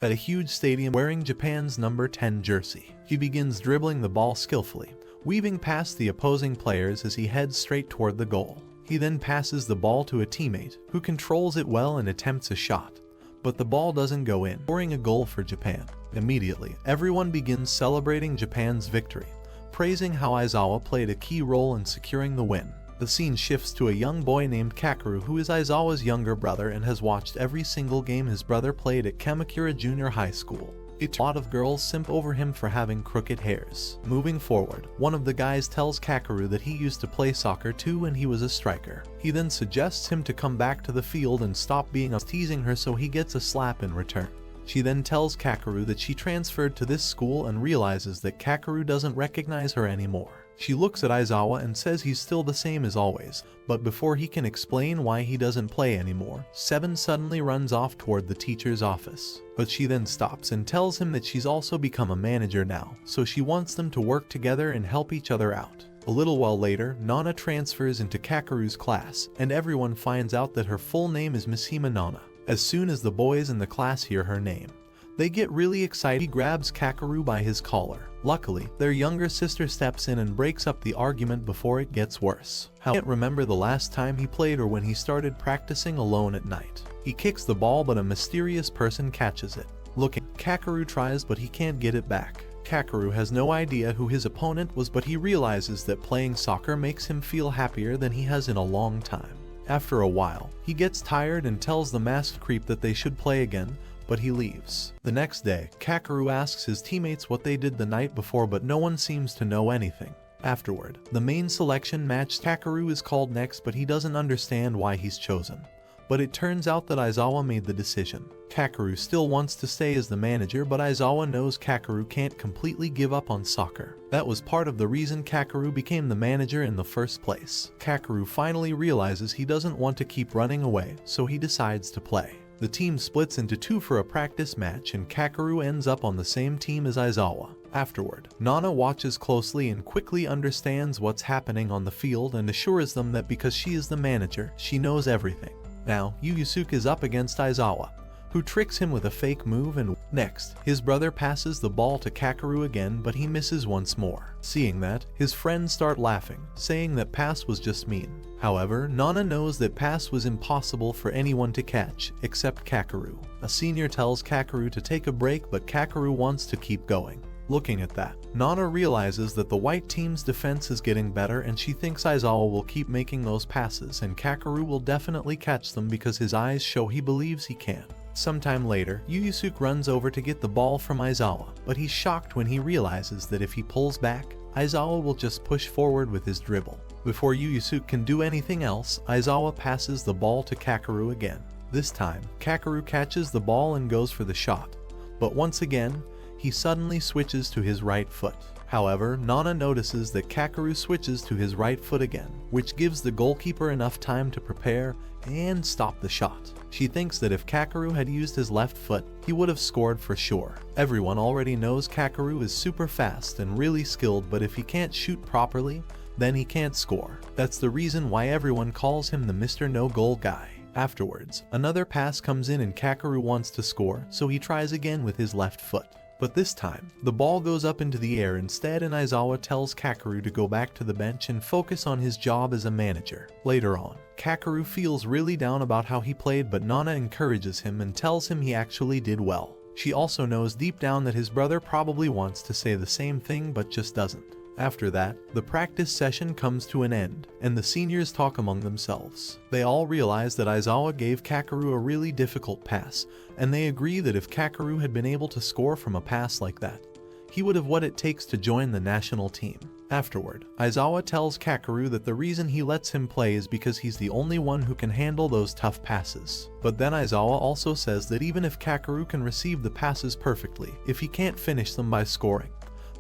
at a huge stadium wearing Japan's number 10 jersey. He begins dribbling the ball skillfully, weaving past the opposing players as he heads straight toward the goal. He then passes the ball to a teammate, who controls it well and attempts a shot, but the ball doesn't go in, scoring a goal for Japan. Immediately, everyone begins celebrating Japan's victory, praising how Aizawa played a key role in securing the win. The scene shifts to a young boy named Kakeru, who is Aizawa's younger brother and has watched every single game his brother played at Kamakura Junior High School. A lot of girls simp over him for having crooked hairs. Moving forward, one of the guys tells Kakeru that he used to play soccer too when he was a striker. He then suggests him to come back to the field and stop teasing her, so he gets a slap in return. She then tells Kakeru that she transferred to this school and realizes that Kakeru doesn't recognize her anymore. She looks at Aizawa and says he's still the same as always, but before he can explain why he doesn't play anymore, Seven suddenly runs off toward the teacher's office. But she then stops and tells him that she's also become a manager now, so she wants them to work together and help each other out. A little while later, Nana transfers into Kakeru's class, and everyone finds out that her full name is Mishima Nana. As soon as the boys in the class hear her name, they get really excited. He grabs Kakeru by his collar. Luckily, their younger sister steps in and breaks up the argument before it gets worse. He can't remember the last time he played or when he started practicing alone at night. He kicks the ball, but a mysterious person catches it. Looking, Kakeru tries, but he can't get it back. Kakeru has no idea who his opponent was, but he realizes that playing soccer makes him feel happier than he has in a long time. After a while, he gets tired and tells the masked creep that they should play again, but he leaves. The next day, Kakeru asks his teammates what they did the night before, but no one seems to know anything. Afterward, the main selection match, Kakeru is called next, but he doesn't understand why he's chosen. But it turns out that Aizawa made the decision. Kakeru still wants to stay as the manager, but Aizawa knows Kakeru can't completely give up on soccer. That was part of the reason Kakeru became the manager in the first place. Kakeru finally realizes he doesn't want to keep running away, so he decides to play. The team splits into two for a practice match, and Kakeru ends up on the same team as Aizawa. Afterward, Nana watches closely and quickly understands what's happening on the field and assures them that because she is the manager, she knows everything. Now, Yu Yusuke is up against Aizawa, who tricks him with a fake move, and next, his brother passes the ball to Kakeru again, but he misses once more. Seeing that, his friends start laughing, saying that pass was just mean. However, Nana knows that pass was impossible for anyone to catch, except Kakeru. A senior tells Kakeru to take a break, but Kakeru wants to keep going. Looking at that, Nana realizes that the white team's defense is getting better, and she thinks Aizawa will keep making those passes and Kakeru will definitely catch them because his eyes show he believes he can. Sometime later, Yu Yusuke runs over to get the ball from Aizawa, but he's shocked when he realizes that if he pulls back, Aizawa will just push forward with his dribble. Before Yu Yusuke can do anything else, Aizawa passes the ball to Kakeru again. This time, Kakeru catches the ball and goes for the shot, but once again, he suddenly switches to his right foot. However, Nana notices that Kakeru switches to his right foot again, which gives the goalkeeper enough time to prepare and stop the shot. She thinks that if Kakeru had used his left foot, he would have scored for sure. Everyone already knows Kakeru is super fast and really skilled, but if he can't shoot properly, then he can't score. That's the reason why everyone calls him the Mr. No Goal guy. Afterwards, another pass comes in and Kakeru wants to score, so he tries again with his left foot. But this time, the ball goes up into the air instead, and Aizawa tells Kakeru to go back to the bench and focus on his job as a manager. Later on, Kakeru feels really down about how he played, but Nana encourages him and tells him he actually did well. She also knows deep down that his brother probably wants to say the same thing but just doesn't. After that, the practice session comes to an end, and the seniors talk among themselves. They all realize that Aizawa gave Kakeru a really difficult pass, and they agree that if Kakeru had been able to score from a pass like that, he would have what it takes to join the national team. Afterward, Aizawa tells Kakeru that the reason he lets him play is because he's the only one who can handle those tough passes. But then Aizawa also says that even if Kakeru can receive the passes perfectly, if he can't finish them by scoring,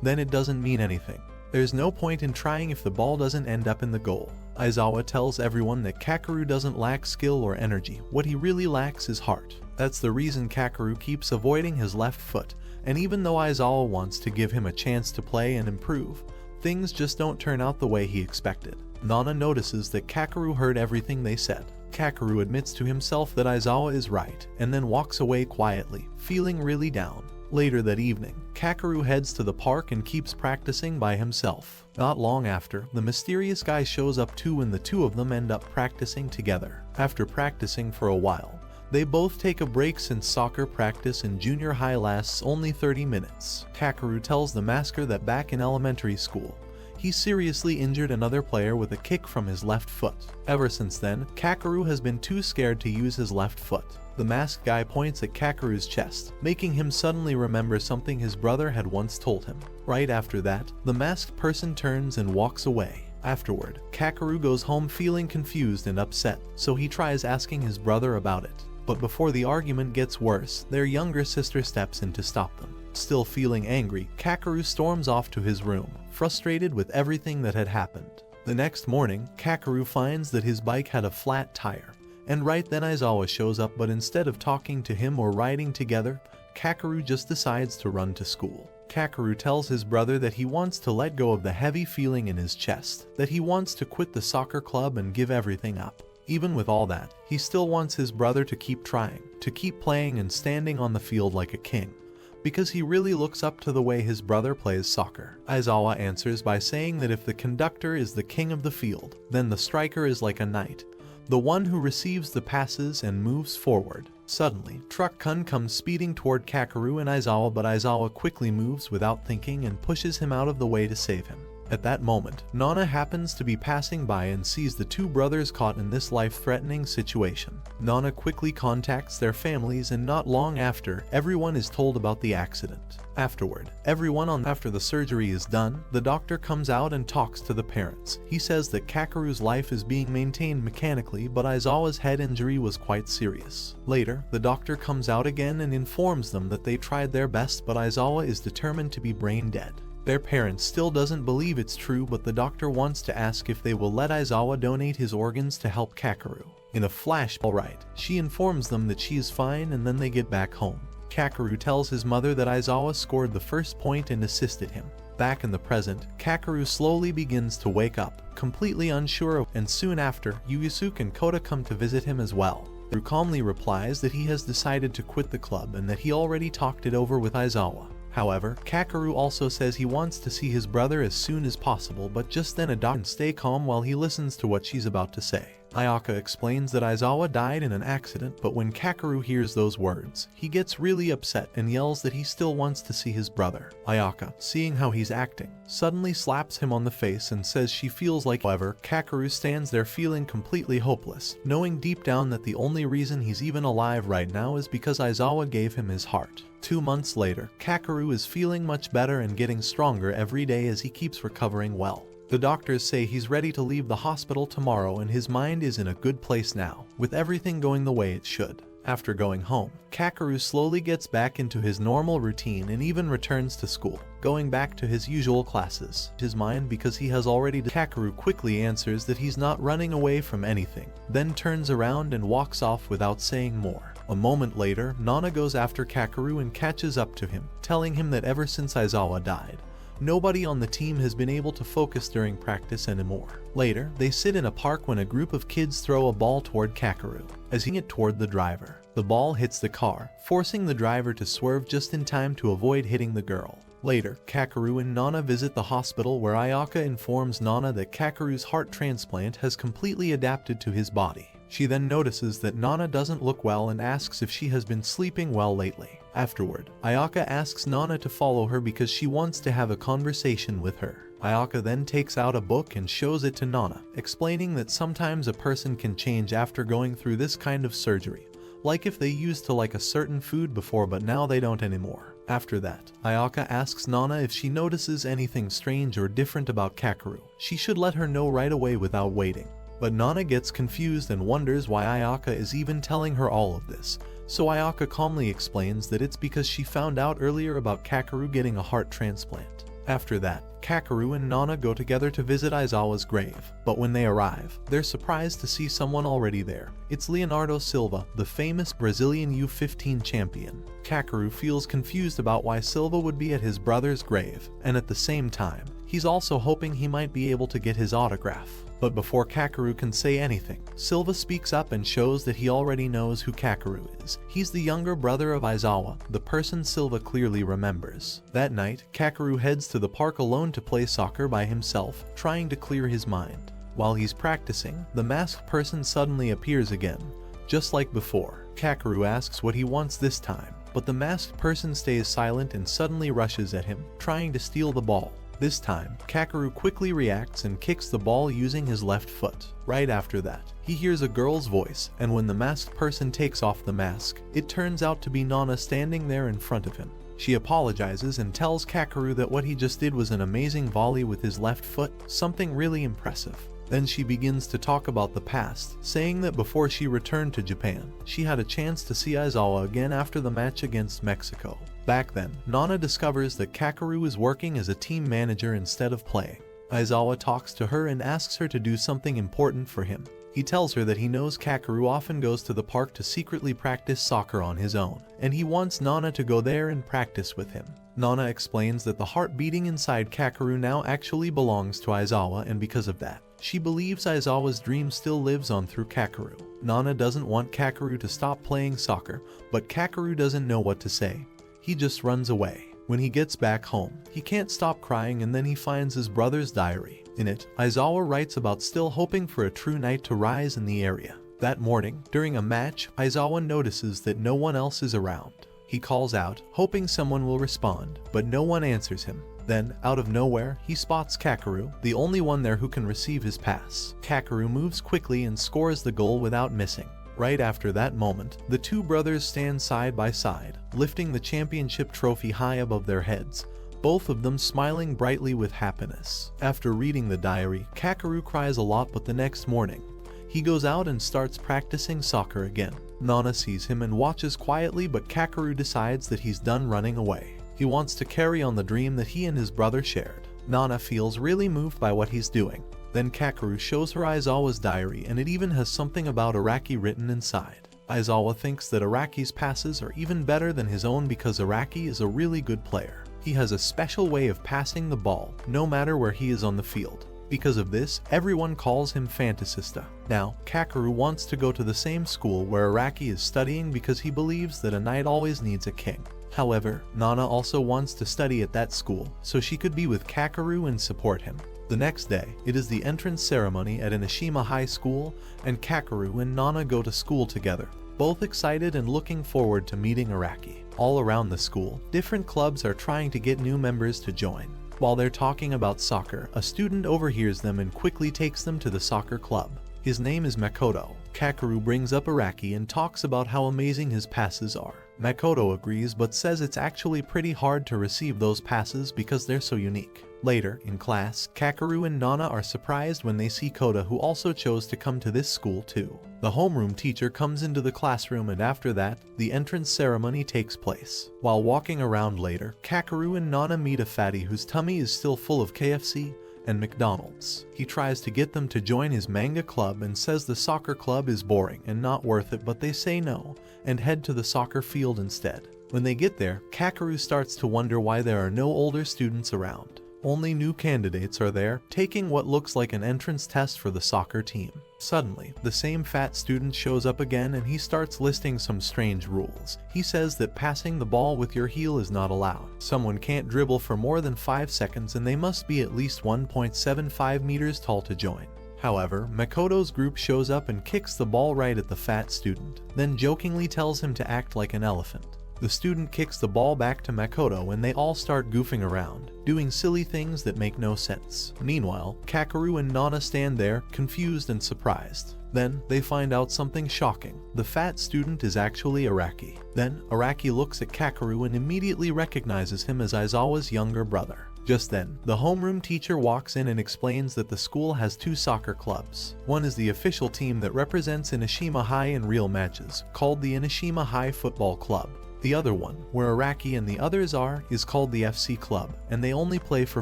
then it doesn't mean anything. There's no point in trying if the ball doesn't end up in the goal. Aizawa tells everyone that Kakeru doesn't lack skill or energy, what he really lacks is heart. That's the reason Kakeru keeps avoiding his left foot, and even though Aizawa wants to give him a chance to play and improve, things just don't turn out the way he expected. Nana notices that Kakeru heard everything they said. Kakeru admits to himself that Aizawa is right, and then walks away quietly, feeling really down. Later that evening, Kakeru heads to the park and keeps practicing by himself. Not long after, the mysterious guy shows up too and the two of them end up practicing together. After practicing for a while, they both take a break since soccer practice in junior high lasts only 30 minutes. Kakeru tells the masker that back in elementary school, he seriously injured another player with a kick from his left foot. Ever since then, Kakeru has been too scared to use his left foot. The masked guy points at Kakeru's chest, making him suddenly remember something his brother had once told him. Right after that, the masked person turns and walks away. Afterward, Kakeru goes home feeling confused and upset, so he tries asking his brother about it. But before the argument gets worse, their younger sister steps in to stop them. Still feeling angry, Kakeru storms off to his room, frustrated with everything that had happened. The next morning, Kakeru finds that his bike had a flat tire. And right then Aizawa shows up, but instead of talking to him or riding together, Kakeru just decides to run to school. Kakeru tells his brother that he wants to let go of the heavy feeling in his chest, that he wants to quit the soccer club and give everything up. Even with all that, he still wants his brother to keep trying, to keep playing and standing on the field like a king, because he really looks up to the way his brother plays soccer. Aizawa answers by saying that if the conductor is the king of the field, then the striker is like a knight, the one who receives the passes and moves forward. Suddenly, Truck-kun comes speeding toward Kakeru and Aizawa, but Aizawa quickly moves without thinking and pushes him out of the way to save him. At that moment, Nana happens to be passing by and sees the two brothers caught in this life-threatening situation. Nana quickly contacts their families, and not long after, everyone is told about the accident. Afterward, after the surgery is done, the doctor comes out and talks to the parents. He says that Kakeru's life is being maintained mechanically, but Aizawa's head injury was quite serious. Later, the doctor comes out again and informs them that they tried their best, but Aizawa is determined to be brain dead. Their parents still doesn't believe it's true, but the doctor wants to ask if they will let Aizawa donate his organs to help Kakeru. In a flash, alright, she informs them that she is fine, and then they get back home. Kakeru tells his mother that Aizawa scored the first point and assisted him. Back in the present, Kakeru slowly begins to wake up, completely unsure of, and soon after, Yusuke and Kota come to visit him as well. Kakeru calmly replies that he has decided to quit the club and that he already talked it over with Aizawa. However, Kakeru also says he wants to see his brother as soon as possible, but just then a doctor can stay calm while he listens to what she's about to say. Ayaka explains that Aizawa died in an accident, but when Kakeru hears those words, he gets really upset and yells that he still wants to see his brother. Ayaka, seeing how he's acting, suddenly slaps him on the face and says she feels like. However, Kakeru stands there feeling completely hopeless, knowing deep down that the only reason he's even alive right now is because Aizawa gave him his heart. 2 months later, Kakeru is feeling much better and getting stronger every day as he keeps recovering well. The doctors say he's ready to leave the hospital tomorrow and his mind is in a good place now, with everything going the way it should. After going home, Kakeru slowly gets back into his normal routine and even returns to school, going back to his usual classes. His mind because he has already. Kakeru quickly answers that he's not running away from anything, then turns around and walks off without saying more. A moment later, Nana goes after Kakeru and catches up to him, telling him that ever since Aizawa died, nobody on the team has been able to focus during practice anymore. Later, they sit in a park when a group of kids throw a ball toward Kakeru, as he hits it toward the driver. The ball hits the car, forcing the driver to swerve just in time to avoid hitting the girl. Later, Kakeru and Nana visit the hospital where Ayaka informs Nana that Kakeru's heart transplant has completely adapted to his body. She then notices that Nana doesn't look well and asks if she has been sleeping well lately. Afterward, Ayaka asks Nana to follow her because she wants to have a conversation with her. Ayaka then takes out a book and shows it to Nana, explaining that sometimes a person can change after going through this kind of surgery, like if they used to like a certain food before but now they don't anymore. After that, Ayaka asks Nana if she notices anything strange or different about Kakeru. She should let her know right away without waiting. But Nana gets confused and wonders why Ayaka is even telling her all of this, so Ayaka calmly explains that it's because she found out earlier about Kakeru getting a heart transplant. After that, Kakeru and Nana go together to visit Aizawa's grave, but when they arrive, they're surprised to see someone already there. It's Leonardo Silva, the famous Brazilian U15 champion. Kakeru feels confused about why Silva would be at his brother's grave, and at the same time, he's also hoping he might be able to get his autograph. But before Kakeru can say anything, Silva speaks up and shows that he already knows who Kakeru is. He's the younger brother of Aizawa, the person Silva clearly remembers. That night, Kakeru heads to the park alone to play soccer by himself, trying to clear his mind. While he's practicing, the masked person suddenly appears again. Just like before, Kakeru asks what he wants this time, but the masked person stays silent and suddenly rushes at him, trying to steal the ball. This time, Kakeru quickly reacts and kicks the ball using his left foot. Right after that, he hears a girl's voice, and when the masked person takes off the mask, it turns out to be Nana standing there in front of him. She apologizes and tells Kakeru that what he just did was an amazing volley with his left foot, something really impressive. Then she begins to talk about the past, saying that before she returned to Japan, she had a chance to see Aizawa again after the match against Mexico. Back then, Nana discovers that Kakeru is working as a team manager instead of playing. Aizawa talks to her and asks her to do something important for him. He tells her that he knows Kakeru often goes to the park to secretly practice soccer on his own, and he wants Nana to go there and practice with him. Nana explains that the heart beating inside Kakeru now actually belongs to Aizawa, and because of that, she believes Aizawa's dream still lives on through Kakeru. Nana doesn't want Kakeru to stop playing soccer, but Kakeru doesn't know what to say. He just runs away. When he gets back home, he can't stop crying, and then he finds his brother's diary. In it, Aizawa writes about still hoping for a true night to rise in the area. That morning, during a match, Aizawa notices that no one else is around. He calls out, hoping someone will respond, but no one answers him. Then, out of nowhere, he spots Kakeru, the only one there who can receive his pass. Kakeru moves quickly and scores the goal without missing. Right after that moment, the two brothers stand side by side, lifting the championship trophy high above their heads, both of them smiling brightly with happiness. After reading the diary, Kakeru cries a lot, but the next morning, he goes out and starts practicing soccer again. Nana sees him and watches quietly, but Kakeru decides that he's done running away. He wants to carry on the dream that he and his brother shared. Nana feels really moved by what he's doing. Then Kakeru shows her Aizawa's diary, and it even has something about Araki written inside. Aizawa thinks that Araki's passes are even better than his own because Araki is a really good player. He has a special way of passing the ball, no matter where he is on the field. Because of this, everyone calls him Fantasista. Now, Kakeru wants to go to the same school where Araki is studying because he believes that a knight always needs a king. However, Nana also wants to study at that school, so she could be with Kakeru and support him. The next day, it is the entrance ceremony at Inosima High School, and Kakeru and Nana go to school together, both excited and looking forward to meeting Araki. All around the school, different clubs are trying to get new members to join. While they're talking about soccer, a student overhears them and quickly takes them to the soccer club. His name is Makoto. Kakeru brings up Araki and talks about how amazing his passes are. Makoto agrees but says it's actually pretty hard to receive those passes because they're so unique. Later, in class, Kakeru and Nana are surprised when they see Kota, who also chose to come to this school too. The homeroom teacher comes into the classroom, and after that, the entrance ceremony takes place. While walking around later, Kakeru and Nana meet a fatty whose tummy is still full of KFC and McDonald's. He tries to get them to join his manga club and says the soccer club is boring and not worth it, but they say no and head to the soccer field instead. When they get there, Kakeru starts to wonder why there are no older students around. Only new candidates are there, taking what looks like an entrance test for the soccer team. Suddenly, the same fat student shows up again, and he starts listing some strange rules. He says that passing the ball with your heel is not allowed. Someone can't dribble for more than 5 seconds, and they must be at least 1.75 meters tall to join. However, Makoto's group shows up and kicks the ball right at the fat student, then jokingly tells him to act like an elephant. The student kicks the ball back to Makoto and they all start goofing around, doing silly things that make no sense. Meanwhile, Kakeru and Nana stand there, confused and surprised. Then, they find out something shocking. The fat student is actually Araki. Then, Araki looks at Kakeru and immediately recognizes him as Aizawa's younger brother. Just then, the homeroom teacher walks in and explains that the school has 2 soccer clubs. One is the official team that represents Inosima High in real matches, called the Inosima High Football Club. The other one, where Araki and the others are, is called the FC Club, and they only play for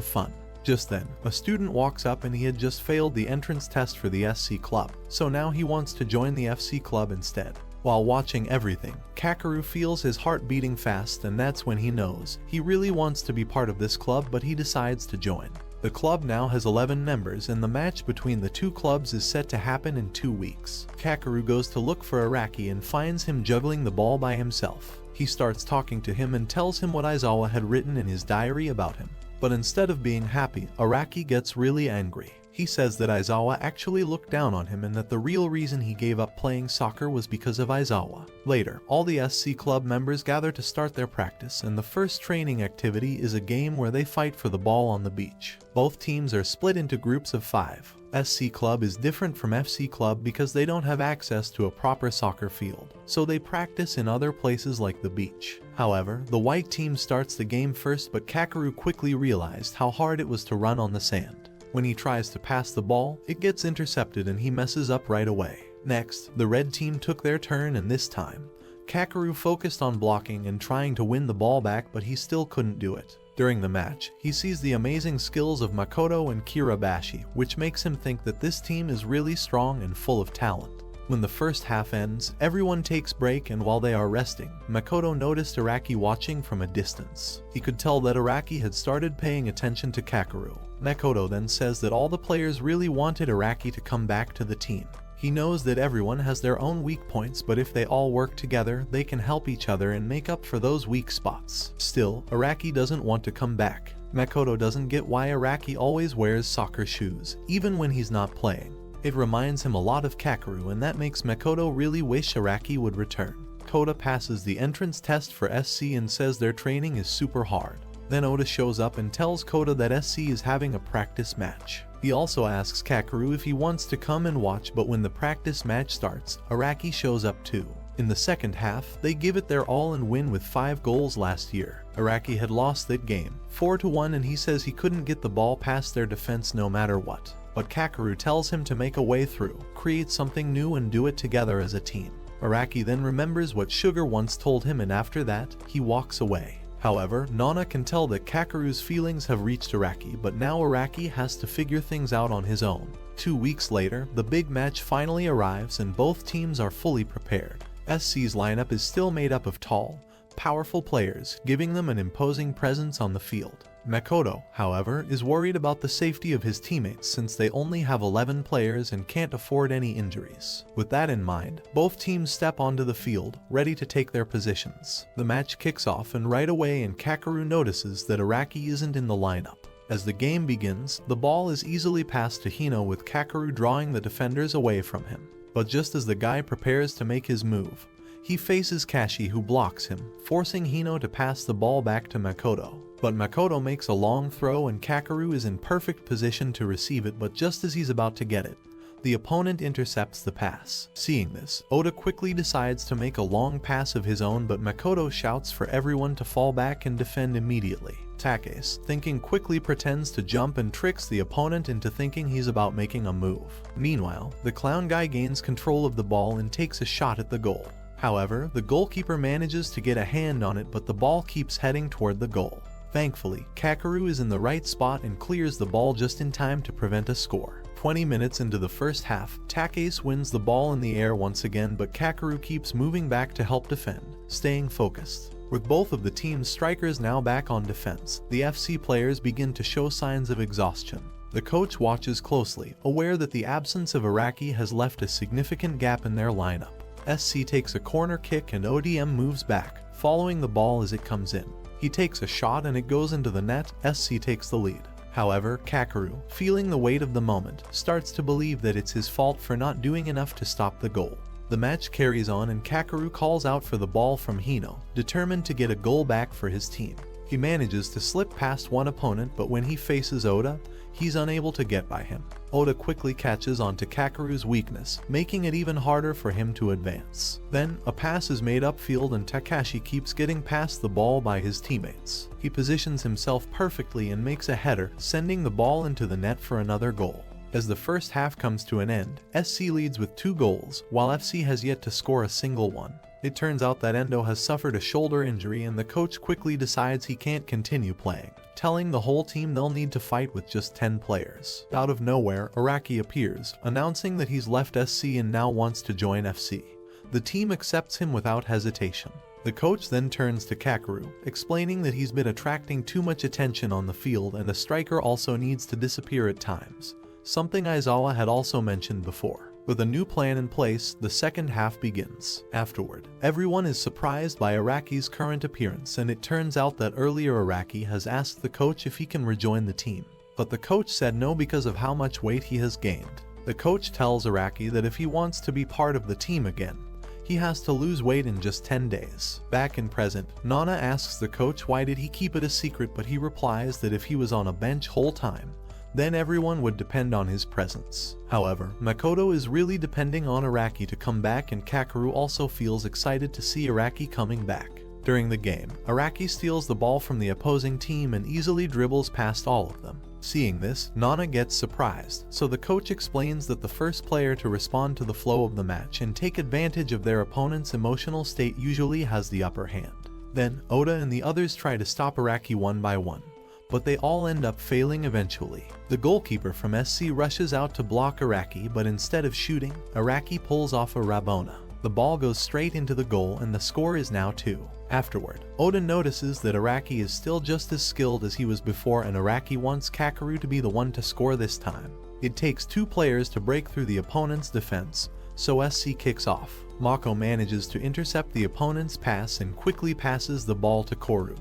fun. Just then, a student walks up and he had just failed the entrance test for the SC Club, so now he wants to join the FC Club instead. While watching everything, Kakeru feels his heart beating fast, and that's when he knows he really wants to be part of this club, but he decides to join. The club now has 11 members and the match between the two clubs is set to happen in 2 weeks. Kakeru goes to look for Araki and finds him juggling the ball by himself. He starts talking to him and tells him what Aizawa had written in his diary about him. But instead of being happy, Araki gets really angry. He says that Aizawa actually looked down on him and that the real reason he gave up playing soccer was because of Aizawa. Later, all the SC club members gather to start their practice, and the first training activity is a game where they fight for the ball on the beach. Both teams are split into groups of 5. SC Club is different from FC Club because they don't have access to a proper soccer field, so they practice in other places like the beach. However, the white team starts the game first, but Kakeru quickly realized how hard it was to run on the sand. When he tries to pass the ball, it gets intercepted and he messes up right away. Next, the red team took their turn, and this time, Kakeru focused on blocking and trying to win the ball back, but he still couldn't do it. During the match, he sees the amazing skills of Makoto and Kirabashi, which makes him think that this team is really strong and full of talent. When the first half ends, everyone takes break, and while they are resting, Makoto noticed Araki watching from a distance. He could tell that Araki had started paying attention to Kakeru. Makoto then says that all the players really wanted Araki to come back to the team. He knows that everyone has their own weak points, but if they all work together, they can help each other and make up for those weak spots. Still, Araki doesn't want to come back. Makoto doesn't get why Araki always wears soccer shoes, even when he's not playing. It reminds him a lot of Kakeru, and that makes Makoto really wish Araki would return. Kota passes the entrance test for SC and says their training is super hard. Then Oda shows up and tells Kota that SC is having a practice match. He also asks Kakeru if he wants to come and watch, but when the practice match starts, Araki shows up too. In the second half, they give it their all and win with 5 goals last year. Araki had lost that game, 4-1, and he says he couldn't get the ball past their defense no matter what. But Kakeru tells him to make a way through, create something new and do it together as a team. Araki then remembers what Sugar once told him, and after that, he walks away. However, Nana can tell that Kakeru's feelings have reached Araki, but now Araki has to figure things out on his own. 2 weeks later, the big match finally arrives and both teams are fully prepared. SC's lineup is still made up of tall, powerful players, giving them an imposing presence on the field. Makoto, however, is worried about the safety of his teammates since they only have 11 players and can't afford any injuries. With that in mind, both teams step onto the field, ready to take their positions. The match kicks off, and right away Kakeru notices that Araki isn't in the lineup. As the game begins, the ball is easily passed to Hino, with Kakeru drawing the defenders away from him. But just as the guy prepares to make his move, he faces Kashi, who blocks him, forcing Hino to pass the ball back to Makoto. But Makoto makes a long throw and Kakeru is in perfect position to receive it, but just as he's about to get it, the opponent intercepts the pass. Seeing this, Oda quickly decides to make a long pass of his own, but Makoto shouts for everyone to fall back and defend immediately. Takase, thinking quickly, pretends to jump and tricks the opponent into thinking he's about making a move. Meanwhile, the clown guy gains control of the ball and takes a shot at the goal. However, the goalkeeper manages to get a hand on it, but the ball keeps heading toward the goal. Thankfully, Kakeru is in the right spot and clears the ball just in time to prevent a score. 20 minutes into the first half, Takase wins the ball in the air once again, but Kakeru keeps moving back to help defend, staying focused. With both of the team's strikers now back on defense, the FC players begin to show signs of exhaustion. The coach watches closely, aware that the absence of Araki has left a significant gap in their lineup. SC takes a corner kick and ODM moves back, following the ball as it comes in. He takes a shot and it goes into the net. SC takes the lead. However, Kakeru, feeling the weight of the moment, starts to believe that it's his fault for not doing enough to stop the goal. The match carries on and Kakeru calls out for the ball from Hino, determined to get a goal back for his team. He manages to slip past one opponent, but when he faces Oda, he's unable to get by him. Oda quickly catches onto Kakeru's weakness, making it even harder for him to advance. Then, a pass is made upfield and Takashi keeps getting past the ball by his teammates. He positions himself perfectly and makes a header, sending the ball into the net for another goal. As the first half comes to an end, SC leads with 2 goals, while FC has yet to score a single one. It turns out that Endo has suffered a shoulder injury and the coach quickly decides he can't continue playing, telling the whole team they'll need to fight with just 10 players. Out of nowhere, Araki appears, announcing that he's left SC and now wants to join FC. The team accepts him without hesitation. The coach then turns to Kakeru, explaining that he's been attracting too much attention on the field and a striker also needs to disappear at times, something Aizawa had also mentioned before. With a new plan in place, the second half begins. Afterward, everyone is surprised by Araki's current appearance, and it turns out that earlier Araki has asked the coach if he can rejoin the team. But the coach said no because of how much weight he has gained. The coach tells Araki that if he wants to be part of the team again, he has to lose weight in just 10 days. Back in present, Nana asks the coach why did he keep it a secret, but he replies that if he was on a bench whole time, then everyone would depend on his presence. However, Makoto is really depending on Araki to come back, and Kakeru also feels excited to see Araki coming back. During the game, Araki steals the ball from the opposing team and easily dribbles past all of them. Seeing this, Nana gets surprised, so the coach explains that the first player to respond to the flow of the match and take advantage of their opponent's emotional state usually has the upper hand. Then, Oda and the others try to stop Araki one by one, but they all end up failing eventually. The goalkeeper from SC rushes out to block Araki, but instead of shooting, Araki pulls off a Rabona. The ball goes straight into the goal and the score is now 2. Afterward, Oda notices that Araki is still just as skilled as he was before, and Araki wants Kakeru to be the one to score this time. It takes 2 players to break through the opponent's defense, so SC kicks off. Mako manages to intercept the opponent's pass and quickly passes the ball to Koru,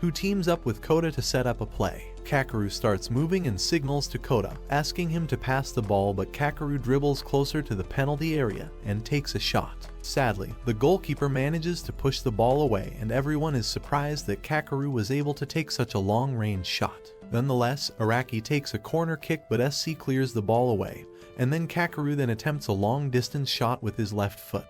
who teams up with Kota to set up a play. Kakeru starts moving and signals to Kota, asking him to pass the ball, but Kakeru dribbles closer to the penalty area and takes a shot. Sadly, the goalkeeper manages to push the ball away, and everyone is surprised that Kakeru was able to take such a long-range shot. Nonetheless, Araki takes a corner kick, but SC clears the ball away, and then Kakeru then attempts a long-distance shot with his left foot.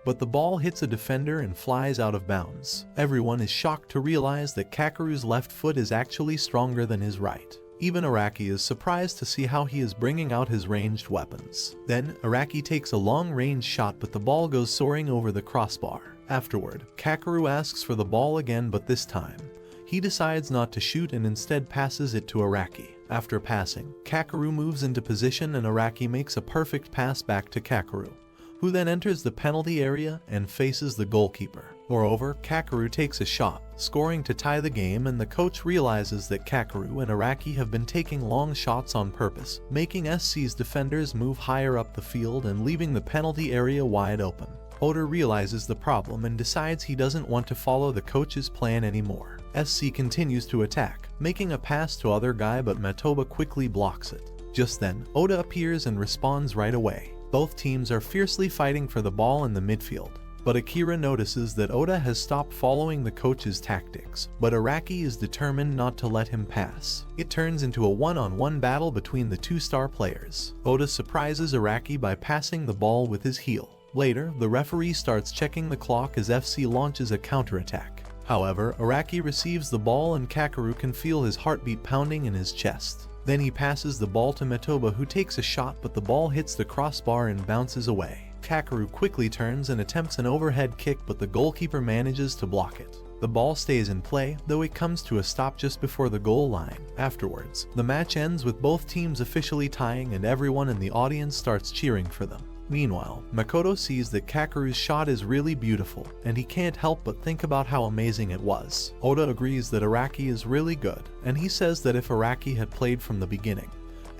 But the ball hits a defender and flies out of bounds. Everyone is shocked to realize that Kakeru's left foot is actually stronger than his right. Even Araki is surprised to see how he is bringing out his ranged weapons. Then, Araki takes a long-range shot, but the ball goes soaring over the crossbar. Afterward, Kakeru asks for the ball again, but this time, he decides not to shoot and instead passes it to Araki. After passing, Kakeru moves into position and Araki makes a perfect pass back to Kakeru, who then enters the penalty area and faces the goalkeeper. Moreover, Kakeru takes a shot, scoring to tie the game, and the coach realizes that Kakeru and Araki have been taking long shots on purpose, making SC's defenders move higher up the field and leaving the penalty area wide open. Oda realizes the problem and decides he doesn't want to follow the coach's plan anymore. SC continues to attack, making a pass to other guy, but Matoba quickly blocks it. Just then, Oda appears and responds right away. Both teams are fiercely fighting for the ball in the midfield, but Akira notices that Oda has stopped following the coach's tactics, but Araki is determined not to let him pass. It turns into a one-on-one battle between the 2 star players. Oda surprises Araki by passing the ball with his heel. Later, the referee starts checking the clock as FC launches a counterattack. However, Araki receives the ball and Kakeru can feel his heartbeat pounding in his chest. Then he passes the ball to Matoba, who takes a shot, but the ball hits the crossbar and bounces away. Kakeru quickly turns and attempts an overhead kick, but the goalkeeper manages to block it. The ball stays in play, though it comes to a stop just before the goal line. Afterwards, the match ends with both teams officially tying, and everyone in the audience starts cheering for them. Meanwhile, Makoto sees that Kakeru's shot is really beautiful, and he can't help but think about how amazing it was. Oda agrees that Araki is really good, and he says that if Araki had played from the beginning,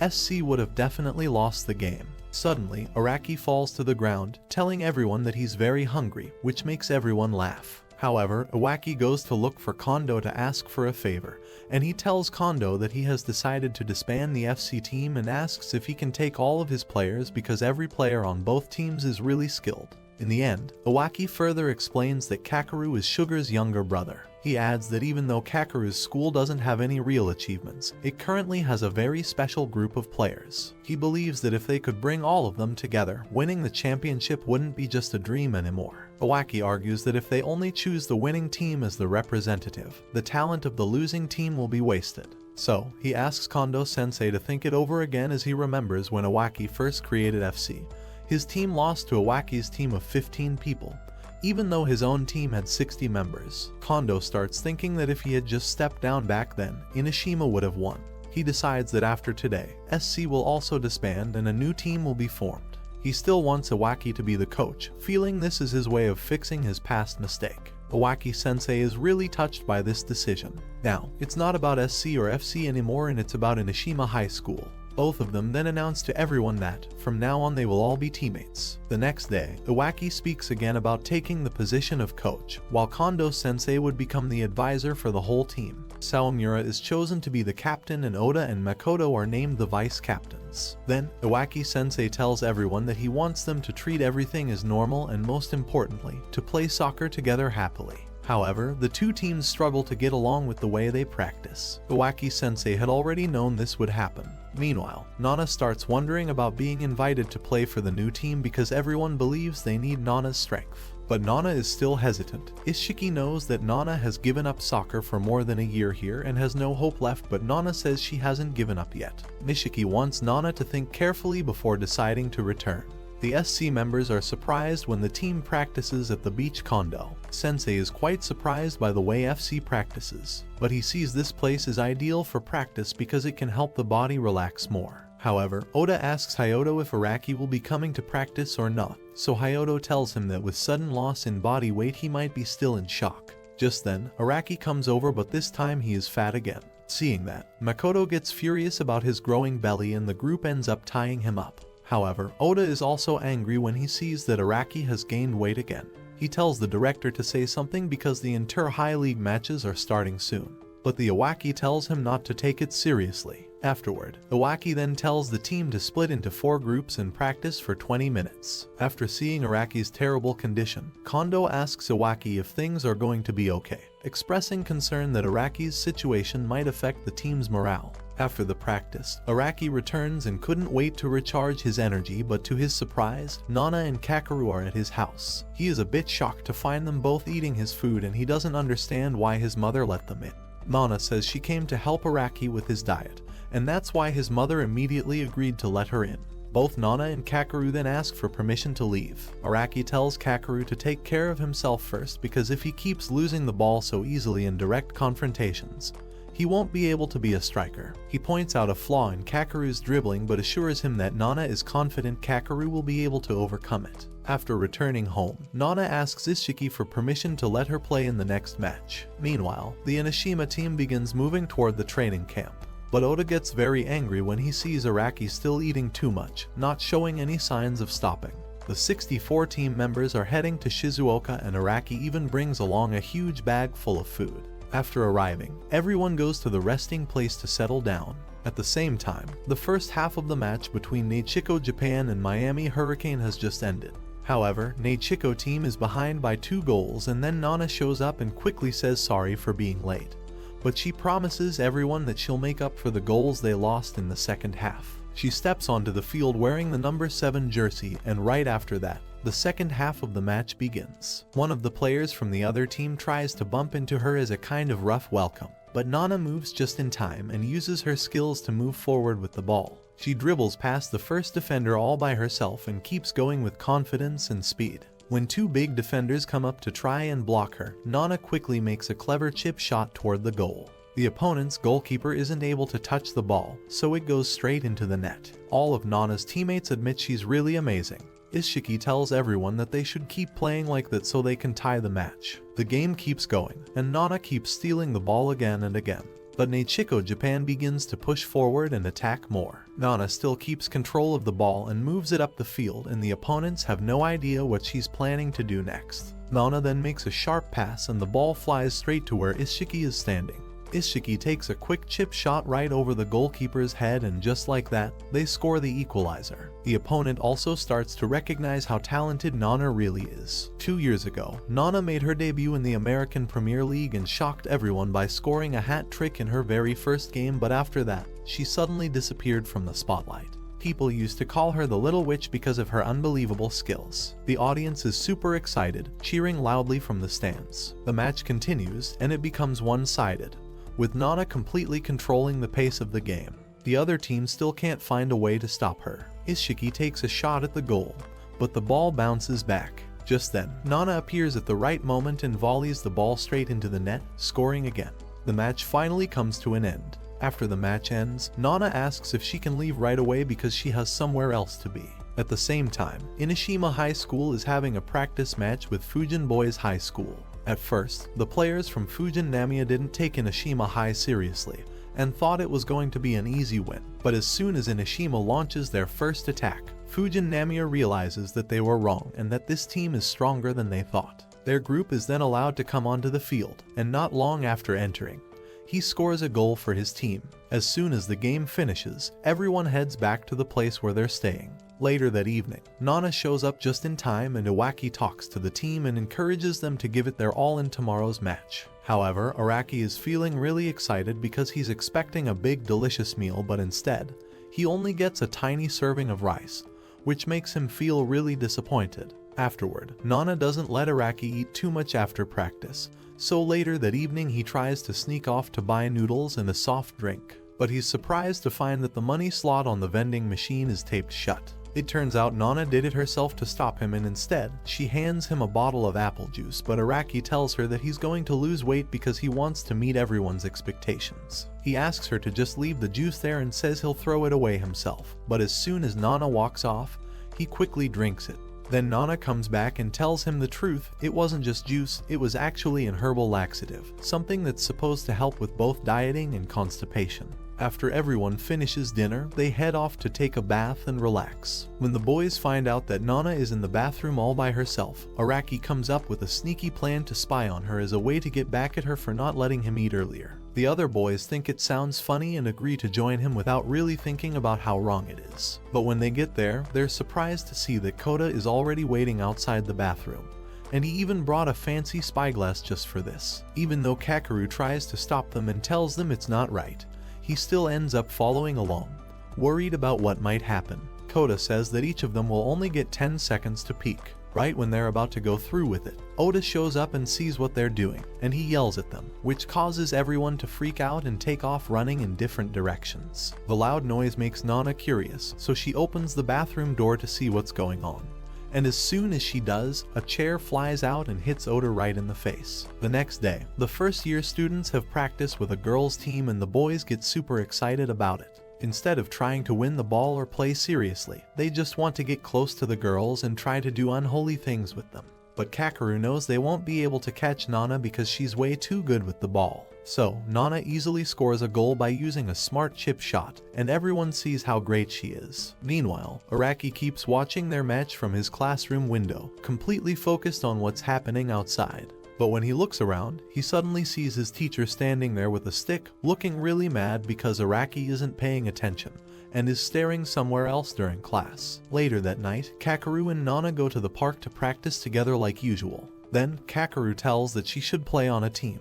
SC would have definitely lost the game. Suddenly, Araki falls to the ground, telling everyone that he's very hungry, which makes everyone laugh. However, Iwaki goes to look for Kondo to ask for a favor, and he tells Kondo that he has decided to disband the FC team and asks if he can take all of his players because every player on both teams is really skilled. In the end, Iwaki further explains that Kakeru is Sugar's younger brother. He adds that even though Kakeru's school doesn't have any real achievements, it currently has a very special group of players. He believes that if they could bring all of them together, winning the championship wouldn't be just a dream anymore. Iwaki argues that if they only choose the winning team as the representative, the talent of the losing team will be wasted. So, he asks Kondo-sensei to think it over again as he remembers when Iwaki first created FC. His team lost to Iwaki's team of 15 people, even though his own team had 60 members. Kondo starts thinking that if he had just stepped down back then, Inosima would have won. He decides that after today, SC will also disband and a new team will be formed. He still wants Iwaki to be the coach, feeling this is his way of fixing his past mistake. Iwaki-sensei is really touched by this decision. Now, it's not about SC or FC anymore, and it's about Inosima High School. Both of them then announce to everyone that, from now on, they will all be teammates. The next day, Iwaki speaks again about taking the position of coach, while Kondo-sensei would become the advisor for the whole team. Sawamura is chosen to be the captain, and Oda and Makoto are named the vice captains. Then, Iwaki-sensei tells everyone that he wants them to treat everything as normal and, most importantly, to play soccer together happily. However, the two teams struggle to get along with the way they practice. Iwaki-sensei had already known this would happen. Meanwhile, Nana starts wondering about being invited to play for the new team because everyone believes they need Nana's strength. But Nana is still hesitant. Ishiki knows that Nana has given up soccer for more than a year here and has no hope left, but Nana says she hasn't given up yet. Ishiki wants Nana to think carefully before deciding to return. The SC members are surprised when the team practices at the beach. Kondo Sensei is quite surprised by the way FC practices, but he sees this place is ideal for practice because it can help the body relax more. However, Oda asks Hayato if Araki will be coming to practice or not, so Hayato tells him that with sudden loss in body weight he might be still in shock. Just then, Araki comes over, but this time he is fat again. Seeing that, Makoto gets furious about his growing belly and the group ends up tying him up. However, Oda is also angry when he sees that Araki has gained weight again. He tells the director to say something because the inter-high league matches are starting soon. But the Iwaki tells him not to take it seriously. Afterward, Iwaki then tells the team to split into 4 groups and practice for 20 minutes. After seeing Araki's terrible condition, Kondo asks Iwaki if things are going to be okay, expressing concern that Araki's situation might affect the team's morale. After the practice, Araki returns and couldn't wait to recharge his energy, but to his surprise, Nana and Kakeru are at his house. He is a bit shocked to find them both eating his food and he doesn't understand why his mother let them in. Nana says she came to help Araki with his diet, and that's why his mother immediately agreed to let her in. Both Nana and Kakeru then ask for permission to leave. Araki tells Kakeru to take care of himself first because if he keeps losing the ball so easily in direct confrontations, he won't be able to be a striker. He points out a flaw in Kakeru's dribbling but assures him that Nana is confident Kakeru will be able to overcome it. After returning home, Nana asks Ishiki for permission to let her play in the next match. Meanwhile, the Inosima team begins moving toward the training camp. But Oda gets very angry when he sees Araki still eating too much, not showing any signs of stopping. The 64 team members are heading to Shizuoka and Araki even brings along a huge bag full of food. After arriving, everyone goes to the resting place to settle down. At the same time, the first half of the match between Neichiko Japan and Miami Hurricane has just ended. However, Neichiko team is behind by 2 goals and then Nana shows up and quickly says sorry for being late. But she promises everyone that she'll make up for the goals they lost in the second half. She steps onto the field wearing the number 7 jersey, and right after that, the second half of the match begins. One of the players from the other team tries to bump into her as a kind of rough welcome, but Nana moves just in time and uses her skills to move forward with the ball. She dribbles past the first defender all by herself and keeps going with confidence and speed. When 2 big defenders come up to try and block her, Nana quickly makes a clever chip shot toward the goal. The opponent's goalkeeper isn't able to touch the ball, so it goes straight into the net. All of Nana's teammates admit she's really amazing. Ishiki tells everyone that they should keep playing like that so they can tie the match. The game keeps going, and Nana keeps stealing the ball again and again. But Neichiko Japan begins to push forward and attack more. Nana still keeps control of the ball and moves it up the field, and the opponents have no idea what she's planning to do next. Nana then makes a sharp pass and the ball flies straight to where Ishiki is standing. Ishiki takes a quick chip shot right over the goalkeeper's head, and just like that, they score the equalizer. The opponent also starts to recognize how talented Nana really is. 2 years ago, Nana made her debut in the American Premier League and shocked everyone by scoring a hat trick in her very first game, but after that, she suddenly disappeared from the spotlight. People used to call her the Little Witch because of her unbelievable skills. The audience is super excited, cheering loudly from the stands. The match continues, and it becomes one-sided, with Nana completely controlling the pace of the game. The other team still can't find a way to stop her. Ishiki takes a shot at the goal, but the ball bounces back. Just then, Nana appears at the right moment and volleys the ball straight into the net, scoring again. The match finally comes to an end. After the match ends, Nana asks if she can leave right away because she has somewhere else to be. At the same time, Inosima High School is having a practice match with Fujin Boys High School. At first, the players from Fujin Namiya didn't take Inosima High seriously, and thought it was going to be an easy win. But as soon as Inosima launches their first attack, Fujin Namiya realizes that they were wrong and that this team is stronger than they thought. Their group is then allowed to come onto the field, and not long after entering, he scores a goal for his team. As soon as the game finishes, everyone heads back to the place where they're staying. Later that evening, Nana shows up just in time and Iwaki talks to the team and encourages them to give it their all in tomorrow's match. However, Araki is feeling really excited because he's expecting a big delicious meal, but instead, he only gets a tiny serving of rice, which makes him feel really disappointed. Afterward, Nana doesn't let Araki eat too much after practice, so later that evening he tries to sneak off to buy noodles and a soft drink. But he's surprised to find that the money slot on the vending machine is taped shut. It turns out Nana did it herself to stop him, and instead, she hands him a bottle of apple juice, but Araki tells her that he's going to lose weight because he wants to meet everyone's expectations. He asks her to just leave the juice there and says he'll throw it away himself, but as soon as Nana walks off, he quickly drinks it. Then Nana comes back and tells him the truth. It wasn't just juice, it was actually an herbal laxative, something that's supposed to help with both dieting and constipation. After everyone finishes dinner, they head off to take a bath and relax. When the boys find out that Nana is in the bathroom all by herself, Araki comes up with a sneaky plan to spy on her as a way to get back at her for not letting him eat earlier. The other boys think it sounds funny and agree to join him without really thinking about how wrong it is. But when they get there, they're surprised to see that Kota is already waiting outside the bathroom, and he even brought a fancy spyglass just for this. Even though Kakeru tries to stop them and tells them it's not right, he still ends up following along, worried about what might happen. Kota says that each of them will only get 10 seconds to peek. Right when they're about to go through with it, Oda shows up and sees what they're doing, and he yells at them, which causes everyone to freak out and take off running in different directions. The loud noise makes Nana curious, so she opens the bathroom door to see what's going on. And as soon as she does, a chair flies out and hits Oda right in the face. The next day, the first-year students have practice with a girls' team and the boys get super excited about it. Instead of trying to win the ball or play seriously, they just want to get close to the girls and try to do unholy things with them. But Kakeru knows they won't be able to catch Nana because she's way too good with the ball. So, Nana easily scores a goal by using a smart chip shot, and everyone sees how great she is. Meanwhile, Araki keeps watching their match from his classroom window, completely focused on what's happening outside. But when he looks around, he suddenly sees his teacher standing there with a stick, looking really mad because Araki isn't paying attention, and is staring somewhere else during class. Later that night, Kakeru and Nana go to the park to practice together like usual. Then, Kakeru tells that she should play on a team.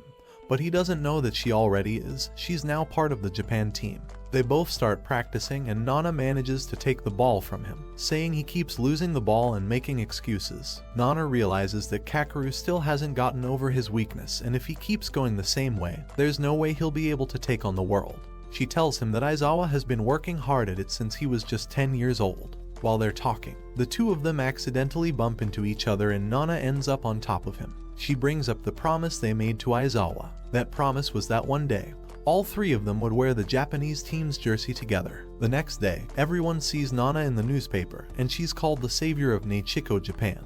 But he doesn't know that she already is. She's now part of the Japan team. They both start practicing and Nana manages to take the ball from him, saying he keeps losing the ball and making excuses. Nana realizes that Kakeru still hasn't gotten over his weakness, and if he keeps going the same way, there's no way he'll be able to take on the world. She tells him that Aizawa has been working hard at it since he was just 10 years old. While they're talking, the two of them accidentally bump into each other and Nana ends up on top of him. She brings up the promise they made to Aizawa. That promise was that one day, all three of them would wear the Japanese team's jersey together. The next day, everyone sees Nana in the newspaper, and she's called the savior of Neichiko, Japan.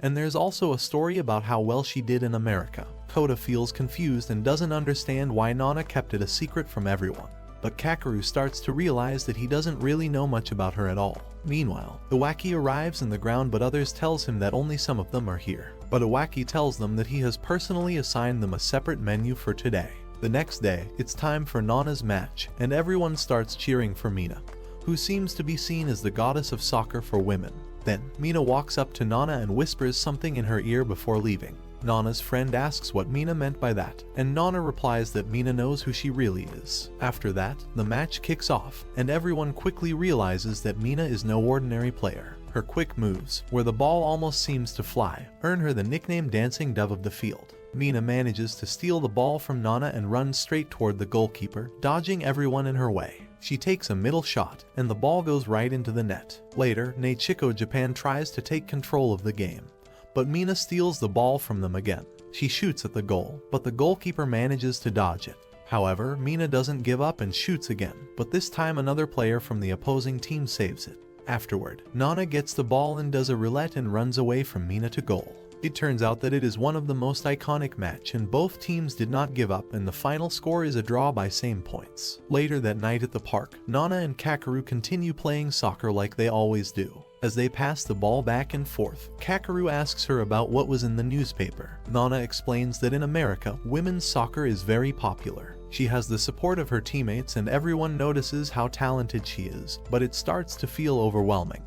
And there's also a story about how well she did in America. Kota feels confused and doesn't understand why Nana kept it a secret from everyone. But Kakeru starts to realize that he doesn't really know much about her at all. Meanwhile, Iwaki arrives in the ground, but others tells him that only some of them are here. But Iwaki tells them that he has personally assigned them a separate menu for today. The next day, it's time for Nana's match, and everyone starts cheering for Mina, who seems to be seen as the goddess of soccer for women. Then, Mina walks up to Nana and whispers something in her ear before leaving. Nana's friend asks what Mina meant by that, and Nana replies that Mina knows who she really is. After that, the match kicks off, and everyone quickly realizes that Mina is no ordinary player. Her quick moves, where the ball almost seems to fly, earn her the nickname Dancing Dove of the field. Mina manages to steal the ball from Nana and runs straight toward the goalkeeper, dodging everyone in her way. She takes a middle shot, and the ball goes right into the net. Later, Neichiko, Japan tries to take control of the game, but Mina steals the ball from them again. She shoots at the goal, but the goalkeeper manages to dodge it. However, Mina doesn't give up and shoots again, but this time another player from the opposing team saves it. Afterward, Nana gets the ball and does a roulette and runs away from Mina to goal. It turns out that it is one of the most iconic match and both teams did not give up and the final score is a draw by same points. Later that night at the park, Nana and Kakeru continue playing soccer like they always do. As they pass the ball back and forth, Kakeru asks her about what was in the newspaper. Nana explains that in America, women's soccer is very popular. She has the support of her teammates and everyone notices how talented she is, but it starts to feel overwhelming,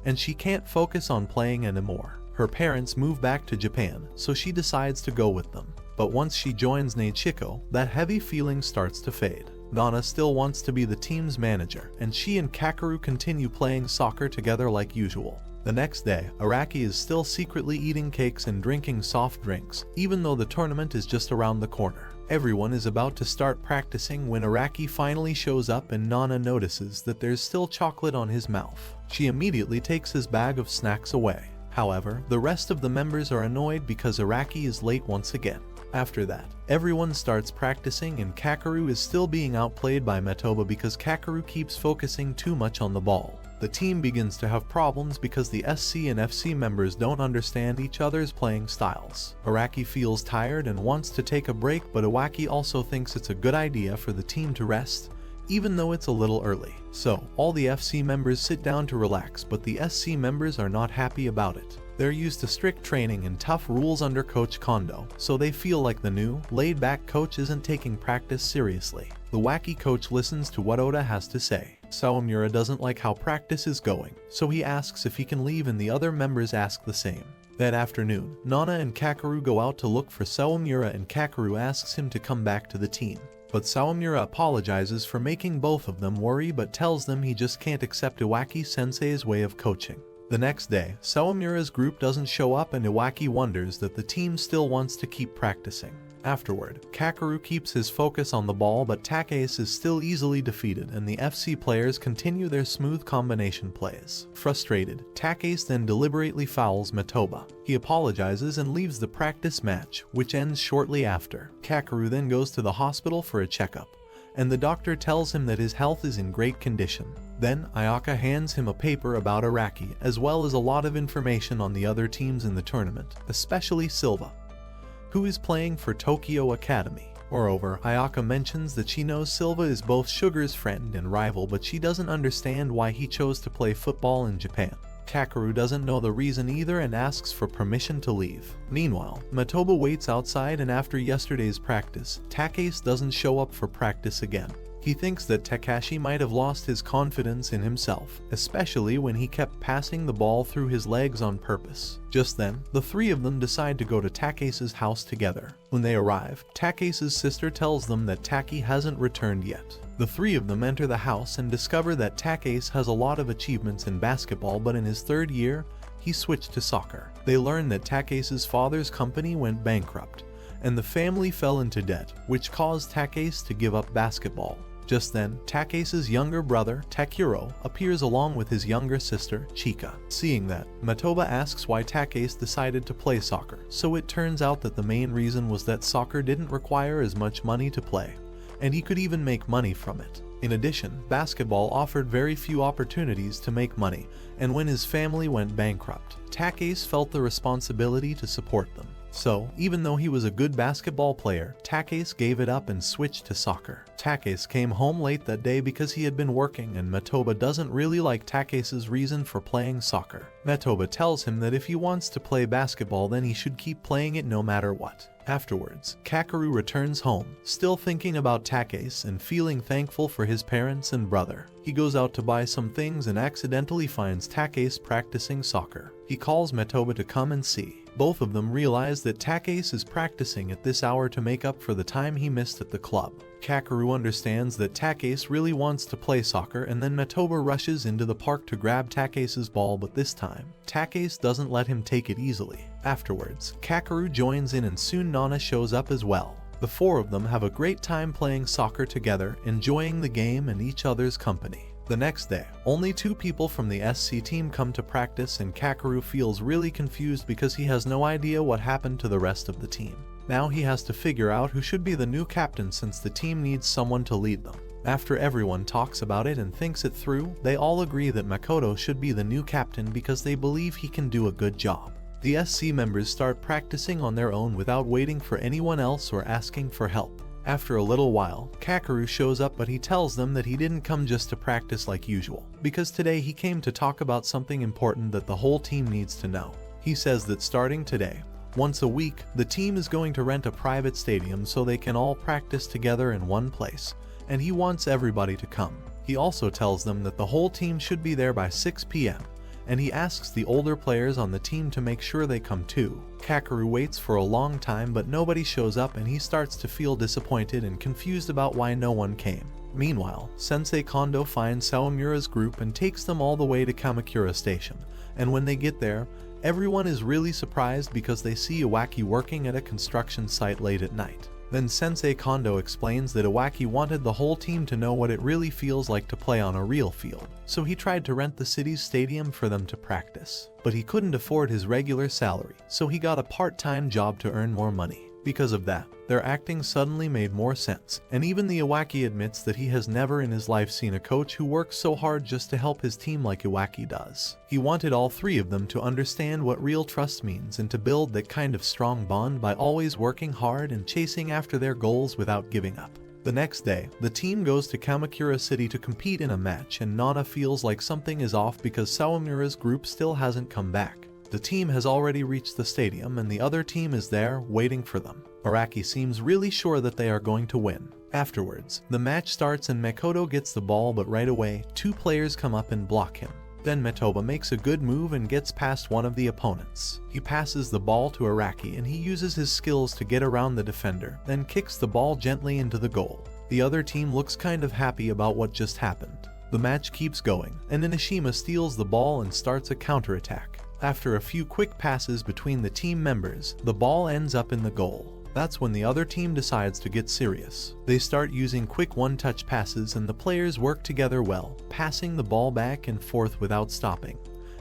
and she can't focus on playing anymore. Her parents move back to Japan, so she decides to go with them. But once she joins Neichiko, that heavy feeling starts to fade. Nana still wants to be the team's manager, and she and Kakeru continue playing soccer together like usual. The next day, Araki is still secretly eating cakes and drinking soft drinks, even though the tournament is just around the corner. Everyone is about to start practicing when Araki finally shows up and Nana notices that there's still chocolate on his mouth. She immediately takes his bag of snacks away. However, the rest of the members are annoyed because Araki is late once again. After that, everyone starts practicing and Kakeru is still being outplayed by Metoba because Kakeru keeps focusing too much on the ball. The team begins to have problems because the SC and FC members don't understand each other's playing styles. Araki feels tired and wants to take a break, but Iwaki also thinks it's a good idea for the team to rest, even though it's a little early. So, all the FC members sit down to relax, but the SC members are not happy about it. They're used to strict training and tough rules under Coach Kondo, so they feel like the new, laid-back coach isn't taking practice seriously. The wacky coach listens to what Oda has to say. Sawamura doesn't like how practice is going, so he asks if he can leave and the other members ask the same. That afternoon, Nana and Kakeru go out to look for Sawamura and Kakeru asks him to come back to the team. But Sawamura apologizes for making both of them worry but tells them he just can't accept Iwaki-sensei's way of coaching. The next day, Sawamura's group doesn't show up and Iwaki wonders that the team still wants to keep practicing. Afterward, Kakeru keeps his focus on the ball but Takeis is still easily defeated and the FC players continue their smooth combination plays. Frustrated, Takeis then deliberately fouls Metoba. He apologizes and leaves the practice match, which ends shortly after. Kakeru then goes to the hospital for a checkup, and the doctor tells him that his health is in great condition. Then, Ayaka hands him a paper about Araki, as well as a lot of information on the other teams in the tournament, especially Silva, who is playing for Tokyo Academy. Moreover, Ayaka mentions that she knows Silva is both Sugar's friend and rival, but she doesn't understand why he chose to play football in Japan. Kakeru doesn't know the reason either and asks for permission to leave. Meanwhile, Metoba waits outside and after yesterday's practice, Takeis doesn't show up for practice again. He thinks that Takashi might have lost his confidence in himself, especially when he kept passing the ball through his legs on purpose. Just then, the three of them decide to go to Takeis's house together. When they arrive, Takeis's sister tells them that Taki hasn't returned yet. The three of them enter the house and discover that Takeis has a lot of achievements in basketball, but in his third year, he switched to soccer. They learn that Takeis's father's company went bankrupt, and the family fell into debt, which caused Takeis to give up basketball. Just then, Takeis's younger brother, Takuro, appears along with his younger sister, Chika. Seeing that, Metoba asks why Takeis decided to play soccer, so it turns out that the main reason was that soccer didn't require as much money to play, and he could even make money from it. In addition, basketball offered very few opportunities to make money, and when his family went bankrupt, Takeis felt the responsibility to support them. So, even though he was a good basketball player, Takeis gave it up and switched to soccer. Takeis came home late that day because he had been working and Metoba doesn't really like Takeis's reason for playing soccer. Metoba tells him that if he wants to play basketball then he should keep playing it no matter what. Afterwards, Kakeru returns home, still thinking about Takeis and feeling thankful for his parents and brother. He goes out to buy some things and accidentally finds Takeis practicing soccer. He calls Metoba to come and see. Both of them realize that Takeis is practicing at this hour to make up for the time he missed at the club. Kakeru understands that Takeis really wants to play soccer and then Metoba rushes into the park to grab Takeis's ball, but this time, Takeis doesn't let him take it easily. Afterwards, Kakeru joins in and soon Nana shows up as well. The four of them have a great time playing soccer together, enjoying the game and each other's company. The next day, only two people from the SC team come to practice and Kakeru feels really confused because he has no idea what happened to the rest of the team. Now he has to figure out who should be the new captain since the team needs someone to lead them. After everyone talks about it and thinks it through, they all agree that Makoto should be the new captain because they believe he can do a good job. The SC members start practicing on their own without waiting for anyone else or asking for help. After a little while, Kakeru shows up, but he tells them that he didn't come just to practice like usual, because today he came to talk about something important that the whole team needs to know. He says that starting today, once a week, the team is going to rent a private stadium so they can all practice together in one place, and he wants everybody to come. He also tells them that the whole team should be there by 6 p.m. and he asks the older players on the team to make sure they come too. Kakeru waits for a long time, but nobody shows up, and he starts to feel disappointed and confused about why no one came. Meanwhile, Sensei Kondo finds Sawamura's group and takes them all the way to Kamakura Station, and when they get there, everyone is really surprised because they see Iwaki working at a construction site late at night. Then Sensei Kondo explains that Iwaki wanted the whole team to know what it really feels like to play on a real field, so he tried to rent the city's stadium for them to practice. But he couldn't afford his regular salary, so he got a part-time job to earn more money. Because of that, their acting suddenly made more sense, and even the Iwaki admits that he has never in his life seen a coach who works so hard just to help his team like Iwaki does. He wanted all three of them to understand what real trust means and to build that kind of strong bond by always working hard and chasing after their goals without giving up. The next day, the team goes to Kamakura City to compete in a match, and Nana feels like something is off because Sawamura's group still hasn't come back. The team has already reached the stadium and the other team is there, waiting for them. Araki seems really sure that they are going to win. Afterwards, the match starts and Makoto gets the ball, but right away, two players come up and block him. Then Metoba makes a good move and gets past one of the opponents. He passes the ball to Araki and he uses his skills to get around the defender, then kicks the ball gently into the goal. The other team looks kind of happy about what just happened. The match keeps going, and Inosima steals the ball and starts a counterattack. After a few quick passes between the team members, the ball ends up in the goal. That's when the other team decides to get serious. They start using quick one-touch passes and the players work together well, passing the ball back and forth without stopping.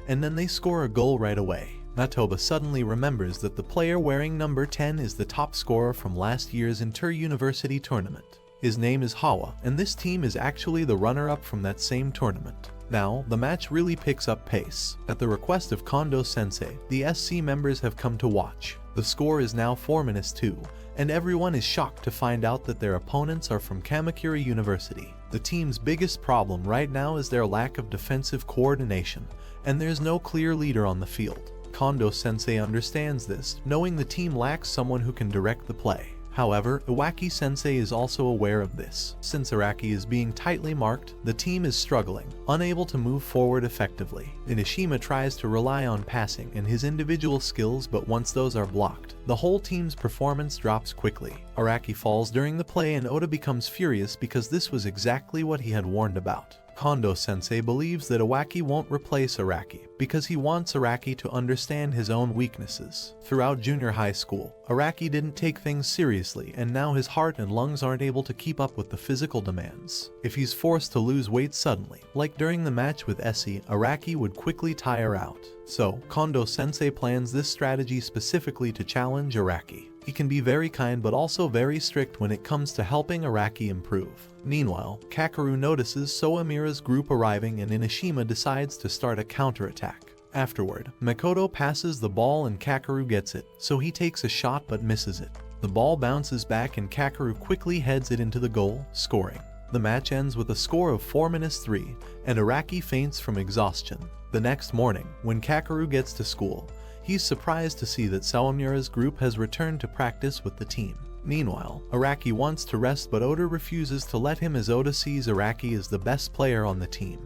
And then they score a goal right away. Matoba suddenly remembers that the player wearing number 10 is the top scorer from last year's inter-university tournament. His name is Hawa, and this team is actually the runner-up from that same tournament. Now, the match really picks up pace. At the request of Kondo Sensei, the SC members have come to watch. The score is now 4-2, and everyone is shocked to find out that their opponents are from Kamakura University. The team's biggest problem right now is their lack of defensive coordination, and there's no clear leader on the field. Kondo Sensei understands this, knowing the team lacks someone who can direct the play. However, Iwaki Sensei is also aware of this. Since Araki is being tightly marked, the team is struggling, unable to move forward effectively. Inosima tries to rely on passing and his individual skills, but once those are blocked, the whole team's performance drops quickly. Araki falls during the play and Oda becomes furious because this was exactly what he had warned about. Kondo Sensei believes that Iwaki won't replace Araki because he wants Araki to understand his own weaknesses. Throughout junior high school, Araki didn't take things seriously, and now his heart and lungs aren't able to keep up with the physical demands. If he's forced to lose weight suddenly, like during the match with Essie, Araki would quickly tire out. So, Kondo Sensei plans this strategy specifically to challenge Araki. He can be very kind but also very strict when it comes to helping Araki improve. Meanwhile, Kakeru notices Sawamura's group arriving and Inosima decides to start a counterattack. Afterward, Makoto passes the ball and Kakeru gets it, so he takes a shot but misses it. The ball bounces back and Kakeru quickly heads it into the goal, scoring. The match ends with a score of 4-3, and Araki faints from exhaustion. The next morning, when Kakeru gets to school, he's surprised to see that Sawamura's group has returned to practice with the team. Meanwhile, Araki wants to rest, but Oda refuses to let him as Oda sees Araki as the best player on the team,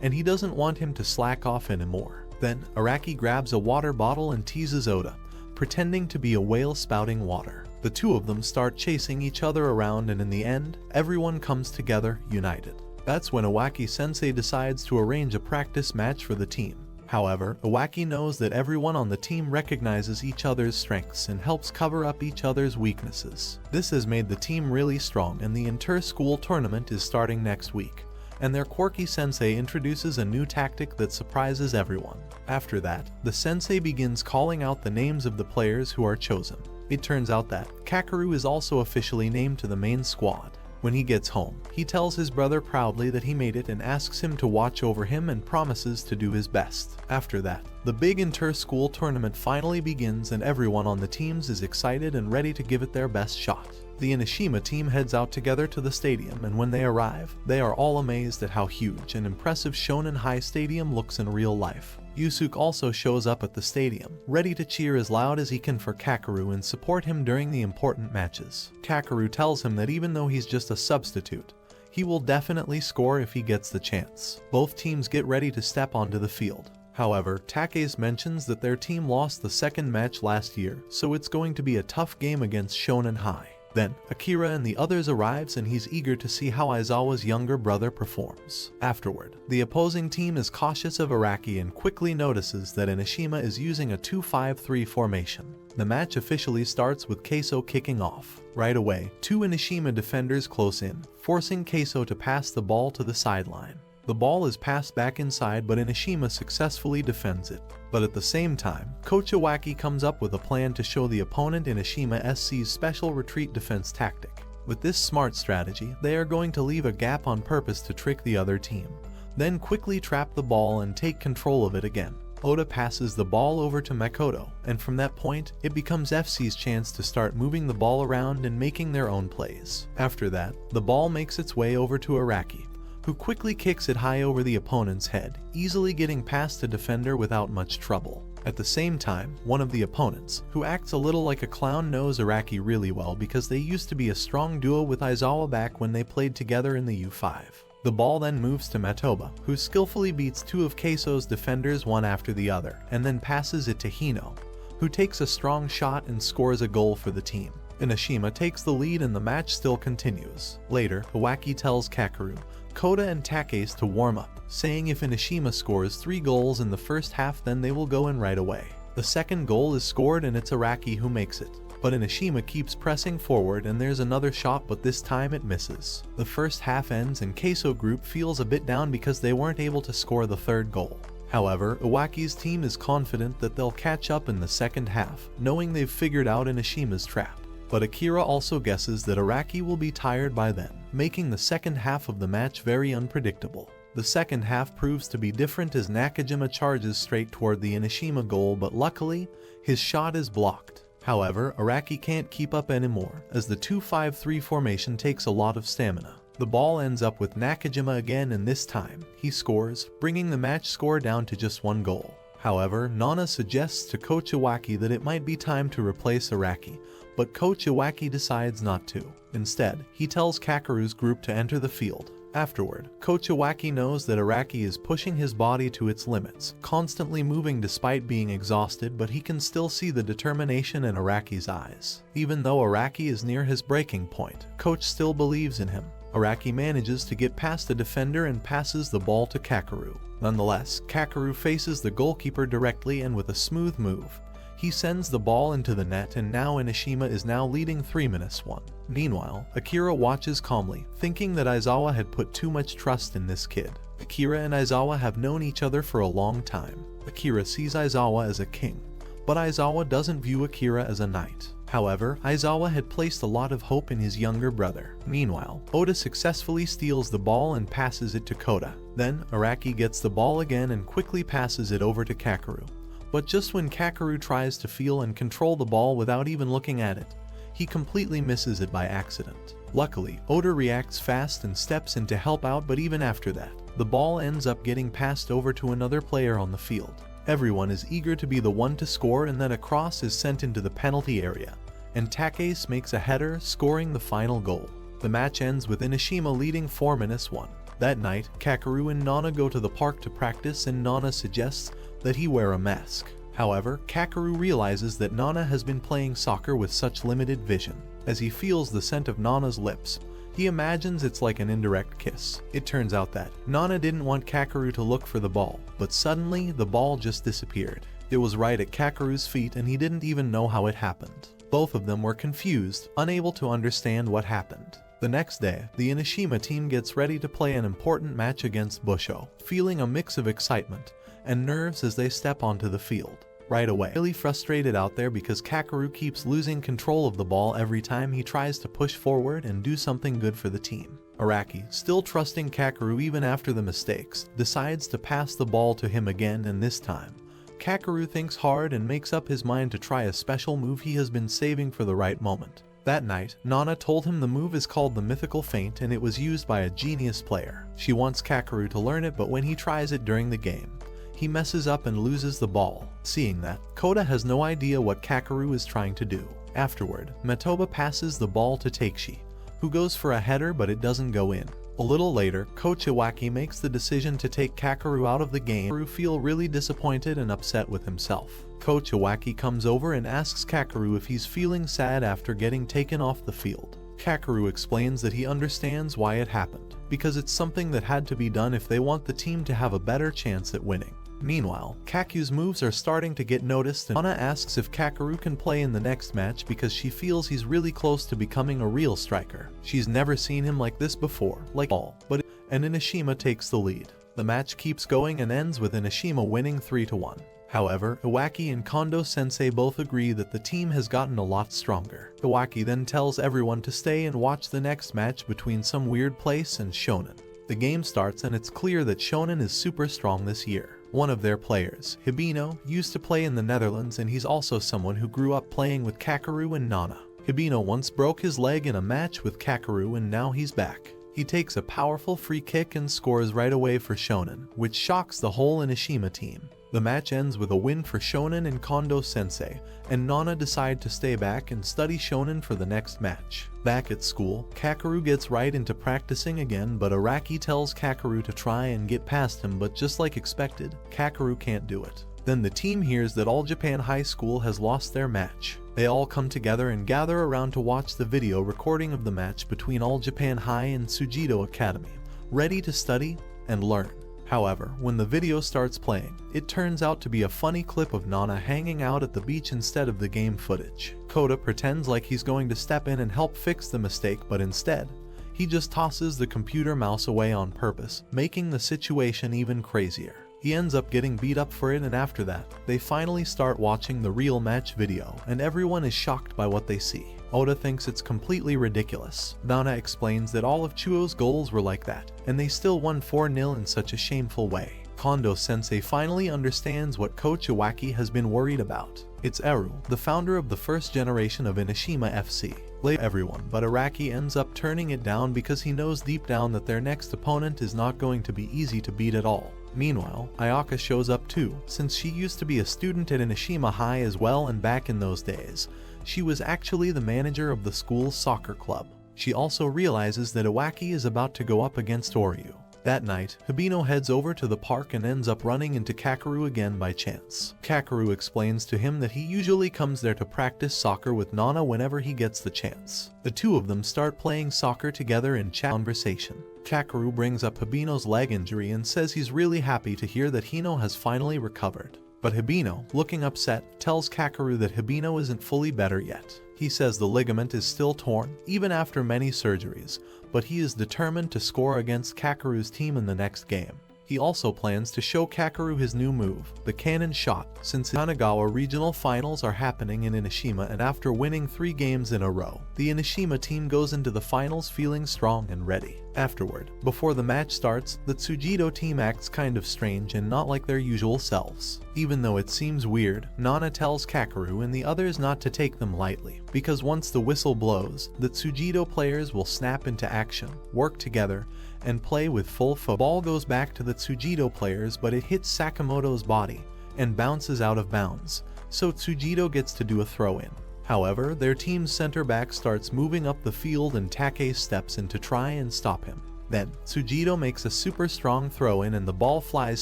and he doesn't want him to slack off anymore. Then, Araki grabs a water bottle and teases Oda, pretending to be a whale spouting water. The two of them start chasing each other around, and in the end, everyone comes together, united. That's when Iwaki Sensei decides to arrange a practice match for the team. However, Iwaki knows that everyone on the team recognizes each other's strengths and helps cover up each other's weaknesses. This has made the team really strong, and the inter-school tournament is starting next week, and their quirky sensei introduces a new tactic that surprises everyone. After that, the sensei begins calling out the names of the players who are chosen. It turns out that Kakeru is also officially named to the main squad. When he gets home, he tells his brother proudly that he made it and asks him to watch over him and promises to do his best. After that, the big inter-school tournament finally begins and everyone on the teams is excited and ready to give it their best shot. The Inosima team heads out together to the stadium, and when they arrive, they are all amazed at how huge and impressive Shonen High Stadium looks in real life. Yusuke also shows up at the stadium, ready to cheer as loud as he can for Kakeru and support him during the important matches. Kakeru tells him that even though he's just a substitute, he will definitely score if he gets the chance. Both teams get ready to step onto the field. However, Take's mentions that their team lost the second match last year, so it's going to be a tough game against Shonen High. Then, Akira and the others arrives and he's eager to see how Aizawa's younger brother performs. Afterward, the opposing team is cautious of Araki and quickly notices that Inosima is using a 2-5-3 formation. The match officially starts with Keiso kicking off. Right away, two Inosima defenders close in, forcing Keiso to pass the ball to the sideline. The ball is passed back inside, but Inosima successfully defends it. But at the same time, Coach Iwaki comes up with a plan to show the opponent Inosima SC's special retreat defense tactic. With this smart strategy, they are going to leave a gap on purpose to trick the other team, then quickly trap the ball and take control of it again. Oda passes the ball over to Makoto, and from that point, it becomes FC's chance to start moving the ball around and making their own plays. After that, the ball makes its way over to Araki, who quickly kicks it high over the opponent's head, easily getting past the defender without much trouble. At the same time, one of the opponents, who acts a little like a clown, knows Araki really well because they used to be a strong duo with Aizawa back when they played together in the U5. The ball then moves to Matoba, who skillfully beats two of Keiso's defenders one after the other, and then passes it to Hino, who takes a strong shot and scores a goal for the team. Inosima takes the lead and the match still continues. Later, Iwaki tells Kakeru, Koda and Take to warm up, saying if Inosima scores 3 goals in the first half then they will go in right away. The second goal is scored and it's Araki who makes it. But Inosima keeps pressing forward and there's another shot, but this time it misses. The first half ends and Keiso group feels a bit down because they weren't able to score the third goal. However, Iwaki's team is confident that they'll catch up in the second half, knowing they've figured out Inoshima's trap. But Akira also guesses that Araki will be tired by then, making the second half of the match very unpredictable. The second half proves to be different as Nakajima charges straight toward the Inosima goal, but luckily, his shot is blocked. However, Araki can't keep up anymore, as the 2-5-3 formation takes a lot of stamina. The ball ends up with Nakajima again, and this time, he scores, bringing the match score down to just 1 goal. However, Nana suggests to Coach Iwaki that it might be time to replace Araki, but Coach Iwaki decides not to. Instead, he tells Kakeru's group to enter the field. Afterward, Coach Iwaki knows that Araki is pushing his body to its limits, constantly moving despite being exhausted, but he can still see the determination in Araki's eyes. Even though Araki is near his breaking point, Coach still believes in him. Araki manages to get past the defender and passes the ball to Kakeru. Nonetheless, Kakeru faces the goalkeeper directly and with a smooth move, he sends the ball into the net, and now Inosima is now leading 3-1. Meanwhile, Akira watches calmly, thinking that Aizawa had put too much trust in this kid. Akira and Aizawa have known each other for a long time. Akira sees Aizawa as a king, but Aizawa doesn't view Akira as a knight. However, Aizawa had placed a lot of hope in his younger brother. Meanwhile, Oda successfully steals the ball and passes it to Koda. Then, Araki gets the ball again and quickly passes it over to Kakeru. But just when Kakeru tries to feel and control the ball without even looking at it, he completely misses it by accident. Luckily, Oda reacts fast and steps in to help out, but even after that, the ball ends up getting passed over to another player on the field. Everyone is eager to be the one to score, and then a cross is sent into the penalty area, and Take makes a header, scoring the final goal. The match ends with Inosima leading 4-1. That night, Kakeru and Nana go to the park to practice, and Nana suggests that he wear a mask. However, Kakeru realizes that Nana has been playing soccer with such limited vision. As he feels the scent of Nana's lips, he imagines it's like an indirect kiss. It turns out that Nana didn't want Kakeru to look for the ball, but suddenly the ball just disappeared. It was right at Kakeru's feet and he didn't even know how it happened. Both of them were confused, unable to understand what happened. The next day, the Inosima team gets ready to play an important match against Busho, feeling a mix of excitement and nerves as they step onto the field. right away. Really frustrated out there because Kakeru keeps losing control of the ball every time he tries to push forward and do something good for the team. Araki, still trusting Kakeru even after the mistakes, decides to pass the ball to him again, and this time, Kakeru thinks hard and makes up his mind to try a special move he has been saving for the right moment. That night, Nana told him the move is called the Mythical Feint and it was used by a genius player. She wants Kakeru to learn it, but when he tries it during the game, he messes up and loses the ball. Seeing that, Kota has no idea what Kakeru is trying to do. Afterward, Metoba passes the ball to Takeshi, who goes for a header but it doesn't go in. A little later, Coach Iwaki makes the decision to take Kakeru out of the game. Kakeru feels really disappointed and upset with himself. Coach Iwaki comes over and asks Kakeru if he's feeling sad after getting taken off the field. Kakeru explains that he understands why it happened, because it's something that had to be done if they want the team to have a better chance at winning. Meanwhile, Kaku's moves are starting to get noticed, and Nana asks if Kakeru can play in the next match because she feels he's really close to becoming a real striker. She's never seen him like this before, and Inosima takes the lead. The match keeps going and ends with Inosima winning 3-1. However, Iwaki and Kondo Sensei both agree that the team has gotten a lot stronger. Iwaki then tells everyone to stay and watch the next match between Some Weird Place and Shonen. The game starts and it's clear that Shonen is super strong this year. One of their players, Hibino, used to play in the Netherlands, and he's also someone who grew up playing with Kakeru and Nana. Hibino once broke his leg in a match with Kakeru and now he's back. He takes a powerful free kick and scores right away for Shonen, which shocks the whole Inosima team. The match ends with a win for Shonen and Kondo Sensei, and Nana decide to stay back and study Shonen for the next match. Back at school, Kakeru gets right into practicing again, but Araki tells Kakeru to try and get past him, but just like expected, Kakeru can't do it. Then the team hears that All Japan High School has lost their match. They all come together and gather around to watch the video recording of the match between All Japan High and Tsujido Academy, ready to study and learn. However, when the video starts playing, it turns out to be a funny clip of Nana hanging out at the beach instead of the game footage. Kota pretends like he's going to step in and help fix the mistake, but instead, he just tosses the computer mouse away on purpose, making the situation even crazier. He ends up getting beat up for it, and after that, they finally start watching the real match video, and everyone is shocked by what they see. Oda thinks it's completely ridiculous. Nana explains that all of Chuo's goals were like that, and they still won 4-0 in such a shameful way. Kondo Sensei finally understands what Coach Iwaki has been worried about. It's Eru, the founder of the first generation of Inosima FC. Everyone but Araki ends up turning it down because he knows deep down that their next opponent is not going to be easy to beat at all. Meanwhile, Ayaka shows up too, since she used to be a student at Inosima High as well, and back in those days, she was actually the manager of the school's soccer club. She also realizes that Iwaki is about to go up against Oryu. That night, Hibino heads over to the park and ends up running into Kakeru again by chance. Kakeru explains to him that he usually comes there to practice soccer with Nana whenever he gets the chance. The two of them start playing soccer together in chat conversation. Kakeru brings up Hibino's leg injury and says he's really happy to hear that Hino has finally recovered. But Hibino, looking upset, tells Kakeru that Hibino isn't fully better yet. He says the ligament is still torn, even after many surgeries, but he is determined to score against Kakeru's team in the next game. He also plans to show Kakeru his new move, the cannon shot, since Kanagawa regional finals are happening in Inosima, and after winning 3 games in a row, the Inosima team goes into the finals feeling strong and ready. Afterward, before the match starts, the Tsujido team acts kind of strange and not like their usual selves. Even though it seems weird, Nana tells Kakeru and the others not to take them lightly, because once the whistle blows, the Tsujido players will snap into action, work together, and play with full focus. The ball goes back to the Tsujido players, but it hits Sakamoto's body and bounces out of bounds, so Tsujido gets to do a throw-in. However, their team's center back starts moving up the field and Take steps in to try and stop him. Then, Tsujido makes a super strong throw-in and the ball flies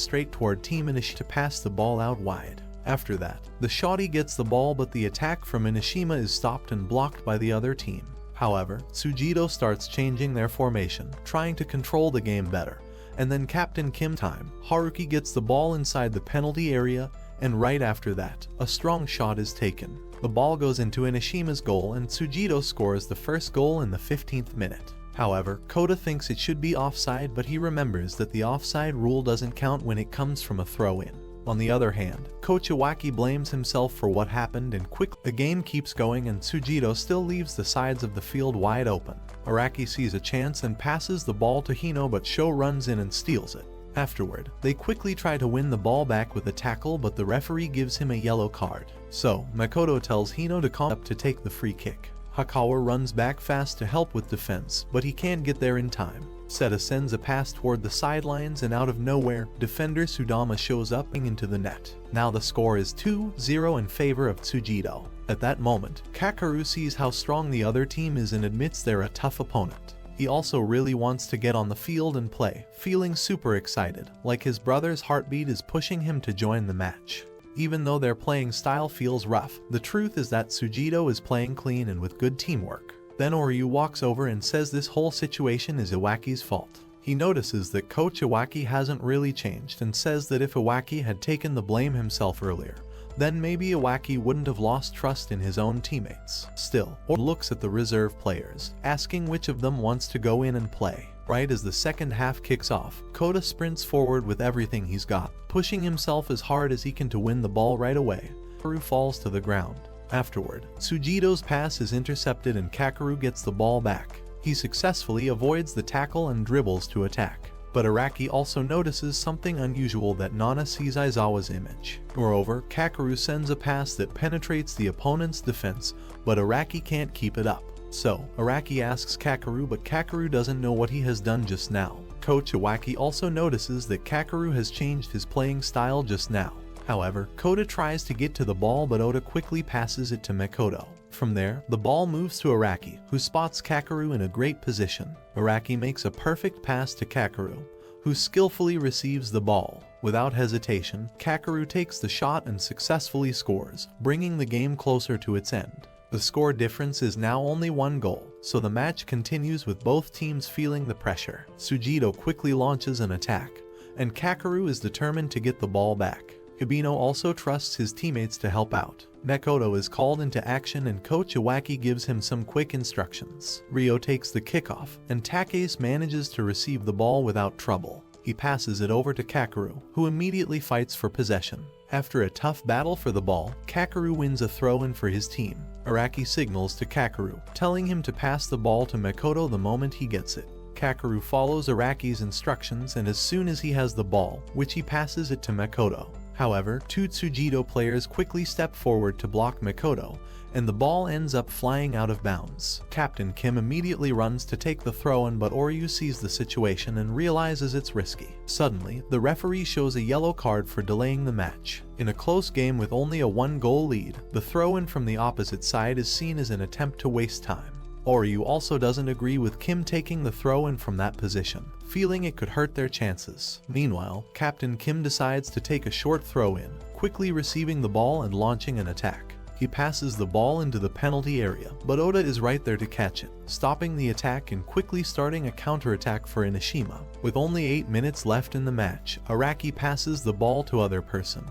straight toward Team Inish to pass the ball out wide. After that, the shawty gets the ball, but the attack from Inosima is stopped and blocked by the other team. However, Tsujido starts changing their formation, trying to control the game better, and then Captain Kim time, Haruki gets the ball inside the penalty area, and right after that, a strong shot is taken. The ball goes into Inoshima's goal and Tsujido scores the first goal in the 15th minute. However, Kota thinks it should be offside, but he remembers that the offside rule doesn't count when it comes from a throw-in. On the other hand, Coach Iwaki blames himself for what happened and quickly the game keeps going and Tsujito still leaves the sides of the field wide open. Araki sees a chance and passes the ball to Hino, but Sho runs in and steals it. Afterward, they quickly try to win the ball back with a tackle, but the referee gives him a yellow card. So, Makoto tells Hino to calm up to take the free kick. Hakawa runs back fast to help with defense, but he can't get there in time. Seta sends a pass toward the sidelines and out of nowhere, defender Sudama shows up into the net. Now the score is 2-0 in favor of Tsujito. At that moment, Kakeru sees how strong the other team is and admits they're a tough opponent. He also really wants to get on the field and play, feeling super excited, like his brother's heartbeat is pushing him to join the match. Even though their playing style feels rough, the truth is that Tsujito is playing clean and with good teamwork. Then Oryu walks over and says this whole situation is Iwaki's fault. He notices that Coach Iwaki hasn't really changed and says that if Iwaki had taken the blame himself earlier, then maybe Iwaki wouldn't have lost trust in his own teammates. Still, Oryu looks at the reserve players, asking which of them wants to go in and play. Right as the second half kicks off, Kota sprints forward with everything he's got, pushing himself as hard as he can to win the ball right away. Kakeru falls to the ground. Afterward, Tsujito's pass is intercepted and Kakeru gets the ball back. He successfully avoids the tackle and dribbles to attack. But Araki also notices something unusual that Nana sees Aizawa's image. Moreover, Kakeru sends a pass that penetrates the opponent's defense, but Araki can't keep it up. So, Araki asks Kakeru, but Kakeru doesn't know what he has done just now. Coach Iwaki also notices that Kakeru has changed his playing style just now. However, Kota tries to get to the ball, but Oda quickly passes it to Makoto. From there, the ball moves to Araki, who spots Kakeru in a great position. Araki makes a perfect pass to Kakeru, who skillfully receives the ball. Without hesitation, Kakeru takes the shot and successfully scores, bringing the game closer to its end. The score difference is now only 1 goal, so the match continues with both teams feeling the pressure. Tsujito quickly launches an attack, and Kakeru is determined to get the ball back. Hibino also trusts his teammates to help out. Makoto is called into action and Coach Iwaki gives him some quick instructions. Ryo takes the kickoff, and Takase manages to receive the ball without trouble. He passes it over to Kakeru, who immediately fights for possession. After a tough battle for the ball, Kakeru wins a throw-in for his team. Araki signals to Kakeru, telling him to pass the ball to Makoto the moment he gets it. Kakeru follows Araki's instructions, and as soon as he has the ball, which he passes it to Makoto. However, 2 Tsujito players quickly step forward to block Makoto, and the ball ends up flying out of bounds. Captain Kim immediately runs to take the throw-in, but Oryu sees the situation and realizes it's risky. Suddenly, the referee shows a yellow card for delaying the match. In a close game with only a 1-goal lead, the throw-in from the opposite side is seen as an attempt to waste time. Oryu also doesn't agree with Kim taking the throw-in from that position, feeling it could hurt their chances. Meanwhile, Captain Kim decides to take a short throw-in, quickly receiving the ball and launching an attack. He passes the ball into the penalty area, but Oda is right there to catch it, stopping the attack and quickly starting a counterattack for Inosima. With only 8 minutes left in the match, Araki passes the ball to other person,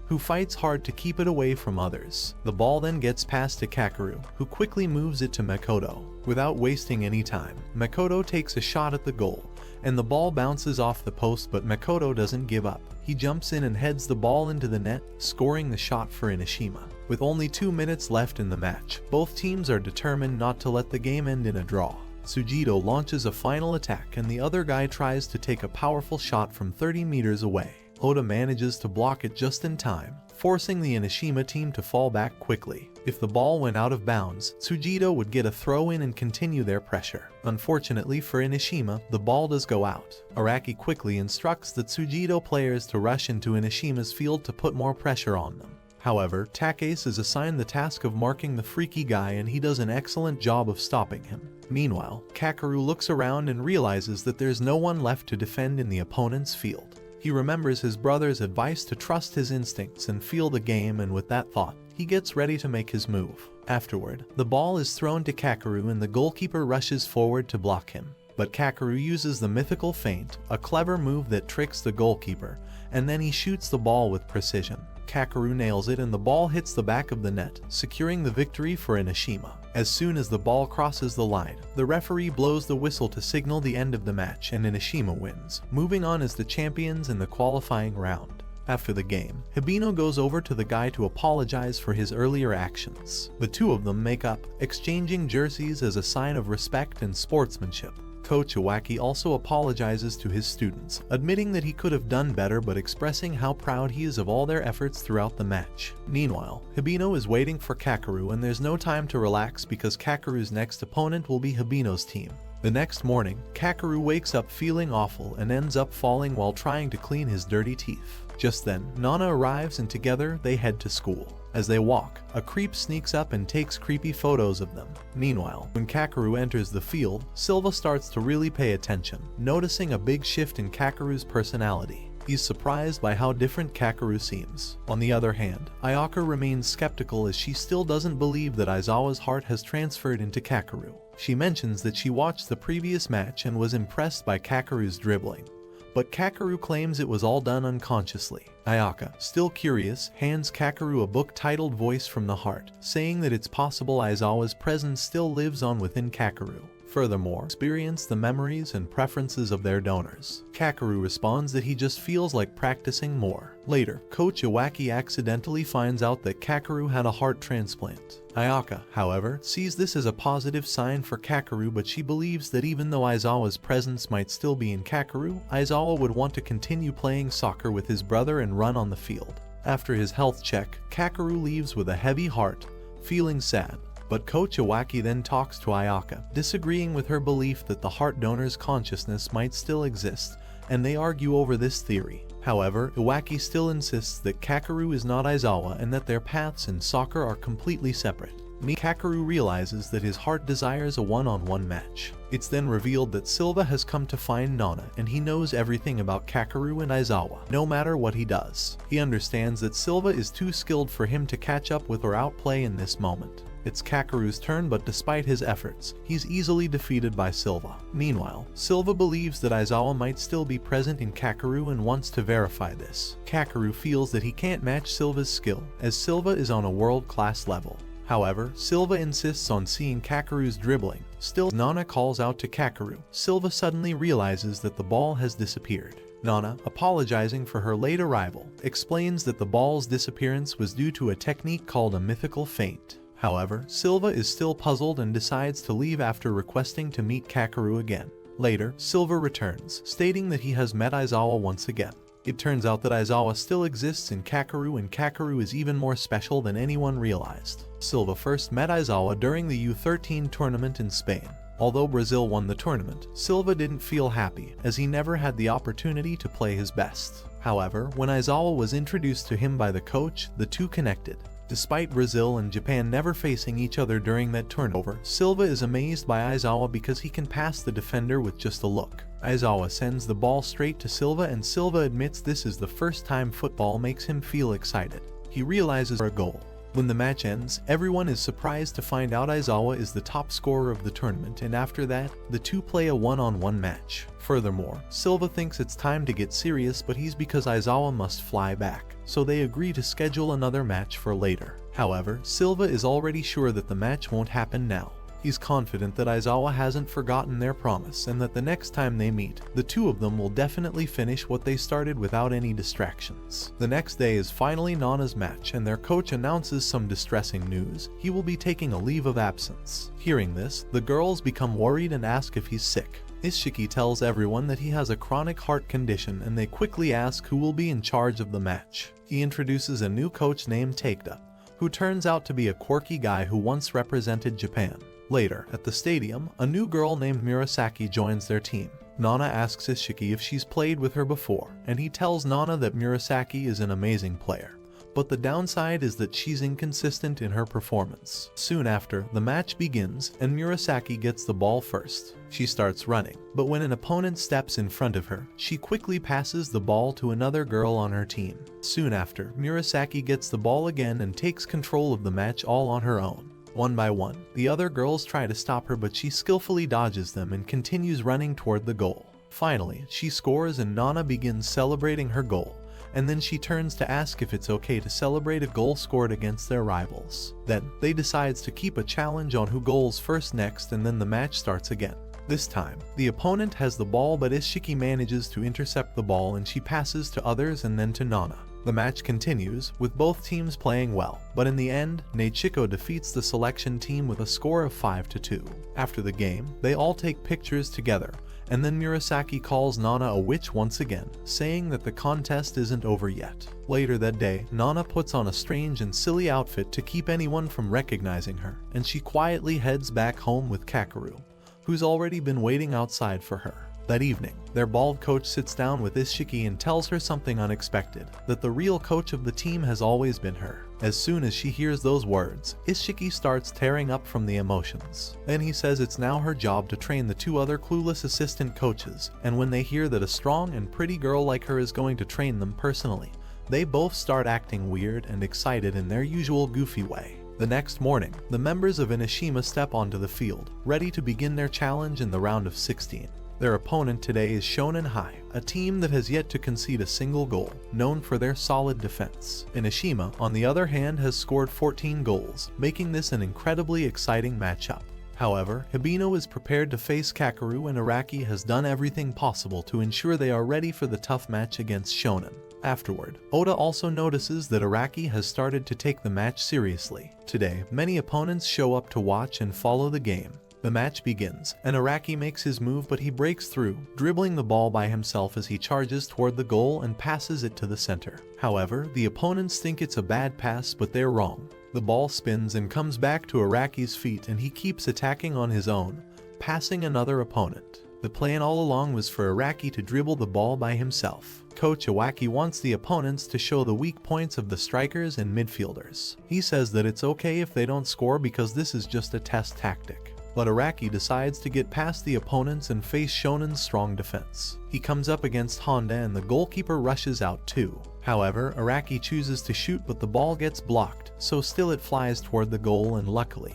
who fights hard to keep it away from others. The ball then gets passed to Kakeru, who quickly moves it to Makoto. Without wasting any time, Makoto takes a shot at the goal, and the ball bounces off the post, but Makoto doesn't give up. He jumps in and heads the ball into the net, scoring the shot for Inosima. With only 2 minutes left in the match, both teams are determined not to let the game end in a draw. Tsujito launches a final attack and the other guy tries to take a powerful shot from 30 meters away. Oda manages to block it just in time, forcing the Inosima team to fall back quickly. If the ball went out of bounds, Tsujito would get a throw-in and continue their pressure. Unfortunately for Inosima, the ball does go out. Araki quickly instructs the Tsujito players to rush into Inoshima's field to put more pressure on them. However, Takase is assigned the task of marking the freaky guy and he does an excellent job of stopping him. Meanwhile, Kakeru looks around and realizes that there's no one left to defend in the opponent's field. He remembers his brother's advice to trust his instincts and feel the game, and with that thought, he gets ready to make his move. Afterward, the ball is thrown to Kakeru and the goalkeeper rushes forward to block him. But Kakeru uses the mythical feint, a clever move that tricks the goalkeeper, and then he shoots the ball with precision. Kakeru nails it and the ball hits the back of the net, securing the victory for Inosima. As soon as the ball crosses the line, the referee blows the whistle to signal the end of the match and Inosima wins, moving on as the champions in the qualifying round. After the game, Hibino goes over to the guy to apologize for his earlier actions. The two of them make up, exchanging jerseys as a sign of respect and sportsmanship. Coach Iwaki also apologizes to his students, admitting that he could have done better but expressing how proud he is of all their efforts throughout the match. Meanwhile, Hibino is waiting for Kakeru and there's no time to relax because Kakeru's next opponent will be Hibino's team. The next morning, Kakeru wakes up feeling awful and ends up falling while trying to clean his dirty teeth. Just then, Nana arrives and together they head to school. As they walk, a creep sneaks up and takes creepy photos of them. Meanwhile, when Kakeru enters the field, Silva starts to really pay attention, noticing a big shift in Kakeru's personality. He's surprised by how different Kakeru seems. On the other hand, Ayaka remains skeptical as she still doesn't believe that Aizawa's heart has transferred into Kakeru. She mentions that she watched the previous match and was impressed by Kakeru's dribbling, but Kakeru claims it was all done unconsciously. Ayaka, still curious, hands Kakeru a book titled Voice from the Heart, saying that it's possible Aizawa's presence still lives on within Kakeru. Furthermore, experience the memories and preferences of their donors. Kakeru responds that he just feels like practicing more. Later, Coach Iwaki accidentally finds out that Kakeru had a heart transplant. Ayaka, however, sees this as a positive sign for Kakeru, but she believes that even though Aizawa's presence might still be in Kakeru, Aizawa would want to continue playing soccer with his brother and run on the field. After his health check, Kakeru leaves with a heavy heart, feeling sad. But Coach Iwaki then talks to Ayaka, disagreeing with her belief that the heart donor's consciousness might still exist, and they argue over this theory. However, Iwaki still insists that Kakeru is not Aizawa and that their paths in soccer are completely separate. Kakeru realizes that his heart desires a one-on-one match. It's then revealed that Silva has come to find Nana and he knows everything about Kakeru and Aizawa, no matter what he does. He understands that Silva is too skilled for him to catch up with or outplay in this moment. It's Kakeru's turn, but despite his efforts, he's easily defeated by Silva. Meanwhile, Silva believes that Aizawa might still be present in Kakeru and wants to verify this. Kakeru feels that he can't match Silva's skill, as Silva is on a world-class level. However, Silva insists on seeing Kakeru's dribbling. Still, Nana calls out to Kakeru. Silva suddenly realizes that the ball has disappeared. Nana, apologizing for her late arrival, explains that the ball's disappearance was due to a technique called a mythical feint. However, Silva is still puzzled and decides to leave after requesting to meet Kakeru again. Later, Silva returns, stating that he has met Aizawa once again. It turns out that Aizawa still exists in Kakeru and Kakeru is even more special than anyone realized. Silva first met Aizawa during the U13 tournament in Spain. Although Brazil won the tournament, Silva didn't feel happy as he never had the opportunity to play his best. However, when Aizawa was introduced to him by the coach, the two connected. Despite Brazil and Japan never facing each other during that turnover, Silva is amazed by Aizawa because he can pass the defender with just a look. Aizawa sends the ball straight to Silva and Silva admits this is the first time football makes him feel excited. He realizes a goal. When the match ends, everyone is surprised to find out Aizawa is the top scorer of the tournament, and after that, the two play a one-on-one match. Furthermore, Silva thinks it's time to get serious, but he's because Aizawa must fly back, so they agree to schedule another match for later. However, Silva is already sure that the match won't happen now. He's confident that Aizawa hasn't forgotten their promise and that the next time they meet, the two of them will definitely finish what they started without any distractions. The next day is finally Nana's match and their coach announces some distressing news. He will be taking a leave of absence. Hearing this, the girls become worried and ask if he's sick. Ishiki tells everyone that he has a chronic heart condition and they quickly ask who will be in charge of the match. He introduces a new coach named Takeda, who turns out to be a quirky guy who once represented Japan. Later, at the stadium, a new girl named Murasaki joins their team. Nana asks Ishiki if she's played with her before, and he tells Nana that Murasaki is an amazing player. But the downside is that she's inconsistent in her performance. Soon after, the match begins, and Murasaki gets the ball first. She starts running, but when an opponent steps in front of her, she quickly passes the ball to another girl on her team. Soon after, Murasaki gets the ball again and takes control of the match all on her own. One by one, the other girls try to stop her, but she skillfully dodges them and continues running toward the goal. Finally, she scores and Nana begins celebrating her goal, and then she turns to ask if it's okay to celebrate a goal scored against their rivals. Then, they decides to keep a challenge on who goals first next, and then the match starts again. This time, the opponent has the ball, but Ishiki manages to intercept the ball and she passes to others and then to Nana. The match continues, with both teams playing well, but in the end, Nechiko defeats the selection team with a score of 5-2. After the game, they all take pictures together, and then Murasaki calls Nana a witch once again, saying that the contest isn't over yet. Later that day, Nana puts on a strange and silly outfit to keep anyone from recognizing her, and she quietly heads back home with Kakeru, who's already been waiting outside for her. That evening, their bald coach sits down with Ishiki and tells her something unexpected, that the real coach of the team has always been her. As soon as she hears those words, Ishiki starts tearing up from the emotions. Then he says it's now her job to train the two other clueless assistant coaches, and when they hear that a strong and pretty girl like her is going to train them personally, they both start acting weird and excited in their usual goofy way. The next morning, the members of Inosima step onto the field, ready to begin their challenge in the round of 16. Their opponent today is Shonen High, a team that has yet to concede a single goal, known for their solid defense. Inosima, on the other hand, has scored 14 goals, making this an incredibly exciting matchup. However, Hibino is prepared to face Kakeru, and Araki has done everything possible to ensure they are ready for the tough match against Shonen. Afterward, Oda also notices that Araki has started to take the match seriously. Today, many opponents show up to watch and follow the game. The match begins, and Araki makes his move, but he breaks through, dribbling the ball by himself as he charges toward the goal and passes it to the center. However, the opponents think it's a bad pass, but they're wrong. The ball spins and comes back to Araki's feet, and he keeps attacking on his own, passing another opponent. The plan all along was for Araki to dribble the ball by himself. Coach Iwaki wants the opponents to show the weak points of the strikers and midfielders. He says that it's okay if they don't score because this is just a test tactic. But Araki decides to get past the opponents and face Shonen's strong defense. He comes up against Honda and the goalkeeper rushes out too. However, Araki chooses to shoot, but the ball gets blocked, so still it flies toward the goal, and luckily,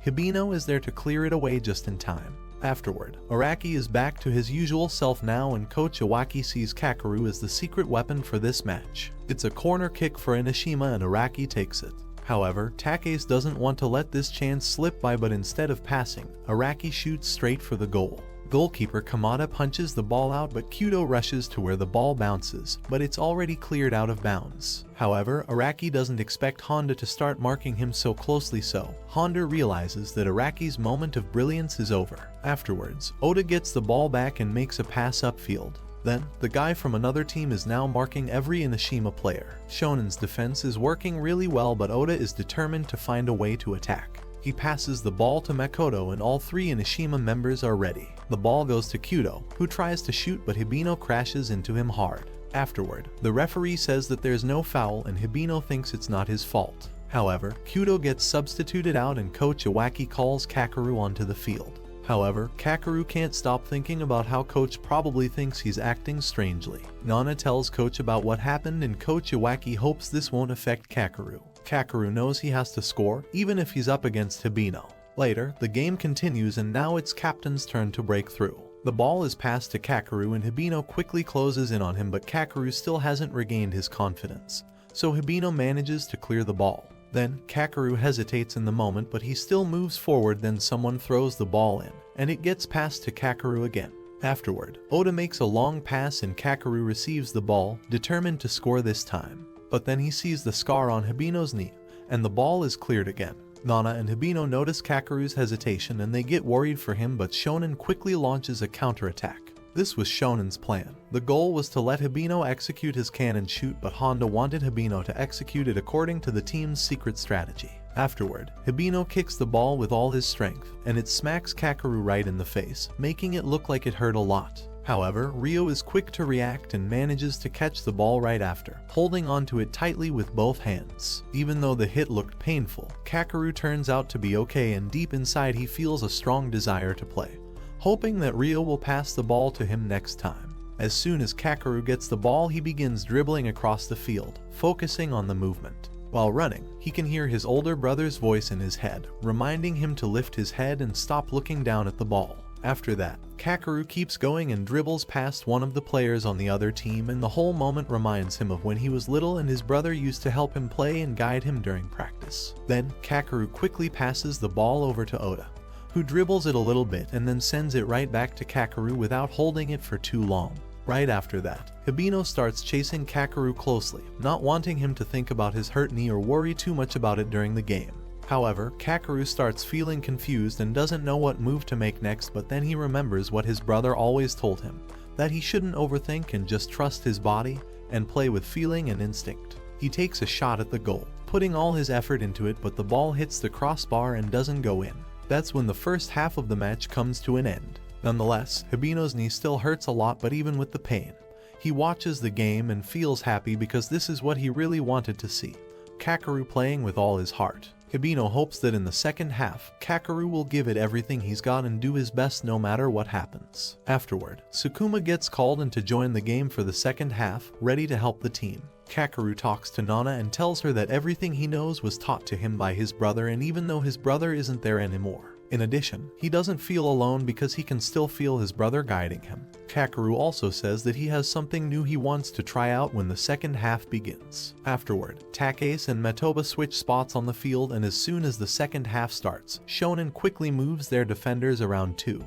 Hibino is there to clear it away just in time. Afterward, Araki is back to his usual self now, and Coach Iwaki sees Kakeru as the secret weapon for this match. It's a corner kick for Inosima and Araki takes it. However, Take's doesn't want to let this chance slip by, but instead of passing, Araki shoots straight for the goal. Goalkeeper Kamada punches the ball out, but Kyudo rushes to where the ball bounces, but it's already cleared out of bounds. However, Araki doesn't expect Honda to start marking him so closely, so Honda realizes that Araki's moment of brilliance is over. Afterwards, Oda gets the ball back and makes a pass upfield. Then, the guy from another team is now marking every Inosima player. Shonen's defense is working really well, but Oda is determined to find a way to attack. He passes the ball to Makoto and all three Inosima members are ready. The ball goes to Kyudo, who tries to shoot, but Hibino crashes into him hard. Afterward, the referee says that there's no foul and Hibino thinks it's not his fault. However, Kyudo gets substituted out and Coach Iwaki calls Kakeru onto the field. However, Kakeru can't stop thinking about how Coach probably thinks he's acting strangely. Nana tells Coach about what happened and Coach Iwaki hopes this won't affect Kakeru. Kakeru knows he has to score, even if he's up against Hibino. Later, the game continues and now it's Captain's turn to break through. The ball is passed to Kakeru and Hibino quickly closes in on him, but Kakeru still hasn't regained his confidence, so Hibino manages to clear the ball. Then, Kakeru hesitates in the moment, but he still moves forward. Then someone throws the ball in, and it gets passed to Kakeru again. Afterward, Oda makes a long pass and Kakeru receives the ball, determined to score this time. But then he sees the scar on Hibino's knee, and the ball is cleared again. Nana and Hibino notice Kakeru's hesitation and they get worried for him, but Shonen quickly launches a counterattack. This was Shonen's plan. The goal was to let Hibino execute his cannon shoot, but Honda wanted Hibino to execute it according to the team's secret strategy. Afterward, Hibino kicks the ball with all his strength, and it smacks Kakeru right in the face, making it look like it hurt a lot. However, Ryo is quick to react and manages to catch the ball right after, holding onto it tightly with both hands. Even though the hit looked painful, Kakeru turns out to be okay, and deep inside he feels a strong desire to play, hoping that Ryo will pass the ball to him next time. As soon as Kakeru gets the ball, he begins dribbling across the field, focusing on the movement. While running, he can hear his older brother's voice in his head, reminding him to lift his head and stop looking down at the ball. After that, Kakeru keeps going and dribbles past one of the players on the other team, and the whole moment reminds him of when he was little and his brother used to help him play and guide him during practice. Then, Kakeru quickly passes the ball over to Oda, who dribbles it a little bit and then sends it right back to Kakeru without holding it for too long. Right after that, Hibino starts chasing Kakeru closely, not wanting him to think about his hurt knee or worry too much about it during the game. However, Kakeru starts feeling confused and doesn't know what move to make next, but then he remembers what his brother always told him, that he shouldn't overthink and just trust his body and play with feeling and instinct. He takes a shot at the goal, putting all his effort into it, but the ball hits the crossbar and doesn't go in. That's when the first half of the match comes to an end. Nonetheless, Hibino's knee still hurts a lot, but even with the pain, he watches the game and feels happy because this is what he really wanted to see, Kakeru playing with all his heart. Hibino hopes that in the second half, Kakeru will give it everything he's got and do his best no matter what happens. Afterward, Sukuma gets called in to join the game for the second half, ready to help the team. Kakeru talks to Nana and tells her that everything he knows was taught to him by his brother, and even though his brother isn't there anymore. In addition, he doesn't feel alone because he can still feel his brother guiding him. Kakeru also says that he has something new he wants to try out when the second half begins. Afterward, Takeis and Metoba switch spots on the field, and as soon as the second half starts, Shonen quickly moves their defenders around too,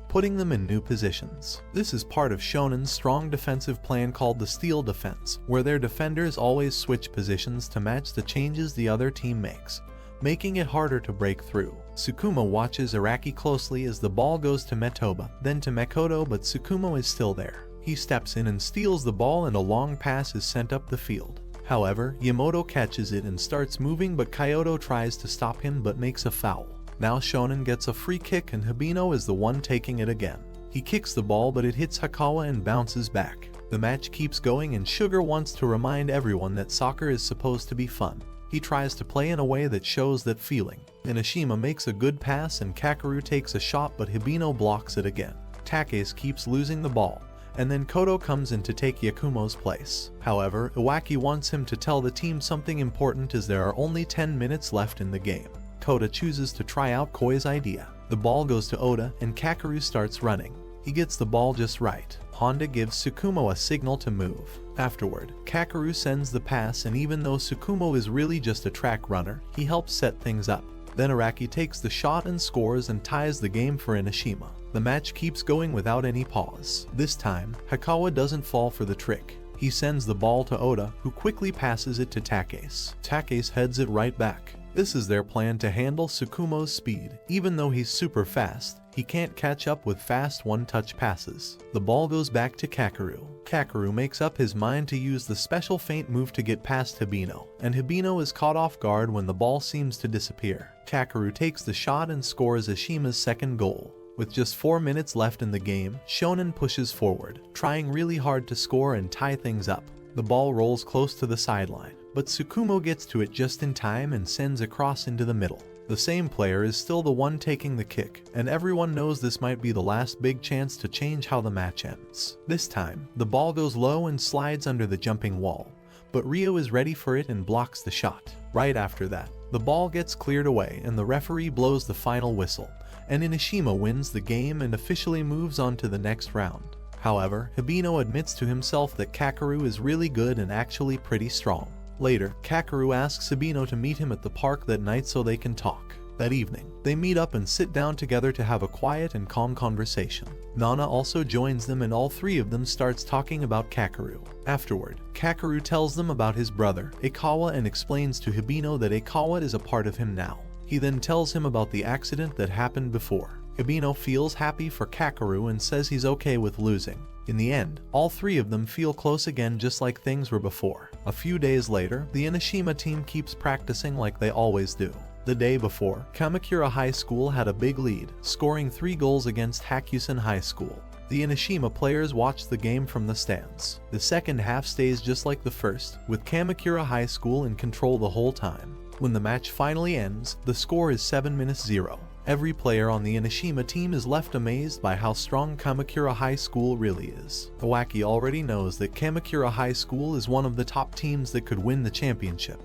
putting them in new positions. This is part of Shonen's strong defensive plan called the Steel Defense, where their defenders always switch positions to match the changes the other team makes, making it harder to break through. Sukuma watches Araki closely as the ball goes to Metoba, then to Makoto, but Sukuma is still there. He steps in and steals the ball, and a long pass is sent up the field. However, Yamoto catches it and starts moving, but Kyoto tries to stop him but makes a foul. Now Shonen gets a free kick and Hibino is the one taking it again. He kicks the ball, but it hits Hikawa and bounces back. The match keeps going, and Sugar wants to remind everyone that soccer is supposed to be fun. He tries to play in a way that shows that feeling. Inosima makes a good pass and Kakeru takes a shot, but Hibino blocks it again. Takeis keeps losing the ball, and then Koto comes in to take Yakumo's place. However, Iwaki wants him to tell the team something important as there are only 10 minutes left in the game. Koda chooses to try out Koi's idea. The ball goes to Oda and Kakeru starts running. He gets the ball just right. Honda gives Tsukumo a signal to move. Afterward, Kakeru sends the pass, and even though Tsukumo is really just a track runner, he helps set things up. Then Araki takes the shot and scores and ties the game for Inosima. The match keeps going without any pause. This time, Hikawa doesn't fall for the trick. He sends the ball to Oda, who quickly passes it to Takeis. Takeis heads it right back. This is their plan to handle Tsukumo's speed. Even though he's super fast, he can't catch up with fast one-touch passes. The ball goes back to Kakeru. Kakeru makes up his mind to use the special feint move to get past Hibino, and Hibino is caught off guard when the ball seems to disappear. Kakeru takes the shot and scores Ishima's second goal. With just 4 minutes left in the game, Shonen pushes forward, trying really hard to score and tie things up. The ball rolls close to the sideline, but Tsukumo gets to it just in time and sends a cross into the middle. The same player is still the one taking the kick, and everyone knows this might be the last big chance to change how the match ends. This time, the ball goes low and slides under the jumping wall, but Ryo is ready for it and blocks the shot. Right after that, the ball gets cleared away and the referee blows the final whistle, and Inosima wins the game and officially moves on to the next round. However, Hibino admits to himself that Kakeru is really good and actually pretty strong. Later, Kakeru asks Hibino to meet him at the park that night so they can talk. That evening, they meet up and sit down together to have a quiet and calm conversation. Nana also joins them, and all three of them starts talking about Kakeru. Afterward, Kakeru tells them about his brother, Ikawa, and explains to Hibino that Ikawa is a part of him now. He then tells him about the accident that happened before. Hibino feels happy for Kakeru and says he's okay with losing. In the end, all three of them feel close again, just like things were before. A few days later, the Inosima team keeps practicing like they always do. The day before, Kamakura High School had a big lead, scoring 3 goals against Hakusen High School. The Inosima players watch the game from the stands. The second half stays just like the first, with Kamakura High School in control the whole time. When the match finally ends, the score is 7-0. Every player on the Inosima team is left amazed by how strong Kamakura High School really is. Iwaki already knows that Kamakura High School is one of the top teams that could win the championship.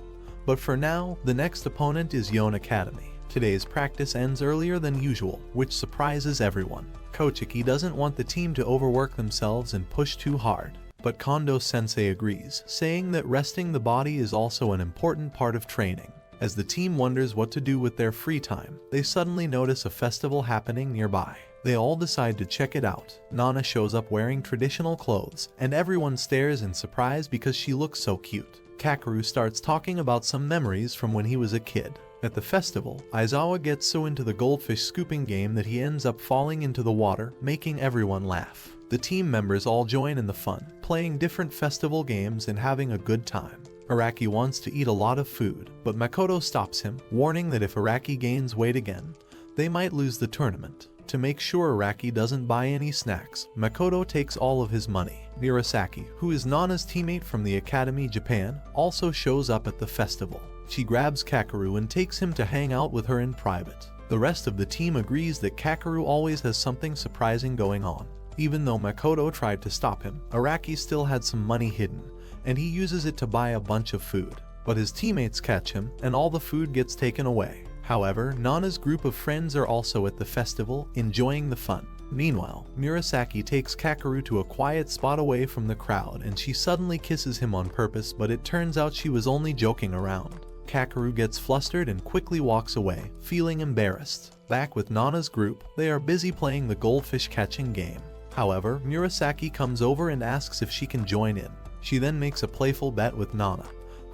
But for now, the next opponent is Yon Academy. Today's practice ends earlier than usual, which surprises everyone. Kochiki doesn't want the team to overwork themselves and push too hard, but Kondo-sensei agrees, saying that resting the body is also an important part of training. As the team wonders what to do with their free time, they suddenly notice a festival happening nearby. They all decide to check it out. Nana shows up wearing traditional clothes, and everyone stares in surprise because she looks so cute. Kakeru starts talking about some memories from when he was a kid. At the festival, Aizawa gets so into the goldfish scooping game that he ends up falling into the water, making everyone laugh. The team members all join in the fun, playing different festival games and having a good time. Araki wants to eat a lot of food, but Makoto stops him, warning that if Araki gains weight again, they might lose the tournament. To make sure Araki doesn't buy any snacks, Makoto takes all of his money. Murasaki, who is Nana's teammate from the Academy Japan, also shows up at the festival. She grabs Kakeru and takes him to hang out with her in private. The rest of the team agrees that Kakeru always has something surprising going on. Even though Makoto tried to stop him, Araki still had some money hidden, and he uses it to buy a bunch of food. But his teammates catch him, and all the food gets taken away. However, Nana's group of friends are also at the festival, enjoying the fun. Meanwhile, Murasaki takes Kakeru to a quiet spot away from the crowd, and she suddenly kisses him on purpose, but it turns out she was only joking around. Kakeru gets flustered and quickly walks away, feeling embarrassed. Back with Nana's group, they are busy playing the goldfish catching game. However, Murasaki comes over and asks if she can join in. She then makes a playful bet with Nana.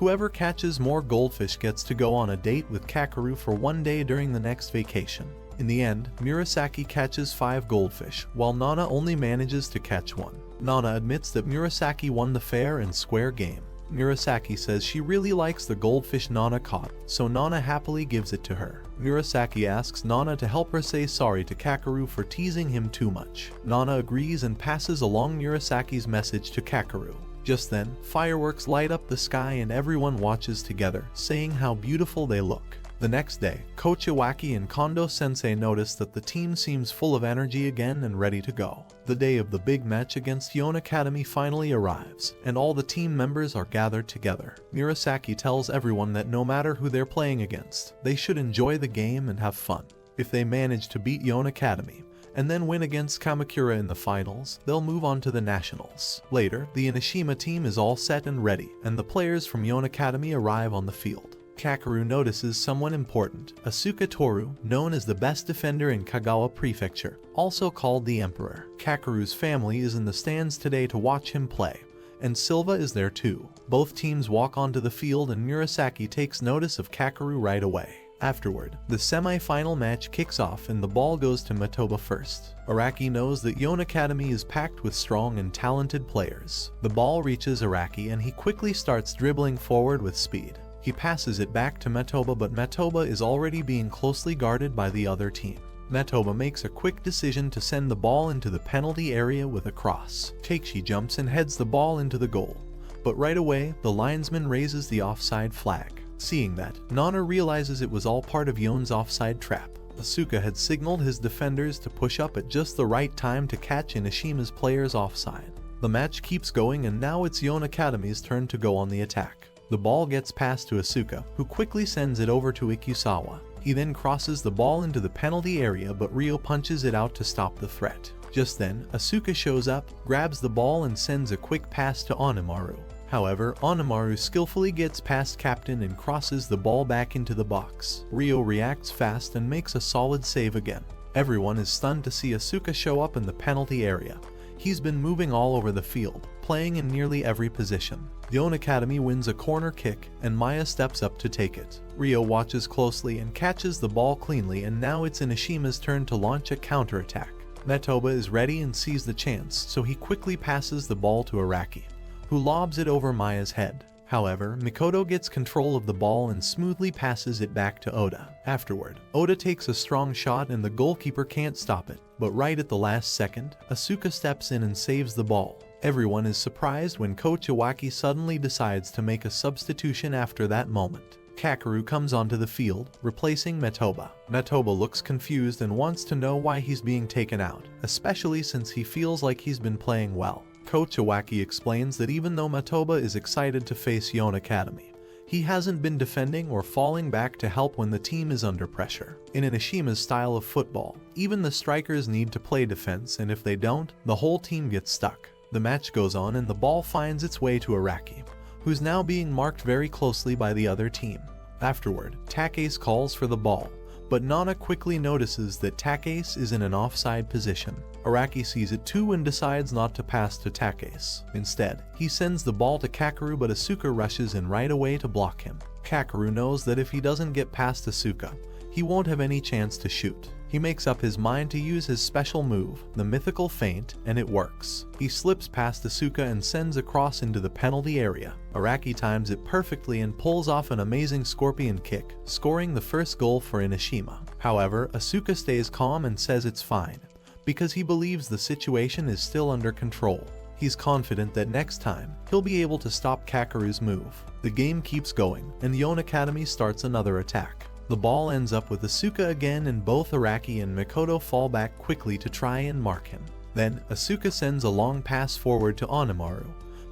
Whoever catches more goldfish gets to go on a date with Kakeru for one day during the next vacation. In the end, Murasaki catches 5 goldfish, while Nana only manages to catch 1. Nana admits that Murasaki won the fair and square game. Murasaki says she really likes the goldfish Nana caught, so Nana happily gives it to her. Murasaki asks Nana to help her say sorry to Kakeru for teasing him too much. Nana agrees and passes along Murasaki's message to Kakeru. Just then, fireworks light up the sky and everyone watches together, saying how beautiful they look. The next day, Coach Iwaki and Kondo-sensei notice that the team seems full of energy again and ready to go. The day of the big match against Yon Academy finally arrives, and all the team members are gathered together. Murasaki tells everyone that no matter who they're playing against, they should enjoy the game and have fun. If they manage to beat Yon Academy, and then win against Kamakura in the finals, they'll move on to the nationals. Later, the Inosima team is all set and ready, and the players from Yon Academy arrive on the field. Kakeru notices someone important, Asuka Toru, known as the best defender in Kagawa Prefecture, also called the Emperor. Kakeru's family is in the stands today to watch him play, and Silva is there too. Both teams walk onto the field and Murasaki takes notice of Kakeru right away. Afterward, the semi-final match kicks off and the ball goes to Matoba first. Araki knows that Yon Academy is packed with strong and talented players. The ball reaches Araki and he quickly starts dribbling forward with speed. He passes it back to Matoba, but Matoba is already being closely guarded by the other team. Matoba makes a quick decision to send the ball into the penalty area with a cross. Takeshi jumps and heads the ball into the goal, but right away, the linesman raises the offside flag. Seeing that, Nana realizes it was all part of Yon's offside trap. Asuka had signaled his defenders to push up at just the right time to catch Inishima's players offside. The match keeps going and now it's Yon Academy's turn to go on the attack. The ball gets passed to Asuka, who quickly sends it over to Ikusawa. He then crosses the ball into the penalty area, but Ryo punches it out to stop the threat. Just then, Asuka shows up, grabs the ball and sends a quick pass to Onimaru. However, Onimaru skillfully gets past Captain and crosses the ball back into the box. Ryo reacts fast and makes a solid save again. Everyone is stunned to see Asuka show up in the penalty area. He's been moving all over the field, playing in nearly every position. Yon Academy wins a corner kick and Maya steps up to take it. Ryo watches closely and catches the ball cleanly, and now it's Inishima's turn to launch a counterattack. Matoba is ready and sees the chance, so he quickly passes the ball to Araki, who lobs it over Maya's head. However, Mikoto gets control of the ball and smoothly passes it back to Oda. Afterward, Oda takes a strong shot and the goalkeeper can't stop it, but right at the last second, Asuka steps in and saves the ball. Everyone is surprised when Coach Iwaki suddenly decides to make a substitution after that moment. Kakeru comes onto the field, replacing Matoba. Matoba looks confused and wants to know why he's being taken out, especially since he feels like he's been playing well. Coach Iwaki explains that even though Matoba is excited to face Yon Academy, he hasn't been defending or falling back to help when the team is under pressure. In Inishima's style of football, even the strikers need to play defense, and if they don't, the whole team gets stuck. The match goes on and the ball finds its way to Araki, who's now being marked very closely by the other team. Afterward, Take's calls for the ball, but Nana quickly notices that Takase is in an offside position. Araki sees it too and decides not to pass to Takase. Instead, he sends the ball to Kakeru, but Asuka rushes in right away to block him. Kakeru knows that if he doesn't get past Asuka, he won't have any chance to shoot. He makes up his mind to use his special move, the mythical feint, and it works. He slips past Asuka and sends a cross into the penalty area. Araki times it perfectly and pulls off an amazing scorpion kick, scoring the first goal for Inosima. However, Asuka stays calm and says it's fine, because he believes the situation is still under control. He's confident that next time, he'll be able to stop Kakeru's move. The game keeps going, and Yon Academy starts another attack. The ball ends up with Asuka again, and both Araki and Mikoto fall back quickly to try and mark him. Then, Asuka sends a long pass forward to Onimaru,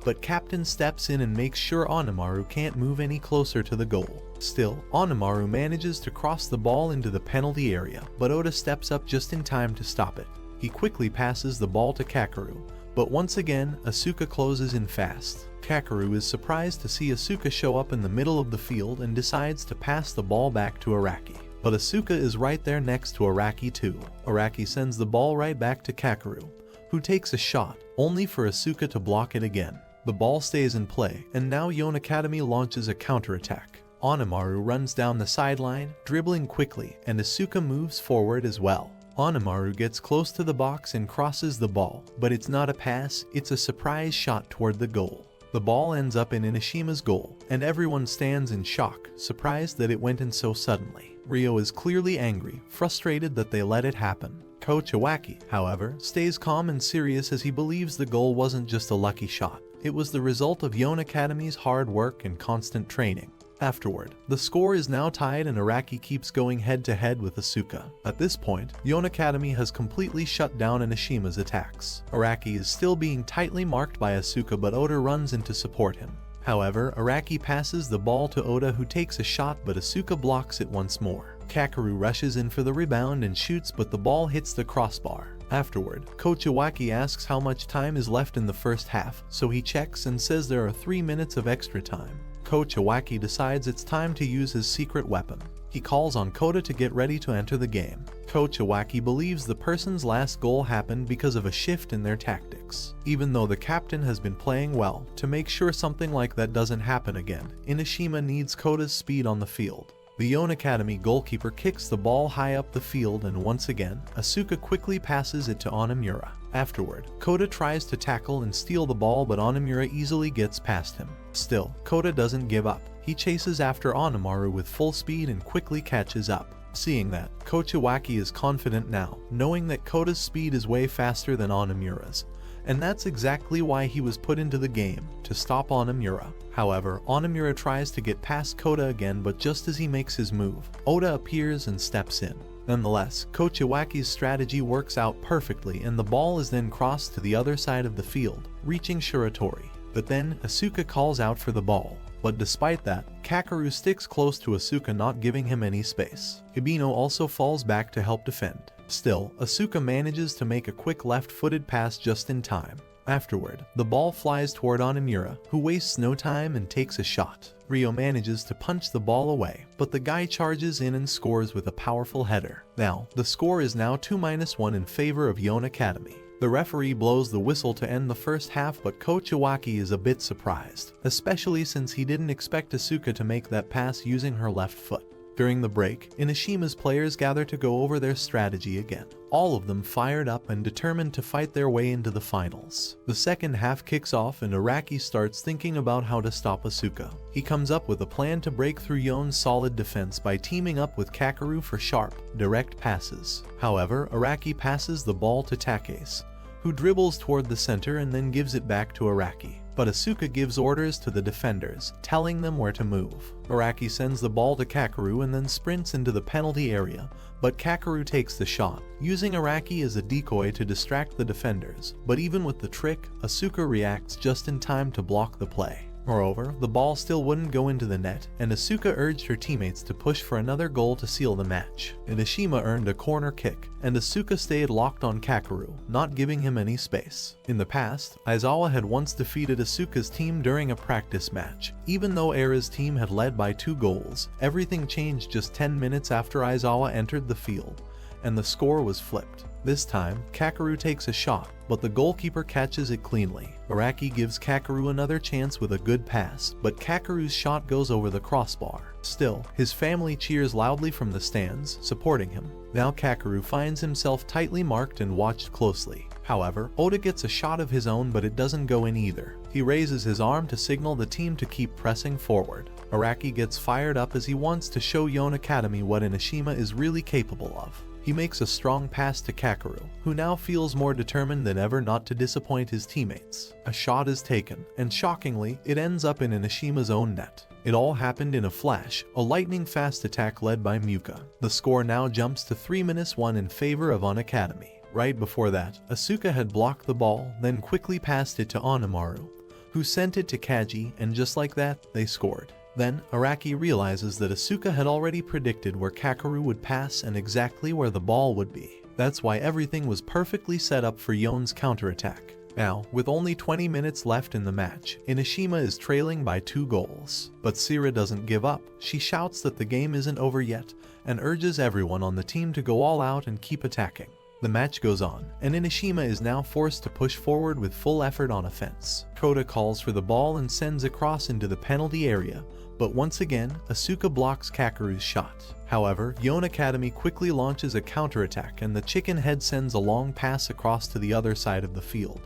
but Captain steps in and makes sure Onimaru can't move any closer to the goal. Still, Onimaru manages to cross the ball into the penalty area, but Oda steps up just in time to stop it. He quickly passes the ball to Kakeru, but once again, Asuka closes in fast. Kakeru is surprised to see Asuka show up in the middle of the field and decides to pass the ball back to Araki. But Asuka is right there next to Araki too. Araki sends the ball right back to Kakeru, who takes a shot, only for Asuka to block it again. The ball stays in play, and now Yon Academy launches a counterattack. Onimaru runs down the sideline, dribbling quickly, and Asuka moves forward as well. Onimaru gets close to the box and crosses the ball, but it's not a pass, it's a surprise shot toward the goal. The ball ends up in Inoshima's goal, and everyone stands in shock, surprised that it went in so suddenly. Ryo is clearly angry, frustrated that they let it happen. Coach Iwaki, however, stays calm and serious as he believes the goal wasn't just a lucky shot. It was the result of Yon Academy's hard work and constant training. Afterward, the score is now tied and Araki keeps going head-to-head with Asuka. At this point, Yon Academy has completely shut down Inoshima's attacks. Araki is still being tightly marked by Asuka, but Oda runs in to support him. However, Araki passes the ball to Oda, who takes a shot, but Asuka blocks it once more. Kakeru rushes in for the rebound and shoots, but the ball hits the crossbar. Afterward, Coach Iwaki asks how much time is left in the first half, so he checks and says there are 3 minutes of extra time. Coach Iwaki decides it's time to use his secret weapon. He calls on Kota to get ready to enter the game. Coach Iwaki believes the person's last goal happened because of a shift in their tactics. Even though the captain has been playing well, to make sure something like that doesn't happen again, Inoshima needs Kota's speed on the field. The Yon Academy goalkeeper kicks the ball high up the field, and once again, Asuka quickly passes it to Onimura. Afterward, Kota tries to tackle and steal the ball, but Onimura easily gets past him. Still, Kota doesn't give up. He chases after Onimaru with full speed and quickly catches up. Seeing that, Coach Iwaki is confident now, knowing that Kota's speed is way faster than Onimura's. And that's exactly why he was put into the game, to stop Onimura. However, Onimura tries to get past Kota again, but just as he makes his move, Oda appears and steps in. Nonetheless, Coach Iwaki's strategy works out perfectly, and the ball is then crossed to the other side of the field, reaching Shiratori. But then, Asuka calls out for the ball. But despite that, Kakeru sticks close to Asuka, not giving him any space. Hibino also falls back to help defend. Still, Asuka manages to make a quick left-footed pass just in time. Afterward, the ball flies toward Onimura, who wastes no time and takes a shot. Ryo manages to punch the ball away, but the guy charges in and scores with a powerful header. Now, the score is now 2-1 in favor of Yon Academy. The referee blows the whistle to end the first half, but Coach Iwaki is a bit surprised, especially since he didn't expect Asuka to make that pass using her left foot. During the break, Inoshima's players gather to go over their strategy again, all of them fired up and determined to fight their way into the finals. The second half kicks off and Araki starts thinking about how to stop Asuka. He comes up with a plan to break through Yon's solid defense by teaming up with Kakeru for sharp, direct passes. However, Araki passes the ball to Takase, who dribbles toward the center and then gives it back to Araki. But Asuka gives orders to the defenders, telling them where to move. Araki sends the ball to Kakeru and then sprints into the penalty area, but Kakeru takes the shot, using Araki as a decoy to distract the defenders. But even with the trick, Asuka reacts just in time to block the play. Moreover, the ball still wouldn't go into the net, and Asuka urged her teammates to push for another goal to seal the match. Inosima earned a corner kick, and Asuka stayed locked on Kakeru, not giving him any space. In the past, Aizawa had once defeated Asuka's team during a practice match. Even though Era's team had led by 2 goals, everything changed just 10 minutes after Aizawa entered the field, and the score was flipped. This time, Kakeru takes a shot, but the goalkeeper catches it cleanly. Araki gives Kakeru another chance with a good pass, but Kakeru's shot goes over the crossbar. Still, his family cheers loudly from the stands, supporting him. Now Kakeru finds himself tightly marked and watched closely. However, Oda gets a shot of his own, but it doesn't go in either. He raises his arm to signal the team to keep pressing forward. Araki gets fired up as he wants to show Yon Academy what Inosima is really capable of. He makes a strong pass to Kakeru, who now feels more determined than ever not to disappoint his teammates. A shot is taken, and shockingly, it ends up in Inoshima's own net. It all happened in a flash, a lightning-fast attack led by Muka. The score now jumps to 3-1 in favor of Academy. Right before that, Asuka had blocked the ball, then quickly passed it to Onimaru, who sent it to Kaji, and just like that, they scored. Then, Araki realizes that Asuka had already predicted where Kakeru would pass and exactly where the ball would be. That's why everything was perfectly set up for Yon's counterattack. Now, with only 20 minutes left in the match, Inosima is trailing by 2 goals. But Sira doesn't give up. She shouts that the game isn't over yet, and urges everyone on the team to go all out and keep attacking. The match goes on, and Inosima is now forced to push forward with full effort on offense. Kota calls for the ball and sends a cross into the penalty area, but once again, Asuka blocks Kakeru's shot. However, Yon Academy quickly launches a counterattack, and the chicken head sends a long pass across to the other side of the field.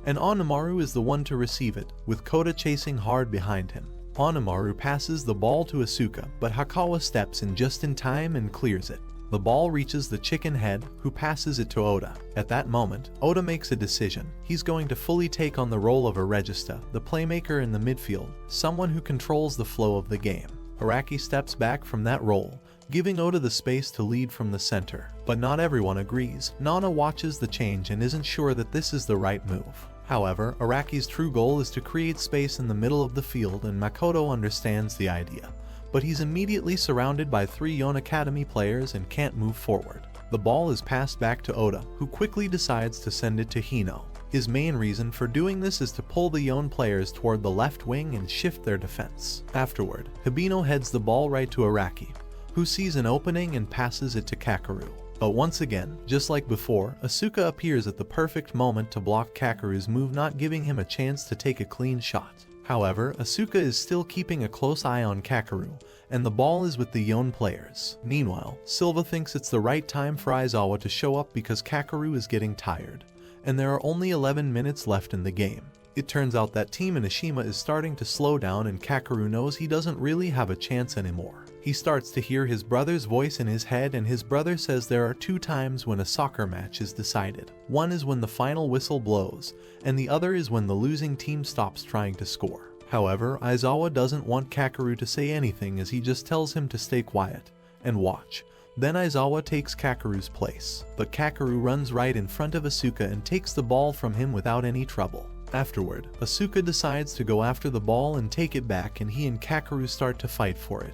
And Onimaru is the one to receive it, with Kota chasing hard behind him. Onimaru passes the ball to Asuka, but Hakawa steps in just in time and clears it. The ball reaches the chicken head, who passes it to Oda. At that moment, Oda makes a decision. He's going to fully take on the role of a regista, the playmaker in the midfield, someone who controls the flow of the game. Araki steps back from that role, giving Oda the space to lead from the center. But not everyone agrees. Nana watches the change and isn't sure that this is the right move. However, Araki's true goal is to create space in the middle of the field, and Makoto understands the idea. But he's immediately surrounded by 3 Yon Academy players and can't move forward. The ball is passed back to Oda, who quickly decides to send it to Hino. His main reason for doing this is to pull the Yon players toward the left wing and shift their defense. Afterward, Hibino heads the ball right to Araki, who sees an opening and passes it to Kakeru. But once again, just like before, Asuka appears at the perfect moment to block Kakeru's move, not giving him a chance to take a clean shot. However, Asuka is still keeping a close eye on Kakeru, and the ball is with the Yon players. Meanwhile, Silva thinks it's the right time for Aizawa to show up because Kakeru is getting tired, and there are only 11 minutes left in the game. It turns out that Team Inosima is starting to slow down, and Kakeru knows he doesn't really have a chance anymore. He starts to hear his brother's voice in his head, and his brother says there are 2 times when a soccer match is decided. One is when the final whistle blows, and the other is when the losing team stops trying to score. However, Aizawa doesn't want Kakeru to say anything, as he just tells him to stay quiet and watch. Then Aizawa takes Kakeru's place, but Kakeru runs right in front of Asuka and takes the ball from him without any trouble. Afterward, Asuka decides to go after the ball and take it back, and he and Kakeru start to fight for it.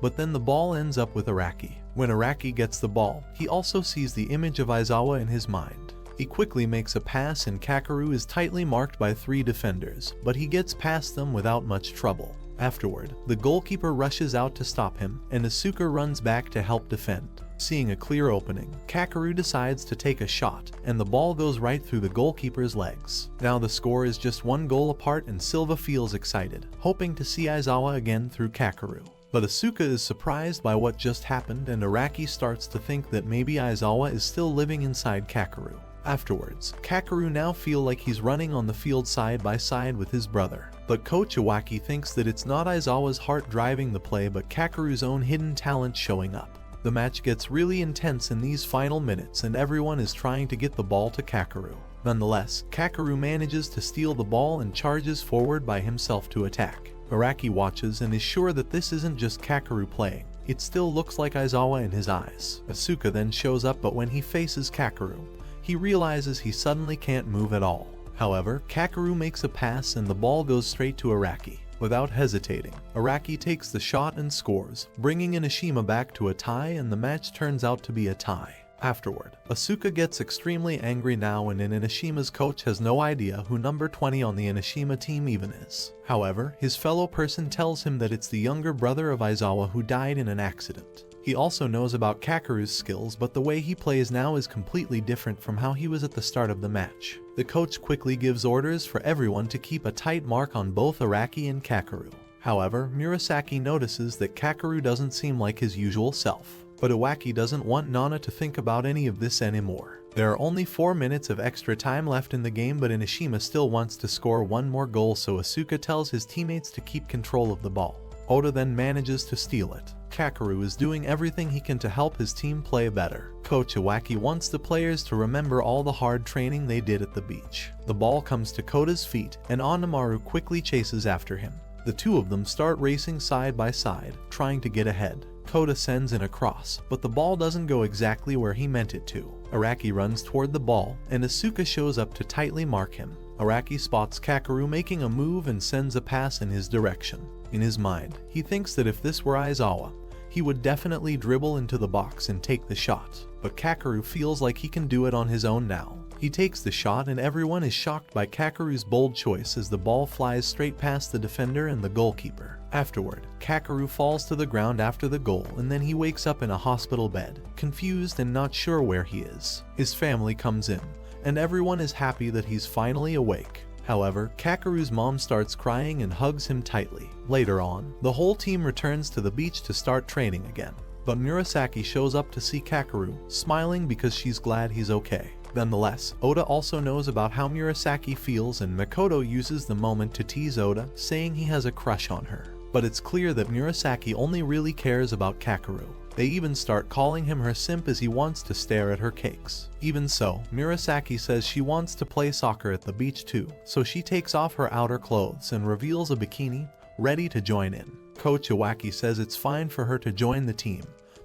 But then the ball ends up with Araki. When Araki gets the ball, he also sees the image of Aizawa in his mind. He quickly makes a pass, and Kakeru is tightly marked by 3 defenders, but he gets past them without much trouble. Afterward, the goalkeeper rushes out to stop him, and Asuka runs back to help defend. Seeing a clear opening, Kakeru decides to take a shot, and the ball goes right through the goalkeeper's legs. Now the score is just 1 goal apart, and Silva feels excited, hoping to see Aizawa again through Kakeru. But Asuka is surprised by what just happened, and Araki starts to think that maybe Aizawa is still living inside Kakeru. Afterwards, Kakeru now feels like he's running on the field side by side with his brother. But Coach Iwaki thinks that it's not Aizawa's heart driving the play, but Kakeru's own hidden talent showing up. The match gets really intense in these final minutes, and everyone is trying to get the ball to Kakeru. Nonetheless, Kakeru manages to steal the ball and charges forward by himself to attack. Araki watches and is sure that this isn't just Kakeru playing. It still looks like Aizawa in his eyes. Asuka then shows up, but when he faces Kakeru, he realizes he suddenly can't move at all. However, Kakeru makes a pass and the ball goes straight to Araki. Without hesitating, Araki takes the shot and scores, bringing Inosima back to a tie, and the match turns out to be a tie. Afterward, Asuka gets extremely angry now, and Inoshima's coach has no idea who number 20 on the Inosima team even is. However, his fellow person tells him that it's the younger brother of Aizawa who died in an accident. He also knows about Kakeru's skills, but the way he plays now is completely different from how he was at the start of the match. The coach quickly gives orders for everyone to keep a tight mark on both Araki and Kakeru. However, Murasaki notices that Kakeru doesn't seem like his usual self. But Iwaki doesn't want Nana to think about any of this anymore. There are only 4 minutes of extra time left in the game, but Inosima still wants to score one more goal, so Asuka tells his teammates to keep control of the ball. Oda then manages to steal it. Kakeru is doing everything he can to help his team play better. Coach Iwaki wants the players to remember all the hard training they did at the beach. The ball comes to Kota's feet, and Onamaru quickly chases after him. The two of them start racing side by side, trying to get ahead. Kota sends in a cross, but the ball doesn't go exactly where he meant it to. Araki runs toward the ball, and Asuka shows up to tightly mark him. Araki spots Kakeru making a move and sends a pass in his direction. In his mind, he thinks that if this were Aizawa, he would definitely dribble into the box and take the shot. But Kakeru feels like he can do it on his own now. He takes the shot, and everyone is shocked by Kakeru's bold choice as the ball flies straight past the defender and the goalkeeper. Afterward, Kakeru falls to the ground after the goal, and then he wakes up in a hospital bed, confused and not sure where he is. His family comes in, and everyone is happy that he's finally awake. However, Kakeru's mom starts crying and hugs him tightly. Later on, the whole team returns to the beach to start training again. But Murasaki shows up to see Kakeru, smiling because she's glad he's okay. Nonetheless, Oda also knows about how Murasaki feels, and Makoto uses the moment to tease Oda, saying he has a crush on her. But it's clear that Murasaki only really cares about Kakeru. They even start calling him her simp as he wants to stare at her cakes. Even so, Murasaki says she wants to play soccer at the beach too, so she takes off her outer clothes and reveals a bikini, ready to join in. Coach Iwaki says it's fine for her to join the team,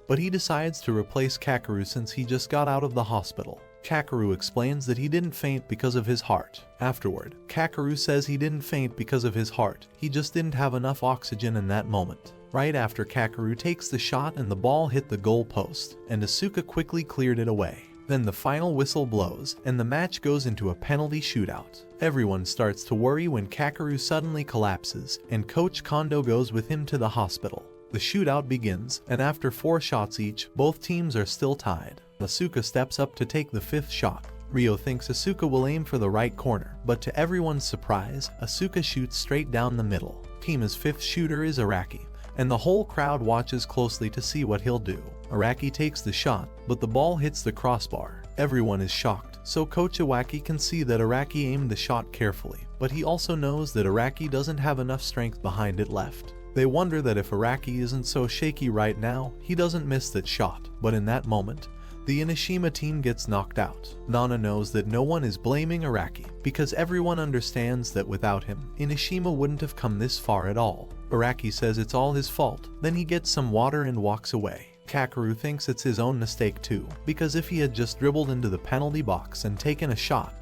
but he decides to replace Kakeru since he just got out of the hospital. Kakeru explains that he didn't faint because of his heart. Afterward, Kakeru says he didn't faint because of his heart, he just didn't have enough oxygen in that moment. Right after Kakeru takes the shot and the ball hit the goal post, and Asuka quickly cleared it away. Then the final whistle blows, and the match goes into a penalty shootout. Everyone starts to worry when Kakeru suddenly collapses, and Coach Kondo goes with him to the hospital. The shootout begins, and after 4 shots each, both teams are still tied. Asuka steps up to take the 5th shot. Ryo thinks Asuka will aim for the right corner, but to everyone's surprise, Asuka shoots straight down the middle. Team's 5th shooter is Araki, and the whole crowd watches closely to see what he'll do. Araki takes the shot, but the ball hits the crossbar. Everyone is shocked, so Coach Iwaki can see that Araki aimed the shot carefully, but he also knows that Araki doesn't have enough strength behind it left. They wonder that if Araki isn't so shaky right now, he doesn't miss that shot, but in that moment, the Inosima team gets knocked out. Nana knows that no one is blaming Araki, because everyone understands that without him, Inosima wouldn't have come this far at all. Araki says it's all his fault, then he gets some water and walks away. Kakeru thinks it's his own mistake too, because if he had just dribbled into the penalty box and taken a shot,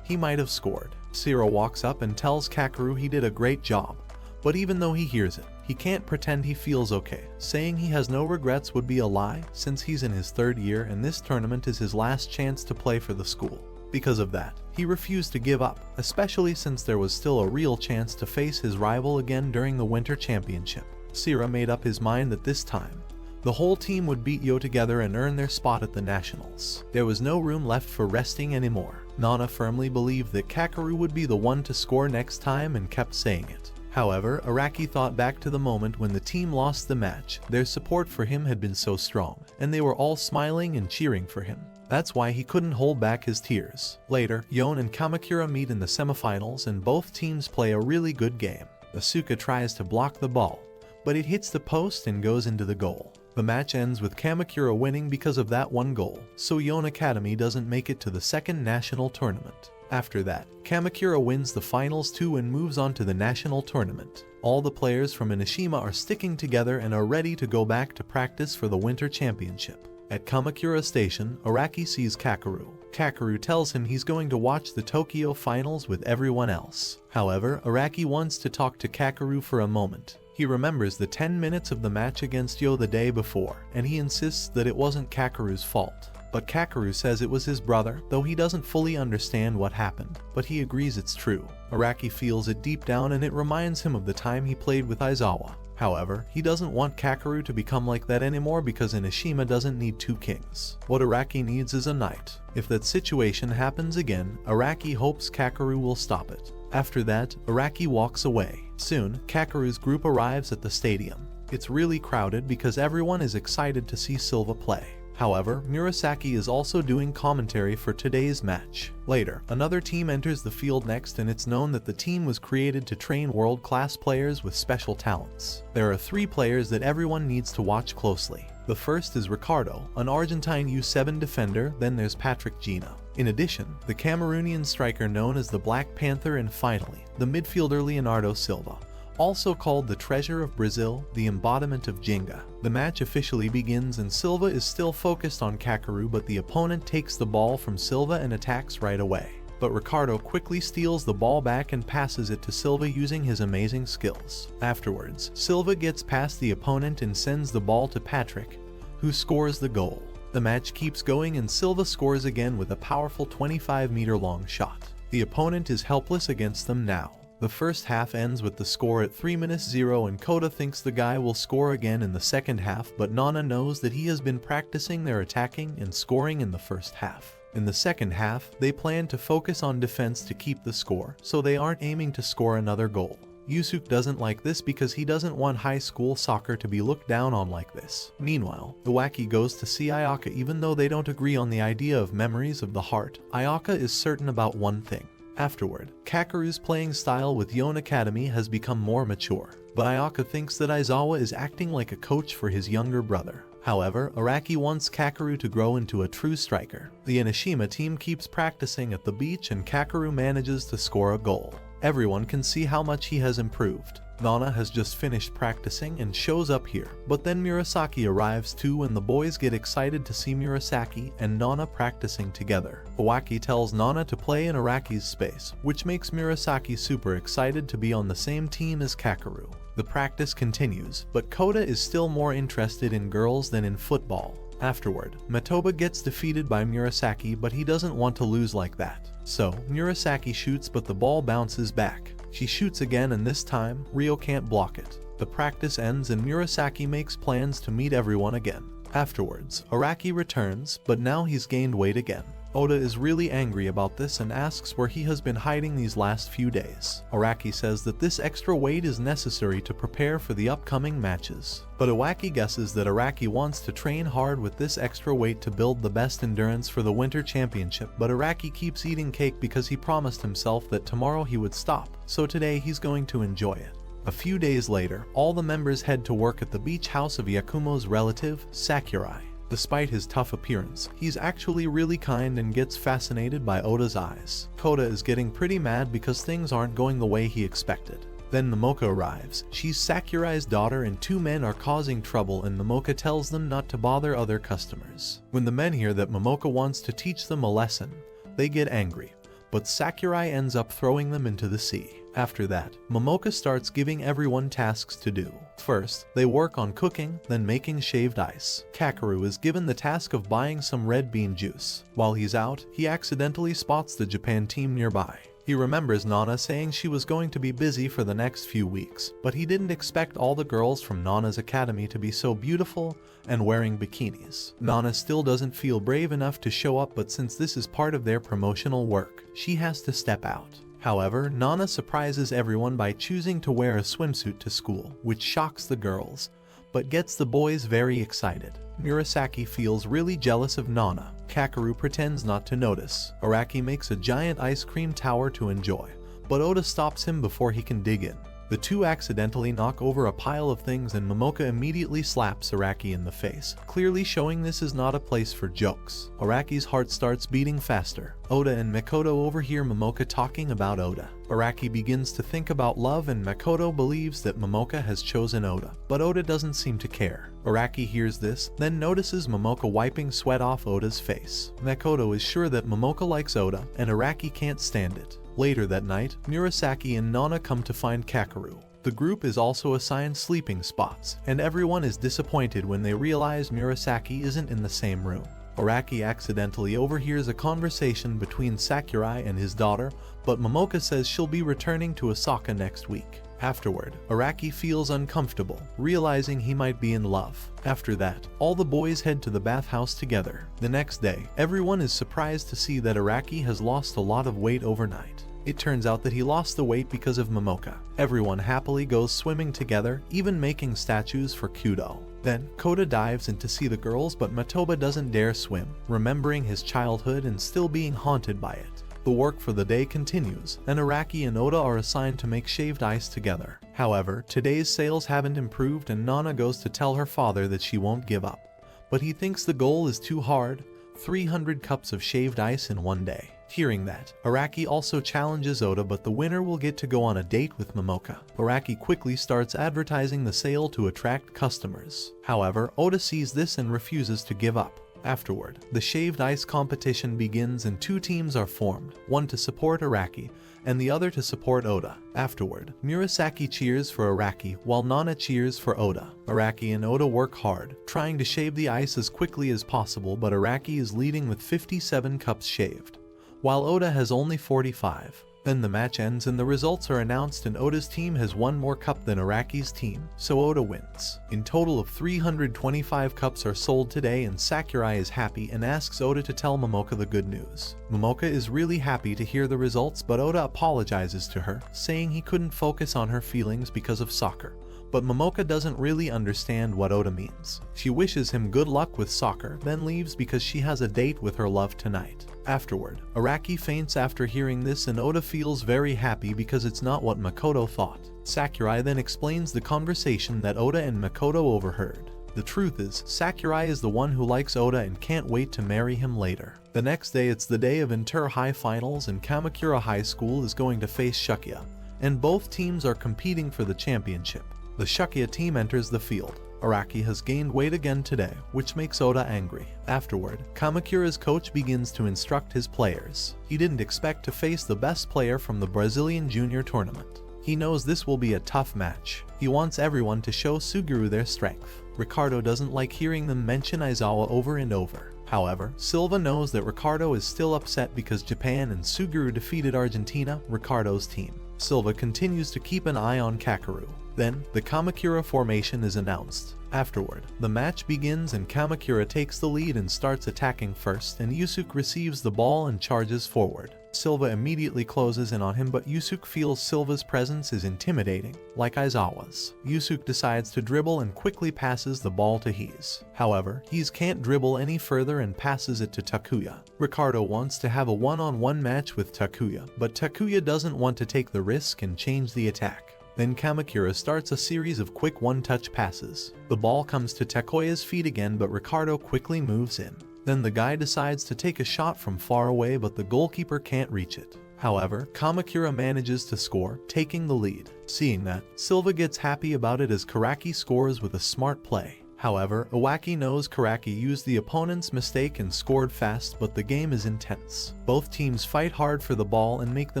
he might have scored. Siro walks up and tells Kakeru he did a great job, but even though he hears it, he can't pretend he feels okay. Saying he has no regrets would be a lie, since he's in his 3rd year and this tournament is his last chance to play for the school. Because of that, he refused to give up, especially since there was still a real chance to face his rival again during the Winter Championship. Sira made up his mind that this time, the whole team would beat Yo together and earn their spot at the Nationals. There was no room left for resting anymore. Nana firmly believed that Kakeru would be the one to score next time and kept saying it. However, Araki thought back to the moment when the team lost the match. Their support for him had been so strong, and they were all smiling and cheering for him. That's why he couldn't hold back his tears. Later, Yon and Kamakura meet in the semifinals, and both teams play a really good game. Asuka tries to block the ball, but it hits the post and goes into the goal. The match ends with Kamakura winning because of that one goal, so Yon Academy doesn't make it to the 2nd national tournament. After that, Kamakura wins the finals too and moves on to the national tournament. All the players from Inosima are sticking together and are ready to go back to practice for the Winter Championship. At Kamakura Station, Araki sees Kakeru. Kakeru tells him he's going to watch the Tokyo finals with everyone else. However, Araki wants to talk to Kakeru for a moment. He remembers the 10 minutes of the match against Yo the day before, and he insists that it wasn't Kakeru's fault. But Kakeru says it was his brother, though he doesn't fully understand what happened, but he agrees it's true. Araki feels it deep down and it reminds him of the time he played with Aizawa. However, he doesn't want Kakeru to become like that anymore because Inosima doesn't need two kings. What Araki needs is a knight. If that situation happens again, Araki hopes Kakeru will stop it. After that, Araki walks away. Soon, Kakeru's group arrives at the stadium. It's really crowded because everyone is excited to see Silva play. However, Murasaki is also doing commentary for today's match. Later, another team enters the field next, and it's known that the team was created to train world-class players with special talents. There are 3 players that everyone needs to watch closely. The first is Ricardo, an Argentine U7 defender, then there's Patrick Gina. In addition, the Cameroonian striker known as the Black Panther, and finally, the midfielder Leonardo Silva, also called the Treasure of Brazil, the embodiment of Jenga. The match officially begins and Silva is still focused on Kakeru, but the opponent takes the ball from Silva and attacks right away. But Ricardo quickly steals the ball back and passes it to Silva using his amazing skills. Afterwards, Silva gets past the opponent and sends the ball to Patrick, who scores the goal. The match keeps going and Silva scores again with a powerful 25-meter long shot. The opponent is helpless against them now. The first half ends with the score at 3-0 and Kota thinks the guy will score again in the second half, but Nana knows that he has been practicing their attacking and scoring in the first half. In the second half, they plan to focus on defense to keep the score, so they aren't aiming to score another goal. Yusuke doesn't like this because he doesn't want high school soccer to be looked down on like this. Meanwhile, Iwaki goes to see Ayaka. Even though they don't agree on the idea of memories of the heart, Ayaka is certain about one thing. Afterward, Kakeru's playing style with Yon Academy has become more mature, but Ayaka thinks that Aizawa is acting like a coach for his younger brother. However, Araki wants Kakeru to grow into a true striker. The Inosima team keeps practicing at the beach and Kakeru manages to score a goal. Everyone can see how much he has improved. Nana has just finished practicing and shows up here, but then Murasaki arrives too and the boys get excited to see Murasaki and Nana practicing together. Iwaki tells Nana to play in Araki's space, which makes Murasaki super excited to be on the same team as Kakeru. The practice continues, but Kota is still more interested in girls than in football. Afterward, Matoba gets defeated by Murasaki, but he doesn't want to lose like that. So, Murasaki shoots but the ball bounces back. She shoots again and this time, Ryo can't block it. The practice ends and Murasaki makes plans to meet everyone again. Afterwards, Araki returns, but now he's gained weight again. Oda is really angry about this and asks where he has been hiding these last few days. Araki says that this extra weight is necessary to prepare for the upcoming matches. But Iwaki guesses that Araki wants to train hard with this extra weight to build the best endurance for the Winter Championship, but Araki keeps eating cake because he promised himself that tomorrow he would stop, so today he's going to enjoy it. A few days later, all the members head to work at the beach house of Yakumo's relative, Sakurai. Despite his tough appearance, he's actually really kind and gets fascinated by Oda's eyes. Kota is getting pretty mad because things aren't going the way he expected. Then Momoka arrives. She's Sakurai's daughter and 2 men are causing trouble and Momoka tells them not to bother other customers. When the men hear that Momoka wants to teach them a lesson, they get angry, but Sakurai ends up throwing them into the sea. After that, Momoka starts giving everyone tasks to do. First, they work on cooking, then making shaved ice. Kakeru is given the task of buying some red bean juice. While he's out, he accidentally spots the Japan team nearby. He remembers Nana saying she was going to be busy for the next few weeks, but he didn't expect all the girls from Nana's academy to be so beautiful and wearing bikinis. Nana still doesn't feel brave enough to show up, but since this is part of their promotional work, she has to step out. However, Nana surprises everyone by choosing to wear a swimsuit to school, which shocks the girls, but gets the boys very excited. Murasaki feels really jealous of Nana. Kakeru pretends not to notice. Araki makes a giant ice cream tower to enjoy, but Oda stops him before he can dig in. The two accidentally knock over a pile of things and Momoka immediately slaps Araki in the face, clearly showing this is not a place for jokes. Araki's heart starts beating faster. Oda and Makoto overhear Momoka talking about Oda. Araki begins to think about love and Makoto believes that Momoka has chosen Oda, but Oda doesn't seem to care. Araki hears this, then notices Momoka wiping sweat off Oda's face. Makoto is sure that Momoka likes Oda, and Araki can't stand it. Later that night, Murasaki and Nana come to find Kakeru. The group is also assigned sleeping spots, and everyone is disappointed when they realize Murasaki isn't in the same room. Araki accidentally overhears a conversation between Sakurai and his daughter, but Momoka says she'll be returning to Osaka next week. Afterward, Araki feels uncomfortable, realizing he might be in love. After that, all the boys head to the bathhouse together. The next day, everyone is surprised to see that Araki has lost a lot of weight overnight. It turns out that he lost the weight because of Momoka. Everyone happily goes swimming together, even making statues for Kudo. Then, Kota dives in to see the girls, but Matoba doesn't dare swim, remembering his childhood and still being haunted by it. The work for the day continues, and Araki and Oda are assigned to make shaved ice together. However, today's sales haven't improved and Nana goes to tell her father that she won't give up. But he thinks the goal is too hard, 300 cups of shaved ice in one day. Hearing that, Araki also challenges Oda, but the winner will get to go on a date with Momoka. Araki quickly starts advertising the sale to attract customers. However, Oda sees this and refuses to give up. Afterward, the shaved ice competition begins and two teams are formed, one to support Araki and the other to support Oda. Afterward, Murasaki cheers for Araki while Nana cheers for Oda. Araki and Oda work hard, trying to shave the ice as quickly as possible, but Araki is leading with 57 cups shaved, while Oda has only 45. Then the match ends and the results are announced and Oda's team has one more cup than Araki's team, so Oda wins. In total of 325 cups are sold today and Sakurai is happy and asks Oda to tell Momoka the good news. Momoka is really happy to hear the results, but Oda apologizes to her, saying he couldn't focus on her feelings because of soccer. But Momoka doesn't really understand what Oda means. She wishes him good luck with soccer, then leaves because she has a date with her love tonight. Afterward, Araki faints after hearing this and Oda feels very happy because it's not what Makoto thought. Sakurai then explains the conversation that Oda and Makoto overheard. The truth is, Sakurai is the one who likes Oda and can't wait to marry him later. The next day it's the day of Inter High Finals and Kamakura High School is going to face Shukia, and both teams are competing for the championship. The Shukia team enters the field. Araki has gained weight again today, which makes Oda angry. Afterward, Kamakura's coach begins to instruct his players. He didn't expect to face the best player from the Brazilian junior tournament. He knows this will be a tough match. He wants everyone to show Suguru their strength. Ricardo doesn't like hearing them mention Aizawa over and over. However, Silva knows that Ricardo is still upset because Japan and Suguru defeated Argentina, Ricardo's team. Silva continues to keep an eye on Kakeru. Then, the Kamakura formation is announced. Afterward, the match begins and Kamakura takes the lead and starts attacking first, and Yusuke receives the ball and charges forward. Silva immediately closes in on him, but Yusuke feels Silva's presence is intimidating, like Aizawa's. Yusuke decides to dribble and quickly passes the ball to Hiz. However, Hiz can't dribble any further and passes it to Takuya. Ricardo wants to have a one-on-one match with Takuya, but Takuya doesn't want to take the risk and change the attack. Then Kamakura starts a series of quick one-touch passes. The ball comes to Takuya's feet again, but Ricardo quickly moves in. Then the guy decides to take a shot from far away, but the goalkeeper can't reach it. However, Kamakura manages to score, taking the lead. Seeing that, Silva gets happy about it as Karaki scores with a smart play. However, Iwaki knows Karaki used the opponent's mistake and scored fast, but the game is intense. Both teams fight hard for the ball and make the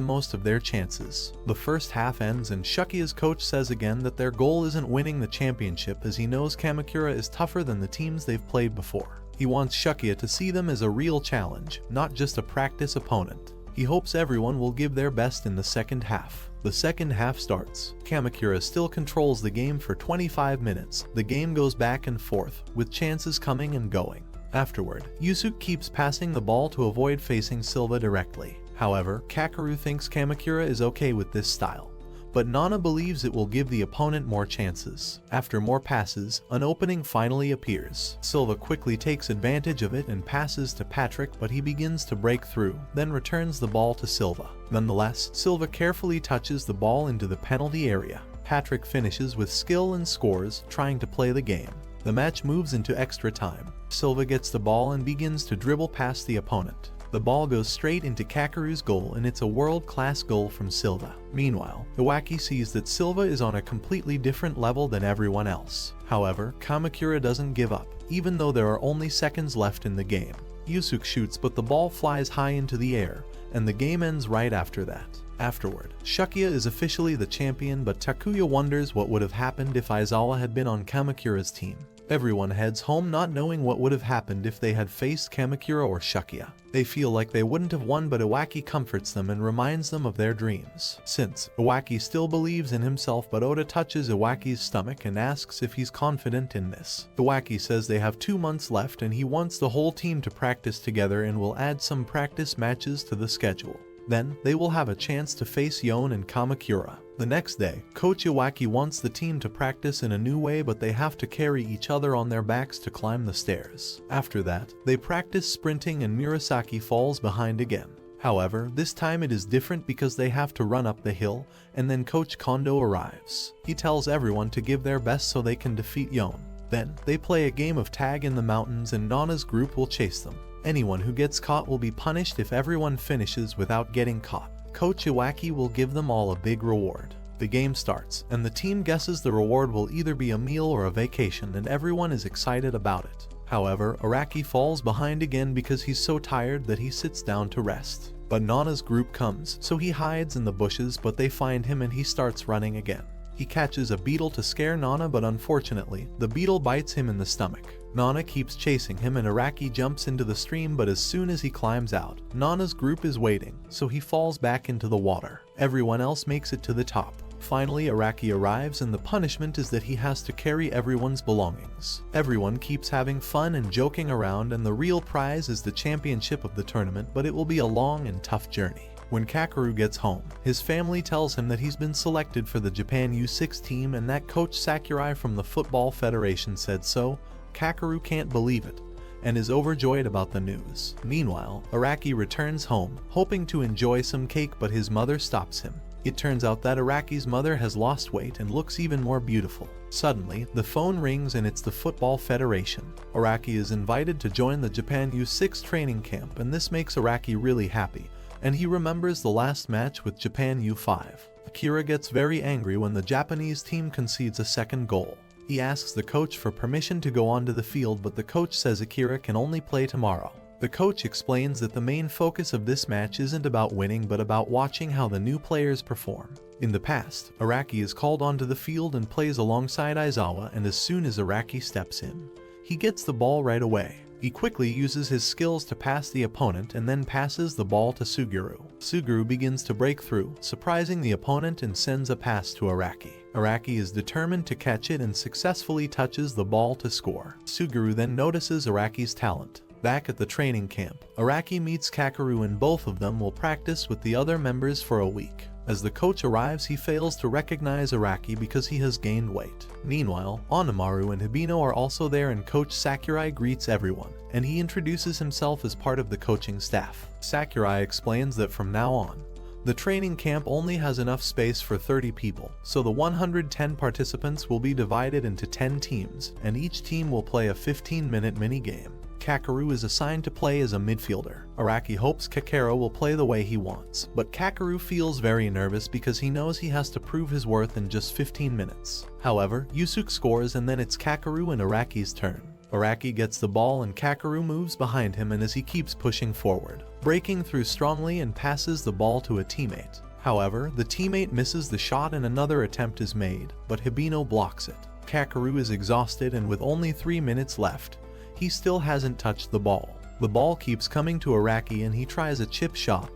most of their chances. The first half ends and Shukia's coach says again that their goal isn't winning the championship, as he knows Kamakura is tougher than the teams they've played before. He wants Shukia to see them as a real challenge, not just a practice opponent. He hopes everyone will give their best in the second half. The second half starts. Kamakura still controls the game for 25 minutes. The game goes back and forth, with chances coming and going. Afterward, Yusuke keeps passing the ball to avoid facing Silva directly. However, Kakeru thinks Kamakura is okay with this style, but Nana believes it will give the opponent more chances. After more passes, an opening finally appears. Silva quickly takes advantage of it and passes to Patrick, but he begins to break through, then returns the ball to Silva. Nonetheless, Silva carefully touches the ball into the penalty area. Patrick finishes with skill and scores, trying to play the game. The match moves into extra time. Silva gets the ball and begins to dribble past the opponent. The ball goes straight into Kakeru's goal and it's a world-class goal from Silva. Meanwhile, Iwaki sees that Silva is on a completely different level than everyone else. However, Kamakura doesn't give up, even though there are only seconds left in the game. Yusuke shoots but the ball flies high into the air, and the game ends right after that. Afterward, Shukia is officially the champion, but Takuya wonders what would have happened if Aizawa had been on Kamakura's team. Everyone heads home not knowing what would have happened if they had faced Kamakura or Shukia. They feel like they wouldn't have won, but Iwaki comforts them and reminds them of their dreams. Since Iwaki still believes in himself, but Oda touches Iwaki's stomach and asks if he's confident in this. Iwaki says they have 2 months left and he wants the whole team to practice together and will add some practice matches to the schedule. Then, they will have a chance to face Yon and Kamakura. The next day, Coach Iwaki wants the team to practice in a new way, but they have to carry each other on their backs to climb the stairs. After that, they practice sprinting and Murasaki falls behind again. However, this time it is different because they have to run up the hill, and then Coach Kondo arrives. He tells everyone to give their best so they can defeat Yon. Then, they play a game of tag in the mountains and Nana's group will chase them. Anyone who gets caught will be punished if everyone finishes without getting caught. Coach Iwaki will give them all a big reward. The game starts, and the team guesses the reward will either be a meal or a vacation, and everyone is excited about it. However, Araki falls behind again because he's so tired that he sits down to rest. But Nana's group comes, so he hides in the bushes, but they find him and he starts running again. He catches a beetle to scare Nana, but unfortunately, the beetle bites him in the stomach. Nana keeps chasing him and Araki jumps into the stream, but as soon as he climbs out, Nana's group is waiting, so he falls back into the water. Everyone else makes it to the top. Finally, Araki arrives and the punishment is that he has to carry everyone's belongings. Everyone keeps having fun and joking around, and the real prize is the championship of the tournament, but it will be a long and tough journey. When Kakeru gets home, his family tells him that he's been selected for the Japan U6 team and that Coach Sakurai from the Football Federation said so. Kakeru can't believe it and is overjoyed about the news. Meanwhile, Araki returns home, hoping to enjoy some cake, but his mother stops him. It turns out that Araki's mother has lost weight and looks even more beautiful. Suddenly, the phone rings and it's the Football Federation. Araki is invited to join the Japan U6 training camp, and this makes Araki really happy, and he remembers the last match with Japan U5. Akira gets very angry when the Japanese team concedes a second goal. He asks the coach for permission to go onto the field, but the coach says Akira can only play tomorrow. The coach explains that the main focus of this match isn't about winning but about watching how the new players perform. In the past, Araki is called onto the field and plays alongside Aizawa, and as soon as Araki steps in, he gets the ball right away. He quickly uses his skills to pass the opponent and then passes the ball to Suguru. Suguru begins to break through, surprising the opponent, and sends a pass to Araki. Araki is determined to catch it and successfully touches the ball to score. Suguru then notices Araki's talent. Back at the training camp, Araki meets Kakeru and both of them will practice with the other members for a week. As the coach arrives, he fails to recognize Araki because he has gained weight. Meanwhile, Onimaru and Hibino are also there and Coach Sakurai greets everyone, and he introduces himself as part of the coaching staff. Sakurai explains that from now on, the training camp only has enough space for 30 people, so the 110 participants will be divided into 10 teams, and each team will play a 15-minute minigame. Kakeru is assigned to play as a midfielder. Araki hopes Kakeru will play the way he wants, but Kakeru feels very nervous because he knows he has to prove his worth in just 15 minutes. However, Yusuke scores and then it's Kakeru and Araki's turn. Araki gets the ball and Kakeru moves behind him, and as he keeps pushing forward, breaking through strongly and passes the ball to a teammate. However, the teammate misses the shot and another attempt is made, but Hibino blocks it. Kakeru is exhausted and with only 3 minutes left, he still hasn't touched the ball. The ball keeps coming to Araki and he tries a chip shot,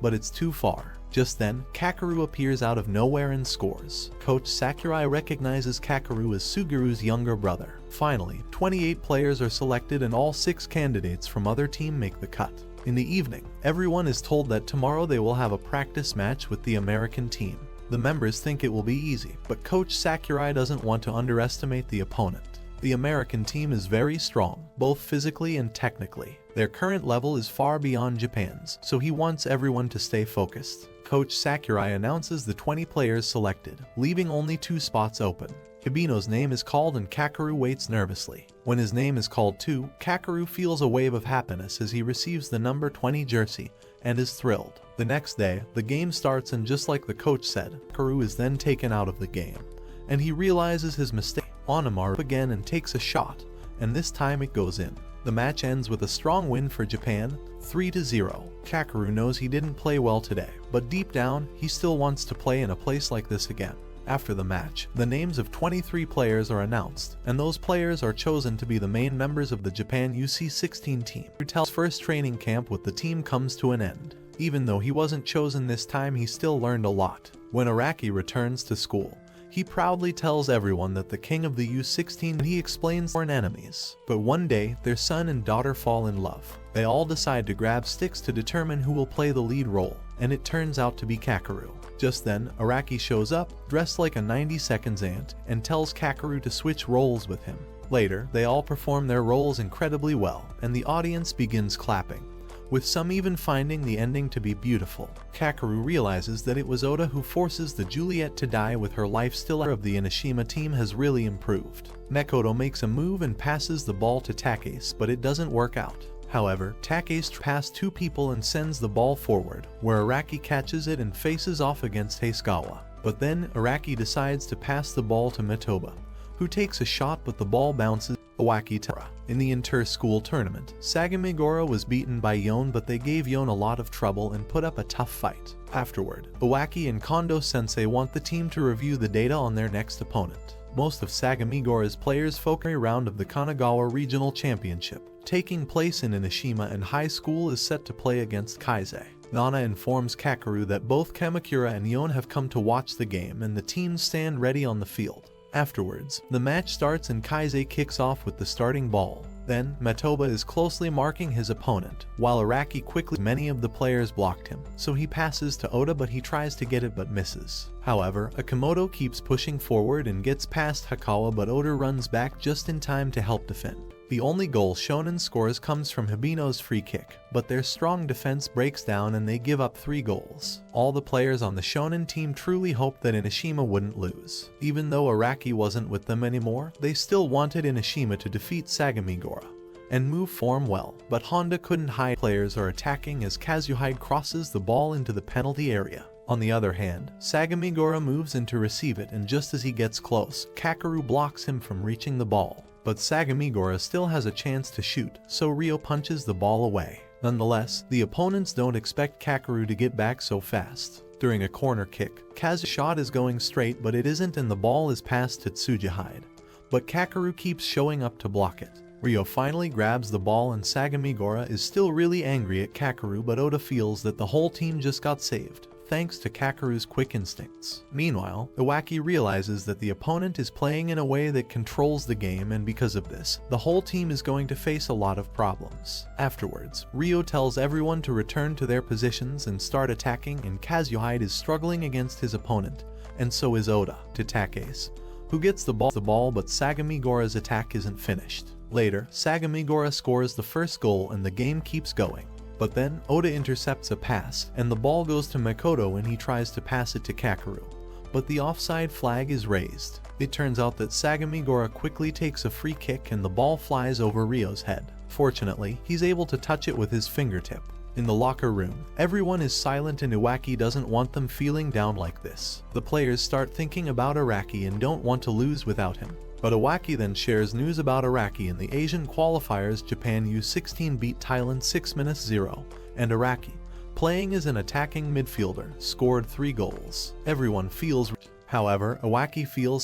but it's too far. Just then, Kakeru appears out of nowhere and scores. Coach Sakurai recognizes Kakeru as Suguru's younger brother. Finally, 28 players are selected and all 6 candidates from other team make the cut. In the evening, everyone is told that tomorrow they will have a practice match with the American team. The members think it will be easy, but Coach Sakurai doesn't want to underestimate the opponent. The American team is very strong, both physically and technically. Their current level is far beyond Japan's, so he wants everyone to stay focused. Coach Sakurai announces the 20 players selected, leaving only 2 spots open. Hibino's name is called and Kakeru waits nervously. When his name is called too, Kakeru feels a wave of happiness as he receives the number 20 jersey and is thrilled. The next day, the game starts and just like the coach said, Kakeru is then taken out of the game, and he realizes his mistake. Onimaru again and takes a shot, and this time it goes in. The match ends with a strong win for Japan, 3-0. Kakeru knows he didn't play well today, but deep down, he still wants to play in a place like this again. After the match, the names of 23 players are announced, and those players are chosen to be the main members of the Japan UC16 team. Rutel's first training camp with the team comes to an end. Even though he wasn't chosen this time, he still learned a lot. When Araki returns to school, he proudly tells everyone that the king of the U16 and he explains foreign enemies. But one day, their son and daughter fall in love. They all decide to grab sticks to determine who will play the lead role, and it turns out to be Kakeru. Just then, Araki shows up, dressed like a 90 seconds ant, and tells Kakeru to switch roles with him. Later, they all perform their roles incredibly well, and the audience begins clapping, with some even finding the ending to be beautiful. Kakeru realizes that it was Oda who forces the Juliet to die with her life still of the Inosima team has really improved. Makoto makes a move and passes the ball to Takase, but it doesn't work out. However, Takase passes 2 people and sends the ball forward, where Araki catches it and faces off against Hasegawa. But then, Araki decides to pass the ball to Metoba, who takes a shot but the ball bounces Iwaki Tara. In the inter-school tournament, Sagamigura was beaten by Yon, but they gave Yon a lot of trouble and put up a tough fight. Afterward, Iwaki and Kondo-sensei want the team to review the data on their next opponent. Most of Sagamigura's players focus on the round of the Kanagawa Regional Championship, taking place in Inoshima, and high school is set to play against Kaise. Nana informs Kakeru that both Kamakura and Yon have come to watch the game and the teams stand ready on the field. Afterwards, the match starts and Kaise kicks off with the starting ball. Then, Metoba is closely marking his opponent, while Araki quickly many of the players blocked him, so he passes to Oda but he tries to get it but misses. However, Akimoto keeps pushing forward and gets past Hikawa, but Oda runs back just in time to help defend. The only goal Shonen scores comes from Hibino's free kick, but their strong defense breaks down and they give up 3 goals. All the players on the Shonen team truly hoped that Inoshima wouldn't lose. Even though Araki wasn't with them anymore, they still wanted Inoshima to defeat Sagamigura and move form well, but Honda couldn't hide. Players are attacking as Kazuhide crosses the ball into the penalty area. On the other hand, Sagamigura moves in to receive it, and just as he gets close, Kakeru blocks him from reaching the ball. But Sagamigura still has a chance to shoot, so Ryo punches the ball away. Nonetheless, the opponents don't expect Kakeru to get back so fast. During a corner kick, Kazu's shot is going straight but it isn't and the ball is passed to Tsujihide. But Kakeru keeps showing up to block it. Ryo finally grabs the ball and Sagamigura is still really angry at Kakeru, but Oda feels that the whole team just got saved, thanks to Kakeru's quick instincts. Meanwhile, Iwaki realizes that the opponent is playing in a way that controls the game, and because of this, the whole team is going to face a lot of problems. Afterwards, Ryo tells everyone to return to their positions and start attacking, and Kazuhide is struggling against his opponent, and so is Oda, to Takase, who gets the ball but Sagamigura's attack isn't finished. Later, Sagamigura scores the first goal and the game keeps going. But then, Oda intercepts a pass, and the ball goes to Makoto when he tries to pass it to Kakeru. But the offside flag is raised. It turns out that Sagamigura quickly takes a free kick and the ball flies over Ryo's head. Fortunately, he's able to touch it with his fingertip. In the locker room, everyone is silent and Iwaki doesn't want them feeling down like this. The players start thinking about Araki and don't want to lose without him. But Iwaki then shares news about Araki in the Asian qualifiers. Japan U16 beat Thailand 6-0, and Araki, playing as an attacking midfielder, scored 3 goals. Everyone feels. However, Iwaki feels